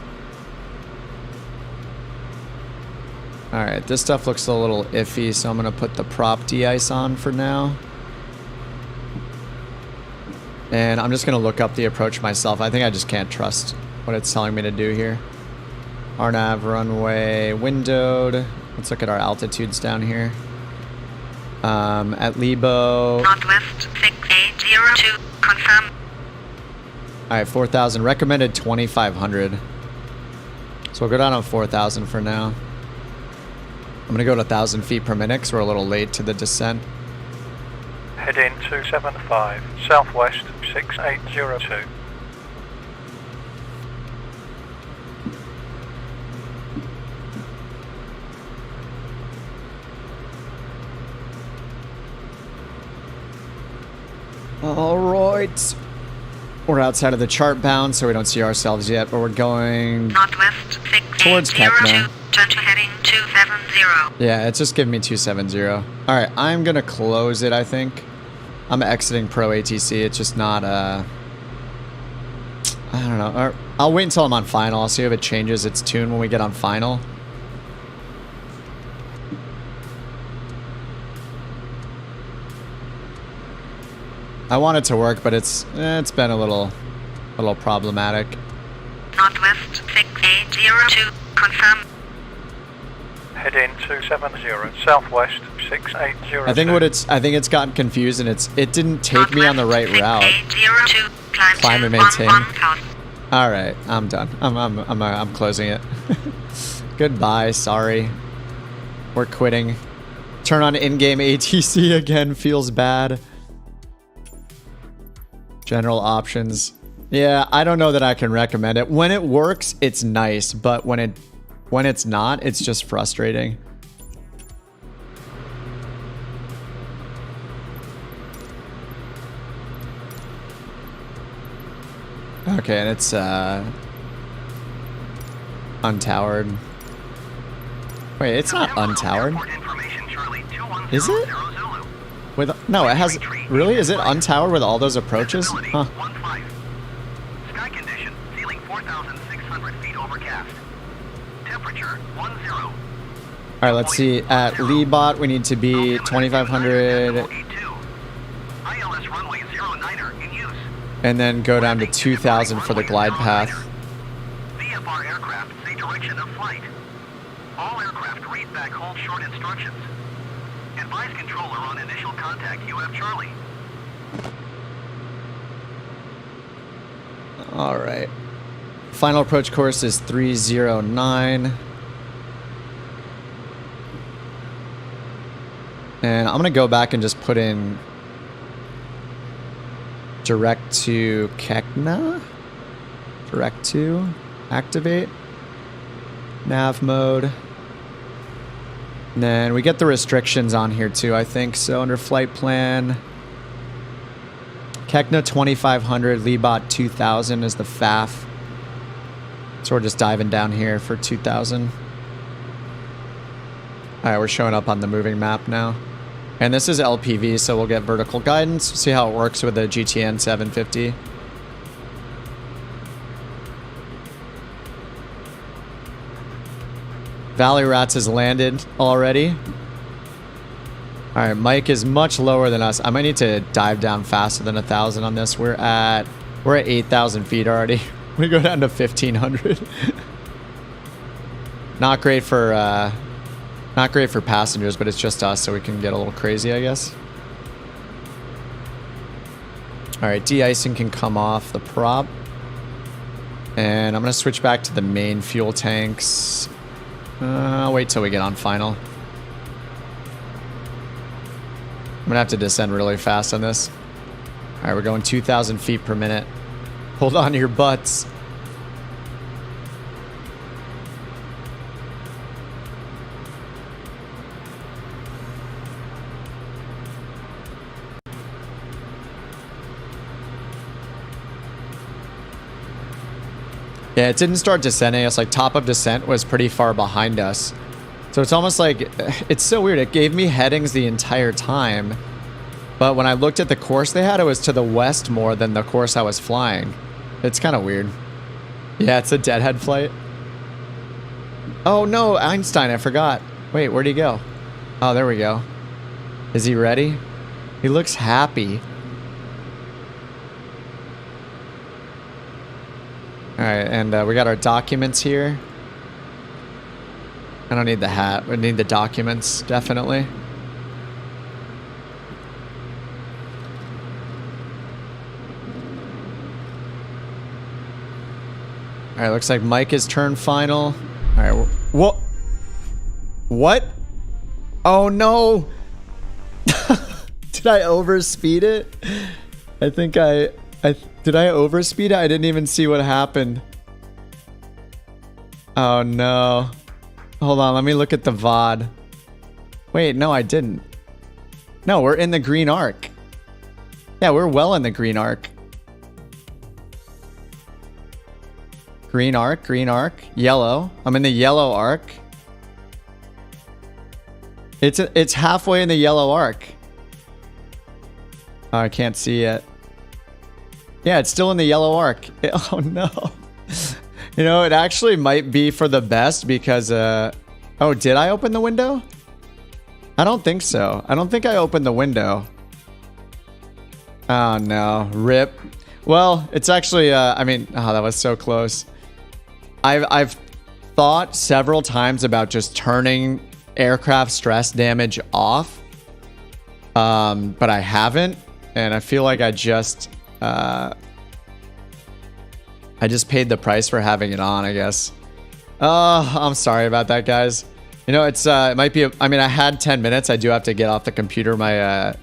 Alright, this stuff looks a little iffy, so I'm going to put the prop de-ice on for now. And I'm just going to look up the approach myself. I think I just can't trust what it's telling me to do here. RNAV runway windowed. Let's look at our altitudes down here. At Lebo. Northwest 6802, confirm. Alright, 4,000. Recommended 2,500. So we'll go down on 4,000 for now. I'm going to go to 1,000 feet per minute because we're a little late to the descent. Heading 275, Southwest 6802. Alright. We're outside of the chart bound, so we don't see ourselves yet, but we're going Northwest towards 6802, Kekna. turn to heading 270. Yeah, it's just giving me 270. Alright, I'm going to close it, I think. I'm exiting Pro ATC. It's just not, I don't know. I'll wait until I'm on final. I'll see if it changes its tune when we get on final. I want it to work, but it's been a little problematic. Northwest 6802, confirm. Heading 270, Southwest 6802. I think it's gotten confused and it didn't take me on the right route. 6802, Climb and maintain. 11,000. All right, I'm done. I'm closing it. Goodbye. Sorry, we're quitting. Turn on in-game ATC again. Feels bad. General options. Yeah, I don't know that I can recommend it. When it works, it's nice, but when it's not, it's just frustrating. Okay, and it's untowered. Wait, it's not untowered. Is it? With no, it has. Really? Is it untowered with all those approaches? Huh. Sky condition, ceiling 4,600 feet overcast. Temperature 10. All right, let's see. At Leebot, we need to be 2,500. ILS runway 09er in use. And then go down to 2,000 for the glide path. VFR aircraft say direction of flight. All aircraft read back hold short instructions. Advise controller on initial contact UF Charlie. All right. Final approach course is 309. And I'm going to go back and just put in direct to Kekna. Direct to activate. Nav mode. And then we get the restrictions on here too, I think. So under flight plan, Kekna 2500, Leebot 2000 is the FAF. So we're just diving down here for 2000. Alright, we're showing up on the moving map now. And this is LPV, so we'll get vertical guidance. See how it works with the GTN 750. Valley Rats has landed already. Alright, Mike is much lower than us. I might need to dive down faster than 1,000 on this. We're at 8,000 feet already. We go down to 1,500. Not great for passengers, but it's just us, so we can get a little crazy, I guess. Alright, de-icing can come off the prop. And I'm going to switch back to the main fuel tanks. I'll wait till we get on final. I'm going to have to descend really fast on this. Alright, we're going 2,000 feet per minute. Hold on to your butts. Yeah, it didn't start descending. It's like top of descent was pretty far behind us. So it's almost like, it's so weird. It gave me headings the entire time. But when I looked at the course they had, it was to the west more than the course I was flying. It's kind of weird. Yeah, it's a deadhead flight. Oh no, Einstein, I forgot. Wait, where'd he go? Oh, there we go. Is he ready? He looks happy. Alright, and we got our documents here. I don't need the hat. We need the documents, definitely. Alright, looks like Mike is turned final. Alright, what? What? Oh no! Did I overspeed it? I think did I overspeed it? I didn't even see what happened. Oh no. Hold on, let me look at the VOD. Wait, no, I didn't. No, we're in the green arc. Yeah, we're well in the green arc. Green arc, yellow. I'm in the yellow arc. It's halfway in the yellow arc. Oh, I can't see it. Yeah, it's still in the yellow arc. Oh no. You know, it actually might be for the best because, oh, did I open the window? I don't think so. I don't think I opened the window. Oh no, rip. Well, it's actually, I mean, oh, that was so close. I've thought several times about just turning aircraft stress damage off. But I haven't, and I feel like I just paid the price for having it on, I guess. Oh, I'm sorry about that, guys. You know, it's it might be I mean, I had 10 minutes. I do have to get off the computer. My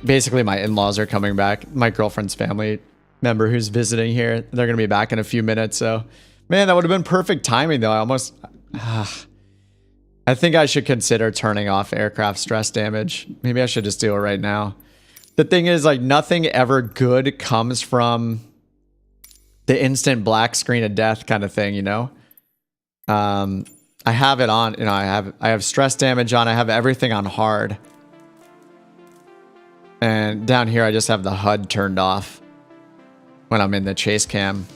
basically my in-laws are coming back. My girlfriend's family member who's visiting here, they're gonna be back in a few minutes. So, man, that would have been perfect timing, though. I almost I think I should consider turning off aircraft stress damage. Maybe I should just do it right now. The thing is, like, nothing ever good comes from the instant black screen of death kind of thing, you know? I have it on, you know, I have stress damage on, I have everything on hard. And down here I just have the HUD turned off when I'm in the chase cam.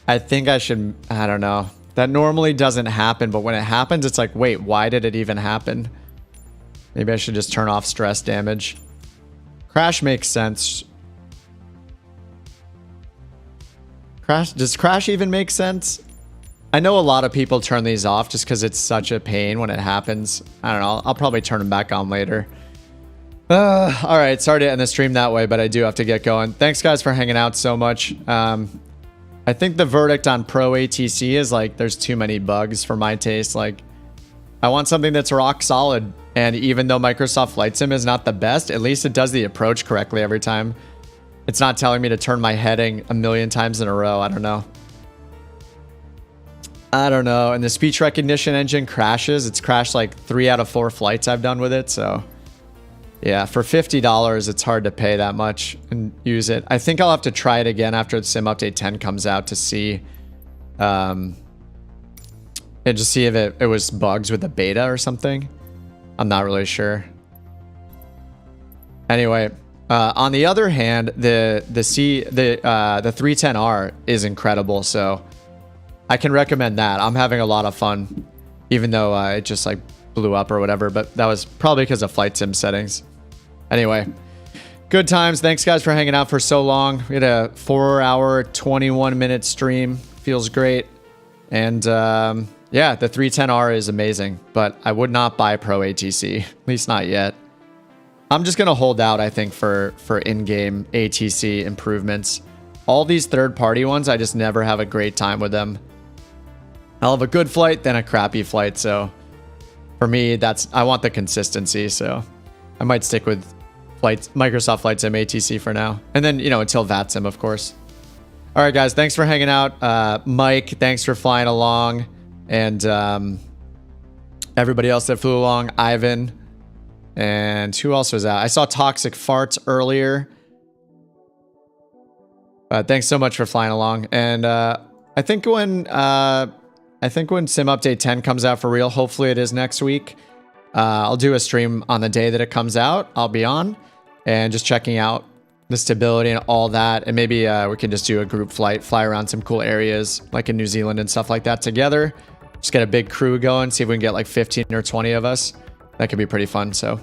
I think I should, I don't know. That normally doesn't happen, but when it happens, it's like, wait, why did it even happen? Maybe I should just turn off stress damage. Crash makes sense. Does crash even make sense? I know a lot of people turn these off just because it's such a pain when it happens. I don't know. I'll probably turn them back on later. All right. Sorry to end the stream that way, but I do have to get going. Thanks, guys, for hanging out so much. I think the verdict on Pro ATC is like there's too many bugs for my taste. Like, I want something that's rock solid. And even though Microsoft Flight Sim is not the best, at least it does the approach correctly every time. It's not telling me to turn my heading a million times in a row. I don't know. And the speech recognition engine crashes. It's crashed like 3 out of 4 flights I've done with it. So yeah, for $50, it's hard to pay that much and use it. I think I'll have to try it again after the Sim Update 10 comes out to see, and just see if it was bugs with the beta or something. I'm not really sure. Anyway, on the other hand, the 310R is incredible. So I can recommend that. I'm having a lot of fun, even though it just like blew up or whatever, but that was probably because of flight sim settings. Anyway, good times. Thanks, guys, for hanging out for so long. We had a 4-hour, 21-minute stream. Feels great. And yeah, the 310R is amazing, but I would not buy Pro ATC, at least not yet. I'm just going to hold out, I think, for in-game ATC improvements. All these third-party ones, I just never have a great time with them. I'll have a good flight, then a crappy flight. So for me, I want the consistency. So I might stick with Microsoft Flight Sim ATC for now. And then, you know, until VATSIM, of course. All right, guys, thanks for hanging out. Mike, thanks for flying along. And everybody else that flew along, Ivan. And who else was out? I saw Toxic Farts earlier. Thanks so much for flying along. And I think when Sim Update 10 comes out for real, hopefully it is next week, I'll do a stream on the day that it comes out. I'll be on and just checking out the stability and all that. And maybe we can just do a group flight, fly around some cool areas like in New Zealand and stuff like that together. Just get a big crew going, see if we can get like 15 or 20 of us. That could be pretty fun. So,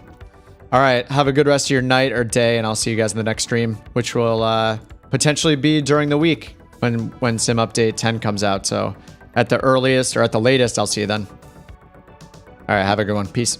all right, have a good rest of your night or day, and I'll see you guys in the next stream, which will potentially be during the week when Sim Update 10 comes out. So at the earliest or at the latest, I'll see you then. All right, have a good one. Peace.